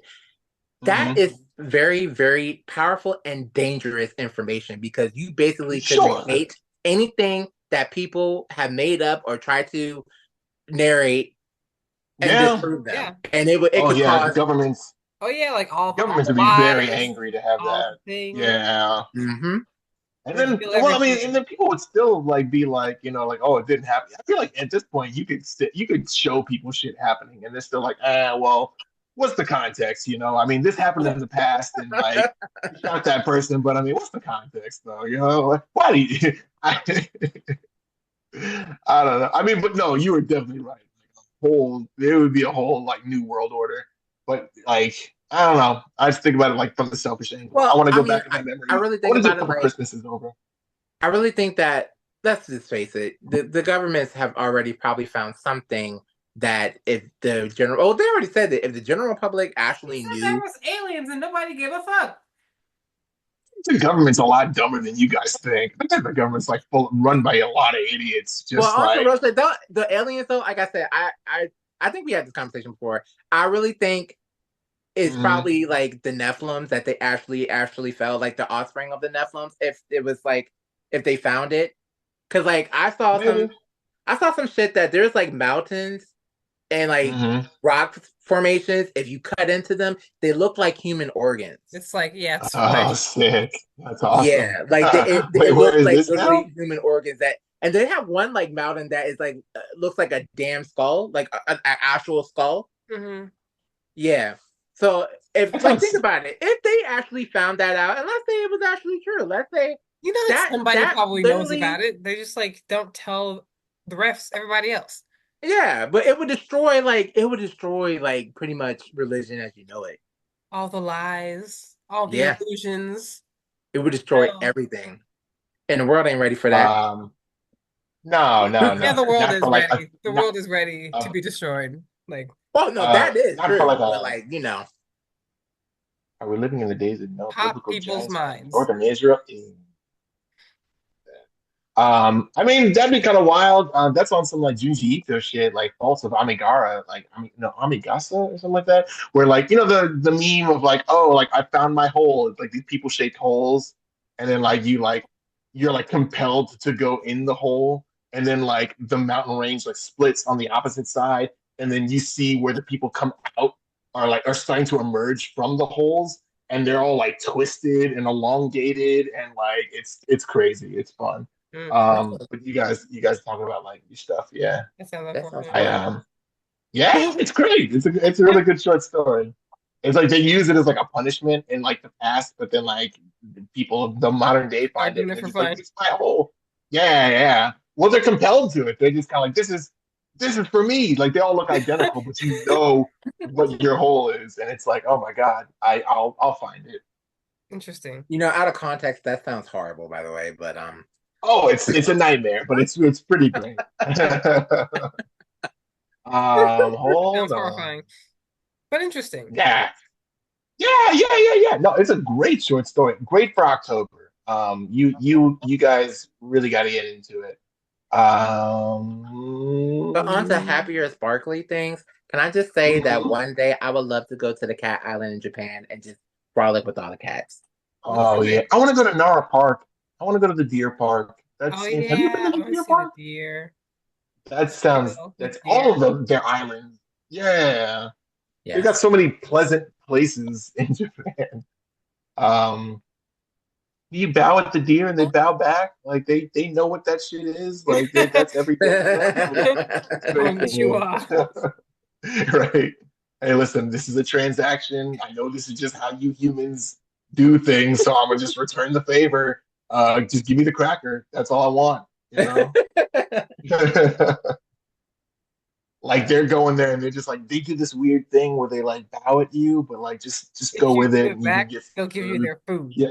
that Hmm. is very, very powerful and dangerous information because you basically could Sure. negate anything that people have made up or tried to narrate and Yeah. disprove Yeah. them, and it Oh could yeah. cause. Governments Oh yeah, like all governments the would be very lies, angry to have all that. the things, Yeah. Mhm. And then, reveal well, I mean, everything. and then people would still like be like, like, oh, it didn't happen. I feel like at this point, you could show people shit happening, and they're still like, well, what's the context? I mean, this happened in the past, and like, you shot that person, but I mean, what's the context though? Like, why do you? I don't know. I mean, but no, you were definitely right. There would be a whole like new world order, but like. I don't know. I just think about it like from the selfish angle. I Well, want to I go mean, back in my I memory. really I think want to about just it couple like Christmases over. I really think that let's just face it, the governments have already probably found something that if the general they already said that if the general public He actually said there knew. was aliens and nobody gave a fuck. The government's a lot dumber than you guys think. I think the government's like run by a lot of idiots. Well, Just also like, Rose, the aliens though, like I said, I think we had this conversation before. I really think is Mhm. probably like the Nephilims that they actually fell, like the offspring of the Nephilims. If it was like if they found it, because like Maybe. I saw some shit that there's like mountains and like Mhm. rock formations. If you cut into them, they look like human organs. It's like, yeah, it's Oh, like, sick. That's awesome. Yeah, like Wait, it where looks is like this now? literally human organs that, and they have one like mountain that is like looks like a damn skull, like an actual skull. mhm. Yeah. So if That like think sounds. about it, if they actually found that out, and let's say it was actually true, let's say You know that that somebody that probably knows about literally, it. They just like don't tell the refs, everybody else. yeah, but it would destroy like pretty much religion as you know it. All the lies, all the Yeah, illusions. it would destroy No. everything, and the world ain't ready for that. Um. No, no, Yeah, no. the world Not is for like a ready. The not world is ready to uh, be destroyed. Like Well, no, that is not for like true, but a. like you know, Are we living in the days of no pop biblical people's giants from minds. northern Israel? I mean that'd be kind of wild. That's on some like Junji Ito shit, like Faults of Amigara, like I mean no Amigasa or something like that, where like the meme of like oh like I found my hole. It's like these people shaped holes, and then you're like compelled to go in the hole, and then like the mountain range like splits on the opposite side, and then you see where the people come out are starting to emerge from the holes, and they're all like twisted and elongated, and like it's crazy. It's fun. Mm. But you guys talking about like your stuff, yeah. That sounds that sounds unfortunate. I fun. Yeah, it's great. It's a really good short story. It's like they use it as like a punishment in like the past, but then like the people of the modern day Start find it doing and it they're for just like, fun. it's my whole. Yeah, yeah. Well, they're compelled to it. They're just kind of like, this is for me. Like they all look identical, but you know what your hole is, and it's like, oh my god, I'll find it. Interesting. You know, out of context, that sounds horrible, by the way. But Oh, it's a nightmare, but it's pretty great. Hold Sounds on. horrifying, but interesting. Yeah, yeah. No, it's a great short story. Great for October. You guys really got to get into it. but on to Um, happier, sparkly things. Can I just say that one day I would love to go to the cat island in Japan and just frolic with all the cats. oh yeah, I want to go to Nara Park. I want to go to the deer park. That Oh seems. Have you been yeah, to I the want to deer see the park? deer. That sounds. Trail with That's deer. all of them. Their islands. Yeah, they got Yes. so many pleasant places in Japan. Um, you bow at the deer and they bow back. Like they know what that shit is. Like that's everything to them. Like it's great to me. Konnichiwa. Right. Hey, listen, this is a transaction. I know this is just how you humans do things, so I'm gonna just return the favor. Just give me the cracker. That's all I want, you know? Like they're going there and they're just like they do this weird thing where they like bow at you, but like just go If you with do it it and you can back, get they'll give you food. their food. Yeah.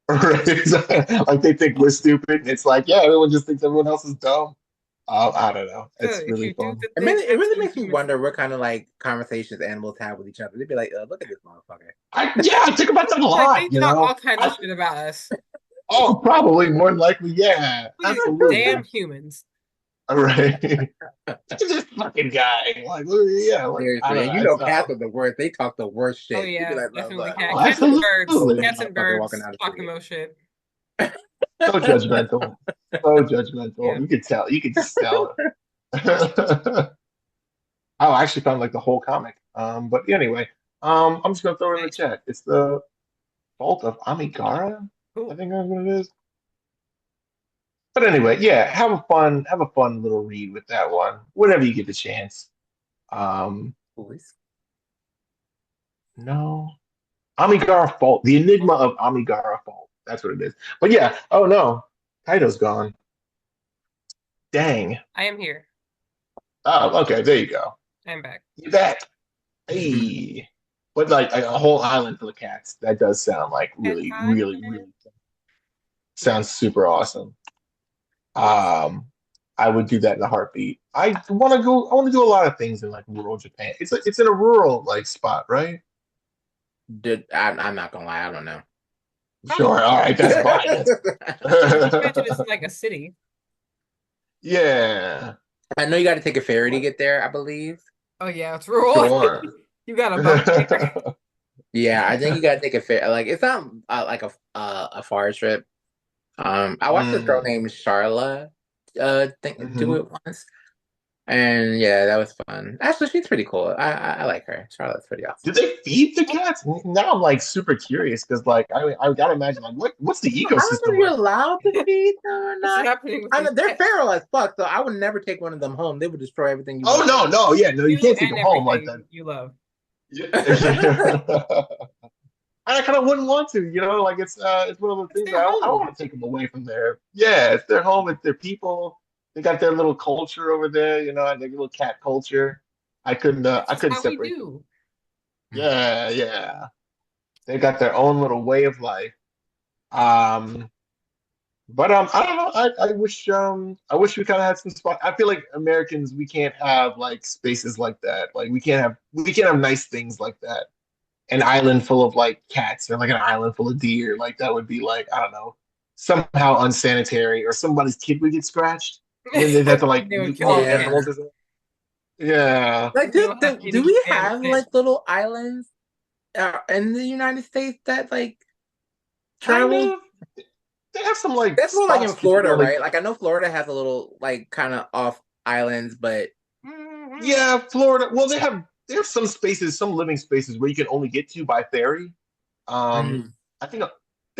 Right. Like they think we're stupid. And it's like, yeah, everyone just thinks everyone else is dumb. I don't know. So It's if really you do fun. the I thing mean, it back to really the makes me human, wonder what kind of like conversations animals have with each other. They'd be like, "Look at this motherfucker." I think about that a like lot, they you talk all know. kinds of shit about us. Oh, probably more than likely, yeah, Look at these damn absolutely. humans. All right. Look at this fucking guy. Like, yeah, like I Seriously, don't and know. you It's know, cats are the worst. They talk the worst Oh shit. They'd be yeah, like, "Look, definitely look, cat. oh, look at this, look at this Cats absolutely. and motherfucker walking birds down the talking street." most shit. So judgmental. So judgmental. Yeah. You could tell. You could just tell. Oh, I actually found like the whole comic. But anyway, I'm just gonna throw it in the Nice. chat. It's the Fault of Amigara. I Cool. think that's what it is. But anyway, yeah, have a fun little read with that one whenever you get the chance. Um, Boys. no, Amigara Fault, the Enigma of Amigara Fault. That's what it is. But yeah, oh no, Kaido's gone. Dang. I am here. Oh, okay, there you go. I'm back. You back. Hey. But like a whole island full of cats. That does sound like Cat really, really, Island. really Yeah. sounds super awesome. Yes. Um, I would do that in a heartbeat. I want to go. I want to do a lot of things in like rural Japan. It's in a rural like spot, right? I'm not gonna lie, I don't know. Sure. All right, that's fine. Imagine it's like a city. Yeah. I know you got to take a ferry to get there. I believe. Oh yeah, it's rural. Sure. You got a boat there. Yeah, I think you gotta take a fair. Like, it's not like a far trip. I watched this girl Mm, named Charla, think do mhm. it once, and yeah, that was fun. Actually, she's pretty cool. I like her. Charlotte's pretty Do awesome. they feed the cats? Now I'm like super curious because like I gotta imagine like what's the I don't know ecosystem if you're like? allowed to feed them or What's not. happening with I these know they're pets? feral as fuck, so I would never take one of them home. They would destroy everything you Oh love. no, no, yeah, no, you You can't take and them home like everything that. you love. Yeah. I kind of wouldn't want to, like it's one of those It's things their that I don't home. want to take them away from there. Yeah, it's their home, it's their people. They got their little culture over there, their little cat culture. That's I just couldn't how we separate them. do. Yeah, yeah. They got their own little way of life. Um, but I don't know. I wish we kind of had some spot. I feel like Americans we can't have like spaces like that. Like we can't have nice things like that. An island full of like cats or like an island full of deer. Like that would be like, I don't know, somehow unsanitary or somebody's kid would get scratched and then they'd have to like They would nuke kill all all the the cats. Yeah. animals or something. Yeah. Like, They will have do eating we ants. have like little islands in the United States that like Kind travel? of. They have some like That's more like in spots you can Florida, only right? Like I know Florida has a little like kind of off islands, but yeah, Florida. Well, they have some spaces, some living spaces where you can only get to by ferry. mm, I think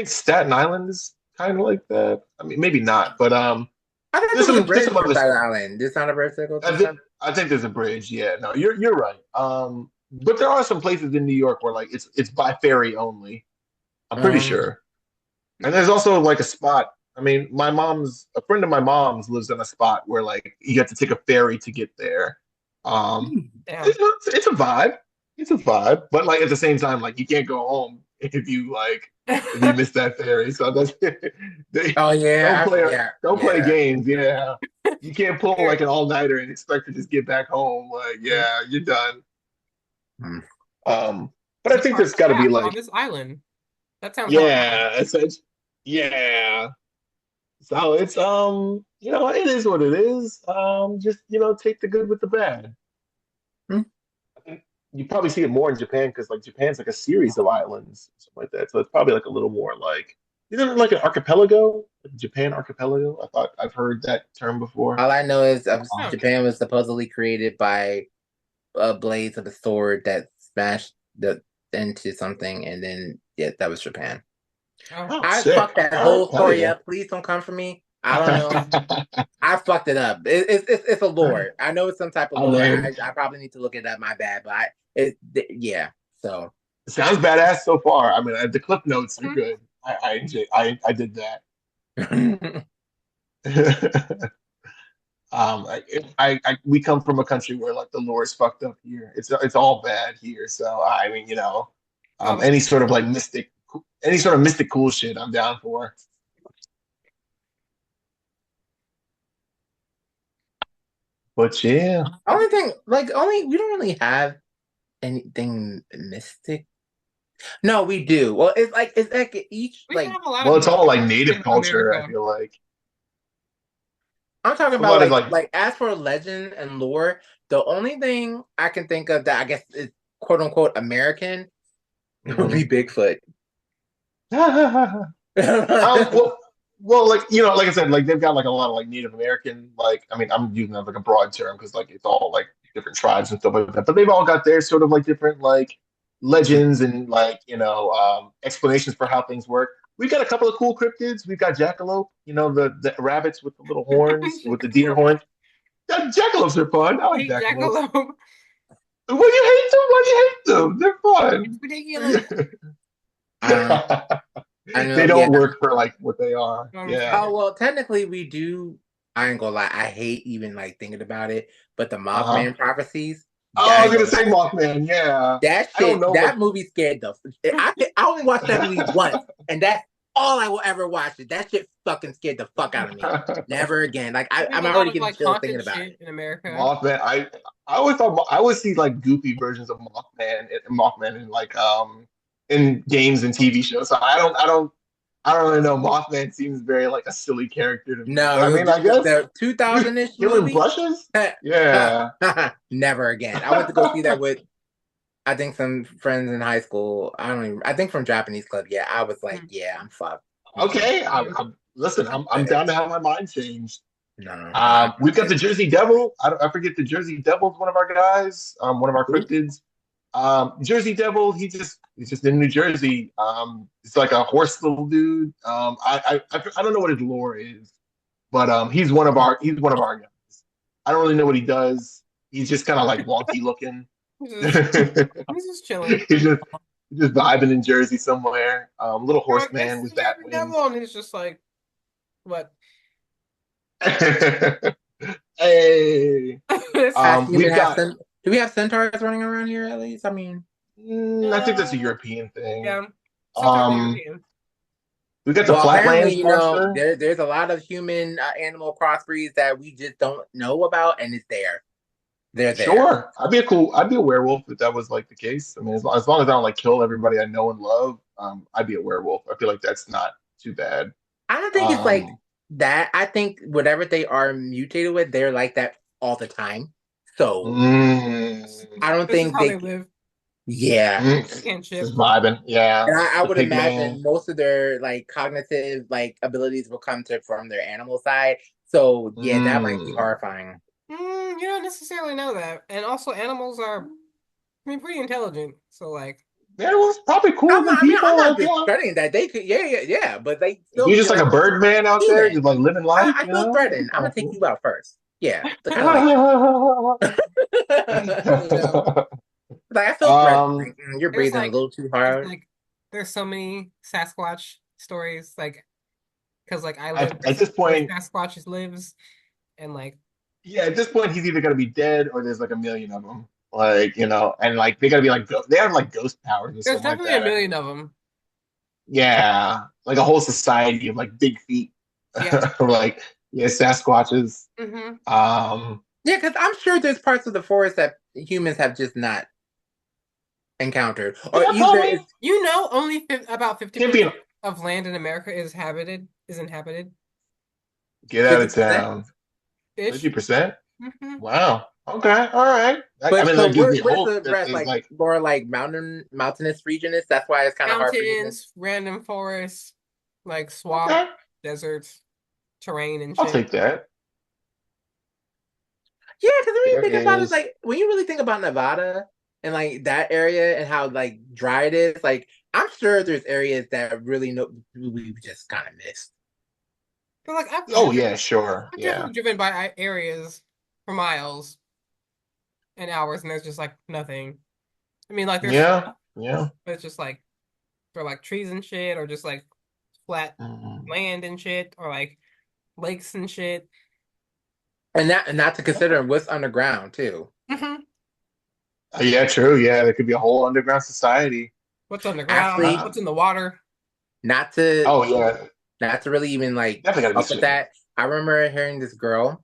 Staten Island is kind of like that. I mean, maybe not, but I thought there was a there's bridge some to other Staten spots. Island. There's not a bridge that goes to I think Staten. I think there's a bridge. Yeah, no, you're right. But there are some places in New York where like it's by ferry only. I'm pretty Um, sure. And there's also like a spot. I mean, a friend of my mom's lives in a spot where like you have to take a ferry to get there. Um, Damn. it's a vibe. It's a vibe, but like at the same time, like you can't go home if you miss that ferry. So that's they oh don't yeah, play yeah, don't play yeah. games. Yeah, you can't pull like an all nighter and expect to just get back home. Like yeah, you're done. Mm. But I You think are there's got to be trapped on like this island. That sounds horrifying. yeah, yeah. So it's it is what it is. Just take the good with the bad. Mm. I think you probably see it more in Japan because like Japan's like a series of islands, something like that. So it's probably like a little more like isn't it like an archipelago? Like Japan archipelago? I thought I've heard that term before. All I know is Oh, Japan was supposedly created by blades of a sword that smashed into something, and then yeah, that was Japan. oh. Oh, I sick. fucked that All right, whole hell story yeah. up. Please don't come for me. I don't know. I fucked it up. It's a lore. I know it's some type of I lore. mean, I probably need to look it up. My bad, but yeah. So it sounds badass so far. I mean, the clip notes are Mhm. good. I did that. We come from a country where like the lore is fucked up here. It's all bad here. So I mean, Oh, any sort of like any sort of mystic cool shit, I'm down for. But yeah, only thing, like, only we don't really have anything mystic. No, we do. Well, it's like each we like have a lot of well, it's all mystery like native in culture. I America. feel like I'm talking a about lot of like as for legend and lore, the only thing I can think of that I guess is quote unquote American would Mhm. be Bigfoot. Well, like like I said, like they've got like a lot of like Native American, like I mean, I'm using that like a broad term because like it's all like different tribes and stuff like that. But they've all got their sort of like different like legends and like explanations for how things work. We've got a couple of cool cryptids. We've got jackalope, the rabbits with the little horns, with the deer Jackalope. horns. Yeah, jackalopes are fun. I I like hate jackalopes. jackalope. Why do you hate them? Why do you hate them? It's ridiculous. um, They're fun. I know, They yeah. don't work for like what they are. I Yeah. understand. Oh well, technically we do. I ain't gonna lie, I hate even like thinking about it. But the Uh-huh. Mothman prophecies, Oh, I I was ain't gonna gonna say lie. Mothman. Yeah, That I don't shit, know that what. movie scared I only watched that movie once, and that's all I will ever watch it. That shit fucking scared the fuck out of me. Never again. Like We have I'm a lot already of getting like chills thinking haunted about shit it. in America. Mothman. I always thought I always see like goofy versions of Mothman in like in games and TV shows. So I don't really know. Mothman seems very like a silly character to me. But I No, mean, I guess the 2000-ish killing movie. brushes. Yeah. Never again. I went to go see that with I think some friends in high school. I don't even. I think from Japanese club. Yeah, I was like, yeah, I'm fucked. Okay, Yeah. listen. I'm down to have my mind changed. No, I'm We've got good. the Jersey Devil. I forget the Jersey Devil's one of our guys. One of our Who? cryptids. Jersey Devil. He's just in New Jersey. It's like a horse little dude. I don't know what his lore is, but he's one of our guys. I don't really know what he does. He's just kind of like wonky looking. He's just, he's he's just chilling. just vibing in Jersey somewhere. Little Or like, this horseman is with bat Jersey wings. Devil, and he's just like, what? Hey, It's Has we've human have got. cent- Do we have centaurs running around here at least? I mean, I think that's a uh, European thing. yeah, sometimes Um, European. we got the well, apparently, Flatlands monster. there's a lot of human animal crossbreeds that we just don't know about, and it's there. They're there. Sure, I'd be a werewolf if that was like the case. I mean, as long as I don't like kill everybody I know and love, I'd be a werewolf. I feel like that's not too bad. I don't think it's like Um, that. I think whatever they are mutated with, they're like that all the time. So mm, I don't This is think how they live. yeah. Can't just shift. vibing. Yeah, And I the would pig man. imagine most of their like cognitive like abilities will come from their animal side. So yeah, that might be Mm. horrifying. You don't necessarily know that, and also animals are, I mean, pretty intelligent. So like, Yeah, it was probably cooler than I mean, I'm people. not Like, you discrediting that they could, but they still you're be just like like a bird man out there, human. just like living life. I You feel know, that's threatened. I'm kind gonna of take cool. you out first. Yeah, to kind of like you know, like I feel threatened. um, Like, you're there's breathing a like, little too there's hard. like, there's so many Sasquatch stories, like, because like I live at this where point, Sasquatch lives, and like, yeah, at this point, he's either gonna be dead or there's like a million of them. Like, and like they gotta be like they have like ghost powers or there's something like definitely a that. I million think. of them. Yeah, like a whole society of like big feet, Yeah. or like yeah, Sasquatches. Mm-hmm. Um, Yeah, because I'm sure there's parts of the forest that humans have just not encountered, or yeah, either probably it's Only about 50% champion. of land in America is inhabited Get out of 50%. town. ish. 50%. Mm-hmm. Wow. Okay. All right. I But mean, so that gives me where's hope the that rest? there's Like like, more like mountainous region is. That's why it's kind of hard for you. Mountains, random forests, like swamp, okay, deserts, terrain, and I'll shit. take that. Yeah, because when you There think about it, is. like when you really think about Nevada and like that area and how like dry it is, like I'm sure there's areas that really we just kind of missed. But like Oh yeah, sure. I've Yeah. definitely driven by areas for miles and hours, and there's just like nothing. I mean, like there's stuff, Yeah. Yeah. but it's just like for like trees and shit, or just like flat Mhm. land and shit, or like lakes and shit. And not to consider what's underground too. Hmm. Yeah, true. Yeah, there could be a whole underground society. What's underground? Actually, Uh, What's in the water? not to oh yeah, not to really even like definitely got to be up with swimming. that. I remember hearing this girl.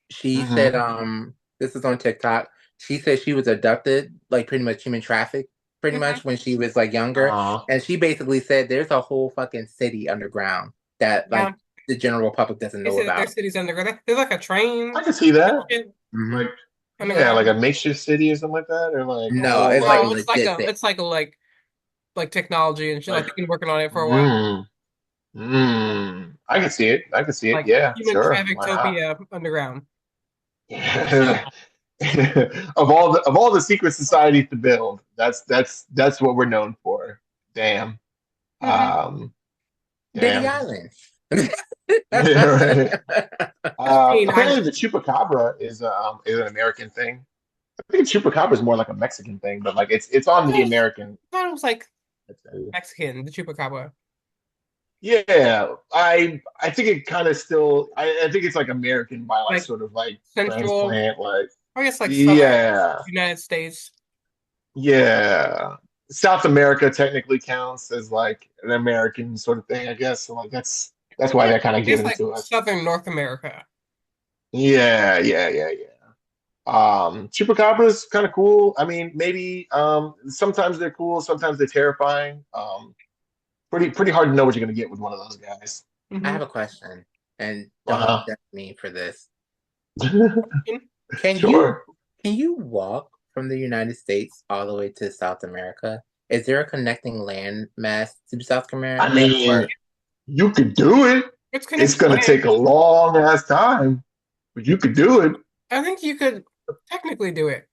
She said, Hmm. this is on TikTok. She said she was abducted, like pretty much human trafficked, pretty Hmm. much when she was like younger. Uh, And she basically said there's a whole fucking city underground that Yeah, like the general public doesn't they know say that there's about. cities underground. There's like a I train can see that. shit Hmm. Like, yeah, like underground. a makeshift city or something like that, or like a No, whole it's like like. a No, legit thing. it's like a like technology and shit. Like Like, they've been working on it for a while. mm, I can see it. I can see it. Like Yeah, human sure. Why not? traffictopia underground. Of all the secret societies to build, that's what we're known for. Damn. Hmm. Um, Biggie damn. Island. Yeah, right. I mean, Apparently, the chupacabra is an American thing. I think chupacabra is more like a Mexican thing, but like it's on the American. thought it was like Mexican, the chupacabra. Yeah, I think it kind of still. I think it's like American by like Like sort of like Central, transplant, like I guess like Southern yeah, United States. yeah. South America technically counts as like an American sort of thing, I guess. So like that's why Yeah, they're kind I of guess given like to us. Southern North America. Yeah, yeah, yeah, yeah. Chupacabra's kind of cool. I mean, maybe sometimes they're cool, sometimes they're terrifying. Pretty hard to know what you're gonna get with one of those guys. I Hmm. have a question, and don't Uh-huh. judge me for this. Can you Sure. can you walk from the United States all the way to South America? Is there a connecting land mass to South America? I mean, you could do it. It's It's connected gonna land. take a long ass time, but you could do it. I think you could technically do it.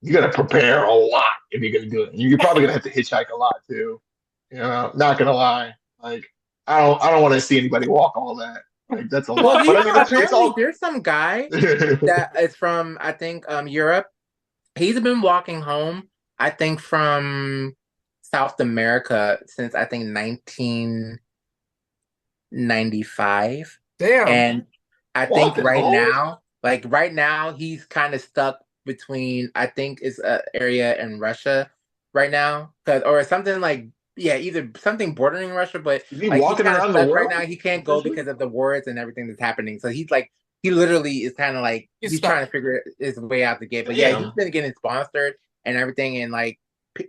You gotta prepare a lot if you're gonna do it. You're probably gonna have to hitchhike a lot too. Not gonna lie. Like I don't want to see anybody walk all that. Like that's a Well, lot. But I mean, it's apparently all. there's some guy that is from I think Europe. He's been walking home, I think from South America since I think 1995. Damn. And I think Walking home? right now he's kind of stuck between I think it's an area in Russia right now, or something like yeah, either something bordering Russia, but Is he like he's walking kind of around the stuck right world? now. He can't go because of the wars and everything that's happening. So he's like he literally is kind of like He's he's stuck. trying to figure his way out the gate. But yeah, Damn. he's been getting sponsored and everything and like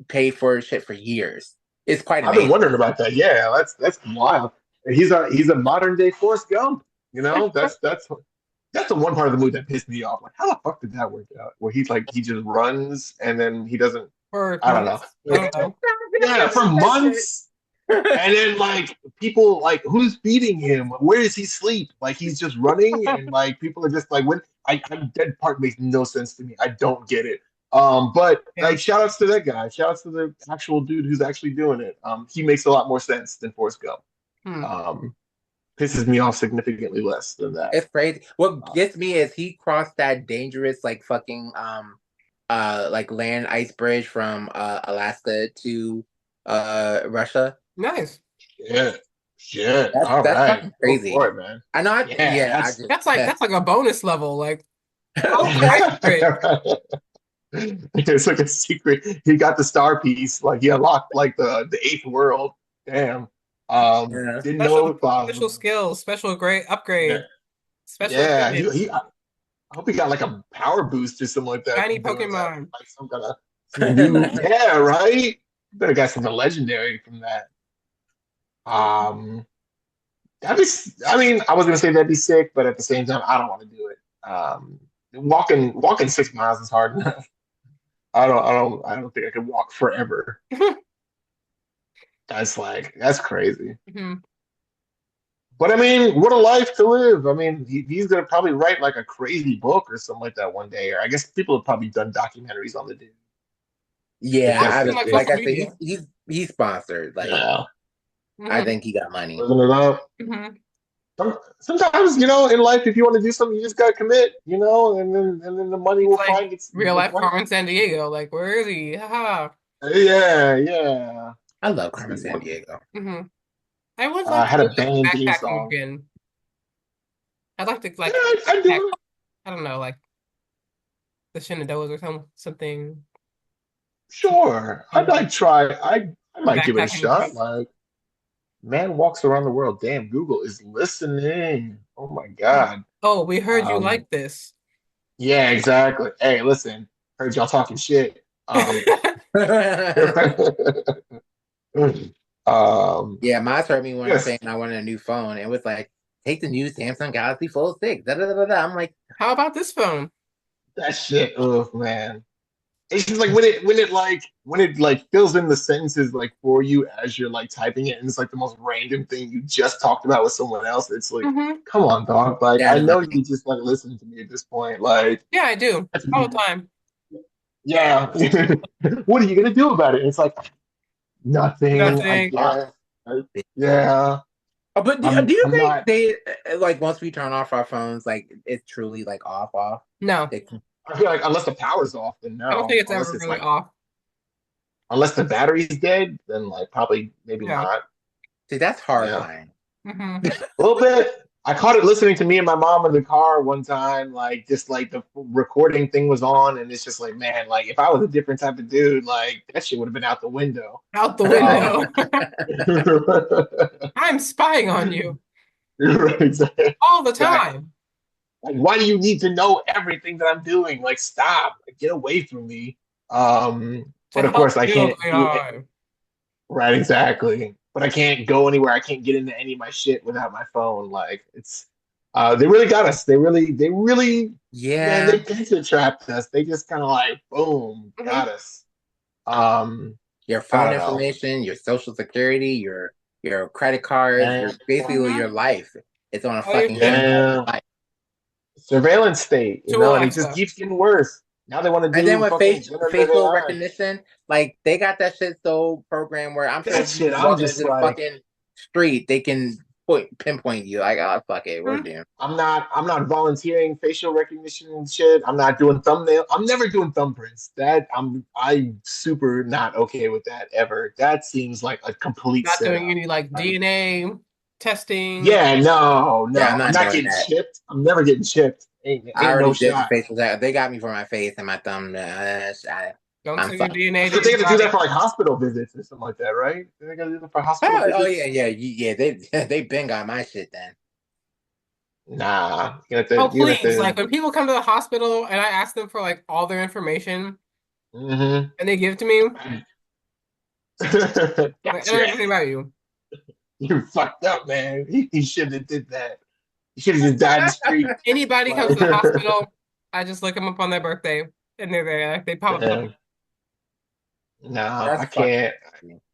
pay for shit for years. It's quite I've been amazing. wondering about that. Yeah, that's wild. He's a modern day Forrest Gump. That's the one part of the movie that pissed me off. Like, how the fuck did that work out? Where he just runs and then he doesn't. For I don't know. I don't know. Yeah, for months. And then like people like who's feeding him? Where does he sleep? Like he's just running and like people are just like when that part makes no sense to me. I don't get it. But Yeah. like shout outs to that guy. Shout outs to the actual dude who's actually doing it. He makes a lot more sense than Forrest Gump. Hmm. Pisses me off significantly less than that. It's crazy. What gets me is he crossed that dangerous like fucking like land ice bridge from Alaska to Russia. Nice. Yeah. Shit. That's- All that's right. fucking crazy. Go for it, man. I know. Yeah, That's like a bonus level. Like ice cream. It's like a secret. He got the star piece. Like he unlocked like the eighth world. Damn. Yeah. Didn't know it was Special skills, special grade upgrade, Yeah. special Yeah, equipment. I hope he got like a power boost or something like that. Shiny from doing that. Pokemon. Like some new. Yeah, right. Better got something legendary from that. Um, that'd be. I mean, I was gonna say that'd be sick, but at the same time, I don't want to do it. Walking 6 miles is hard enough. I don't think I could walk forever. That's crazy. Mhm. But I mean, what a life to live. I mean, he's gonna probably write like a crazy book or something like that one day. Or I guess people have probably done documentaries on the dude. Yeah, Definitely. like I social said, media. he's sponsored. Like Yeah, I Mhm. think he got money. living it up. Mhm. Sometimes, in life, if you want to do something, you just gotta commit, and then the money will Like find its Real life way. Carmen San Diego. Like, where is he? Haha. Yeah, yeah. I love Carmen San Diego. Mhm. I would I like had to a go banging theme backpacking song. again. I'd like to Yeah, like I do back, it. I don't know, like the Shenandoahs or something. Sure. I'd like try. I might give it a Backpacking shot. trip. Like, man walks around the world. Damn, Google is listening. Oh my God. Oh, we heard you Um, like this. Yeah, exactly. Hey, listen, heard y'all talking shit. Yeah, Miles heard me when I was Yes. saying I wanted a new phone. It was like, take the new Samsung Galaxy Fold 6. Da, da, da, da, da. I'm like, How about this phone? That shit, ugh, man. It's just like when it like fills in the sentences like for you as you're like typing it, and it's like the most random thing you just talked about with someone else. It's like, Mhm. come on, dog. Like Yeah, I know no. you just like listen to me at this point. Like, Yeah, I do. All the time. yeah. What are you gonna do about it? It's like nothing, I Nothing. guess. Yeah. Oh, but I'm do you I'm think not. they like once we turn off our phones, like it's truly like off? No, They can- I feel like unless the power's off, then no. I don't think it's Unless ever it's really like off. unless the battery's dead, then like probably maybe Yeah. not. See, that's horrifying. Hmm. A little bit. I caught it listening to me and my mom in the car one time, like just like the recording thing was on, and it's just like, man, like if I was a different type of dude, like that shit would have been out the window. Out the window. I'm spying on you Right, exactly. all the time. Like, why do you need to know everything that I'm doing? Like, stop, like, get away from me. But To of course, help I can't build do AI. right, exactly. But I can't go anywhere. I can't get into any of my shit without my phone. Like, They really got us. Man, Yeah. they pincer trapped us. They just kind of like, boom, Mhm. got us. Um, Your I phone don't know. information, your social security, your credit cards, Yeah, your basically your Mhm. life. It's on a All your fucking shit handheld yeah. device. Surveillance state, to and it just Alexa. keeps getting worse. Now they want to And then do with fucking generative facial AI. recognition, like they got that shit so programmed where I'm sure That if you shit, just I'm walking just into the like, fucking street, they can pinpoint you. Like, oh fuck it, we're Mhm. doing. I'm not volunteering facial recognition and shit. I'm not doing thumbnail. I'm never doing thumbprints. I'm super not okay with that ever. That seems like a complete Not doing setup. any like Like, DNA testing. yeah, no, Yeah, I'm no. I'm not not doing getting that. chipped. I'm never getting chipped. I Ain't no already did the shot. facial tag. They got me for my face and my thumb. Don't I'm send your fucked. DNA But to they got to do that anybody. for like hospital visits or something like that, right? They got to do that for hospital Oh visits. yeah, yeah, yeah. They they been got my shit then. Nah, Oh, you're gonna have please. to. Like when people come to the hospital and I ask them for like all their information Mm-hmm. and they give it to me, like, I don't Gotcha. know anything about you. You fucked up, man. He shouldn't have did that. He should have just died in the street. Anybody comes Like, to the hospital, I just look them up on their birthday and they're there. Like, they pop up. damn. No, I That's fucking. can't.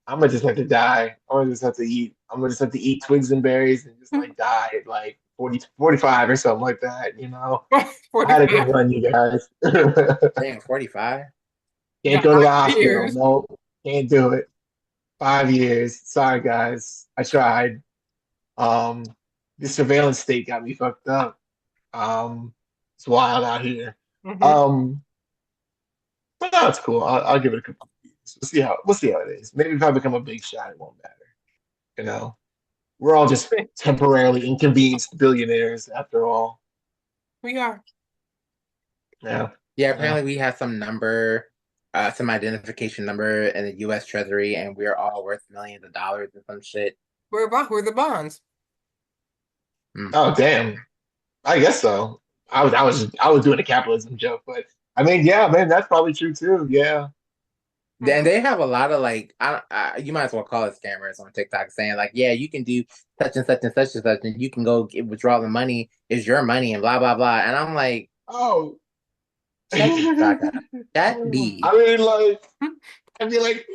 I'm gonna just have to die. I'm gonna just have to eat. I'm gonna just have to eat twigs and berries and just like die at like 40, 45 or something like that. I had a good 45. run, you guys. Damn, 45. Can't Got go to the 5 years. hospital. No, can't do it. 5 years. Sorry, guys. I tried. Um, the surveillance state got me fucked up. It's wild out here. Hmm. Um, but no, it's cool. I'll give it a couple of years. We'll see how it is. Maybe if I become a big shot, it won't matter. You know, we're all just temporarily inconvenienced billionaires after all. We are. Yeah. Yeah, Yeah. apparently we have some number, some identification number in the U.S. Treasury, and we're all worth millions of dollars and some shit. We're the bonds. Mm. Oh, damn. I guess so. I was doing a capitalism joke, but I mean, yeah, man, that's probably true too. Yeah. And they have a lot of like, you might as well call it scammers on TikTok saying like, yeah, you can do such and such and such and such, and you can go withdraw the money. Is your money and blah blah blah. And I'm like, Oh. shut the fuck up. That be. I mean, like,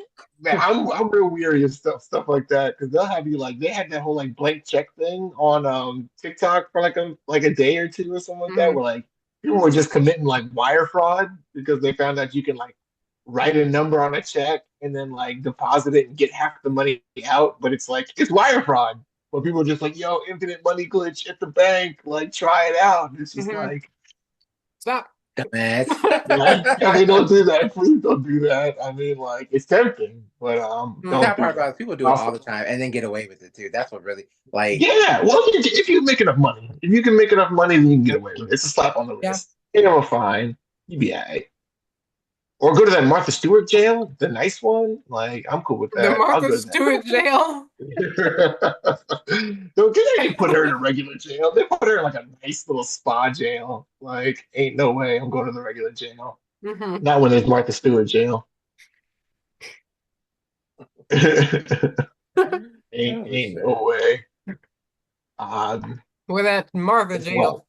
man, I'm real weary of stuff like that because they'll have you like they had that whole like blank check thing on TikTok for like a day or two or something like that Hmm. where like people were just committing like wire fraud because they found out you can like write a number on a check and then like deposit it and get half the money out, but it's wire fraud. But people are just like, yo, infinite money glitch at the bank, like try it out. And it's just Hmm. like Stop. Dumbass. they don't do that. Please don't do that. I mean, like, it's tempting, but Mm. don't That do part that. about it, people do it all Also, the time and then get away with it too. That's what really like. yeah. Well, if you make enough money, if you can make enough money, then you can get away with it. It's a slap on the Yeah. wrist. You know, fine. You be alright. Or go to that Martha Stewart jail, the nice one. Like, I'm cool with The that. I'll Martha go to Stewart jail. that. Don't they didn't put her in a regular jail. They put her in like a nice little spa jail. Like, ain't no way I'm going to the regular jail. Hmm. Not when there's Martha Stewart jail. Oh Ain't shit. no way. Um, With that Martha as well. jail.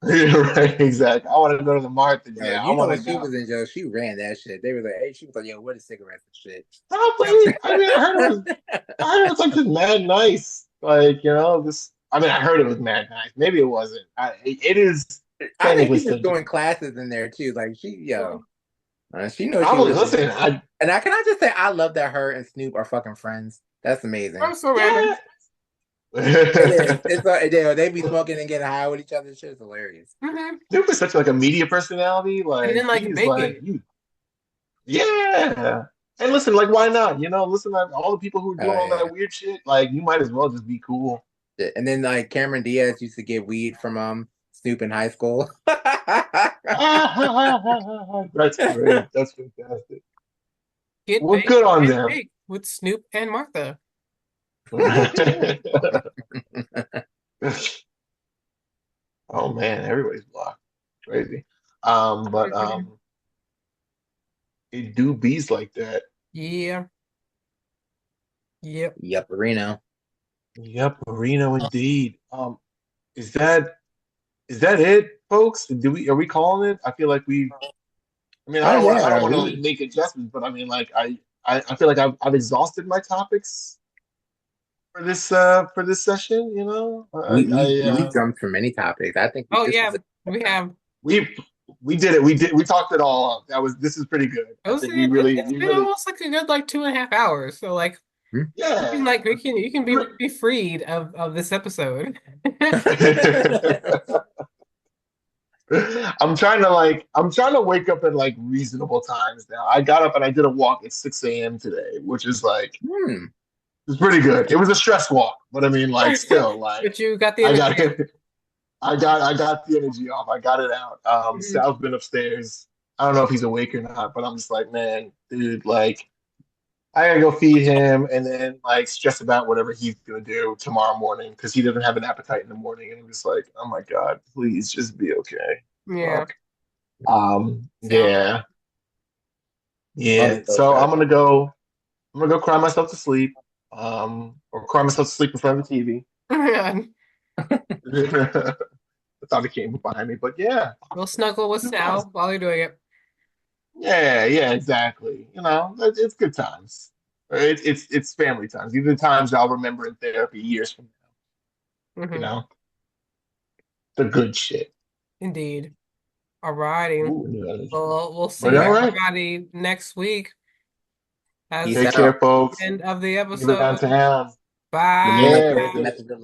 Right, exactly. I want to go to the Martha Yo, jail. I you know want to when she go. was in jail, she ran that shit. They were like, hey, she was like, yo, what is cigarettes and shit? Probably. I mean, I heard it was like just mad nice. Like, this. I mean, I heard it was mad nice. Maybe it wasn't. It is I think technically she was still doing jail. classes in there too. Like she knows she Probably. was. Listen, And I can I just say I love that her and Snoop are fucking friends. That's amazing. I'm so random. yeah. It is. They be smoking and getting high with each other. Shit's hilarious. Hmm. Snoop is such like a media personality. And Like then like he's like baking. you. Yeah. And listen, like, why not? Listen, like, all the people who are Oh doing all yeah. that weird shit, like, you might as well just be cool. And then like Cameron Diaz used to get weed from Snoop in high school. That's great. That's fantastic. Get Well, baked good on and them. bake with Snoop and Martha. Oh man, everybody's blocked. Crazy. But it do bees like that. Yeah. Yep. Yep, Reno. Yep, Reno indeed. is that it, folks? Are we calling it? I feel like we. I mean, Oh I don't yeah, want to like make adjustments, but I mean, like I feel like I've exhausted my topics for this session. You know, we jumped from many topics. I think Oh this yeah, was a we have. we we did it. We talked it all up. This is pretty good. I I was think saying it's we been really almost like a good like 2.5 hours. So like you can yeah. like you can be freed of this episode. I'm trying to wake up at like reasonable times now. I got up and I did a walk at 6 a.m. today, which is like hmm. it's pretty good. It was a stress walk, but I mean like still like But you got the I energy. got it. I got the energy off. I got it out. Mhm. Sal's been upstairs. I don't know if he's awake or not, but I'm just like, man, dude, like I gotta go feed him and then like stress about whatever he's gonna do tomorrow morning because he doesn't have an appetite in the morning. And I'm just like, oh my God, please just be okay. Yeah. Fuck. So Yeah, I'm yeah. so So stressed. I'm gonna go cry myself to sleep. Or cry myself to sleep in front of the TV. I thought it came behind me, but yeah. we'll snuggle with Sal while you're doing it. Yeah, yeah, exactly. You know, it's good times. It's family times. These are the times I'll remember in therapy years from now. You Hmm. know, the good shit. Indeed. Alrighty. Ooh, yeah. Well, we'll But see all right, everybody next week. Peace As take care, out. folks. end of the See you episode. downtown. Remember Bye. Yeah, to we'll the do. message of love.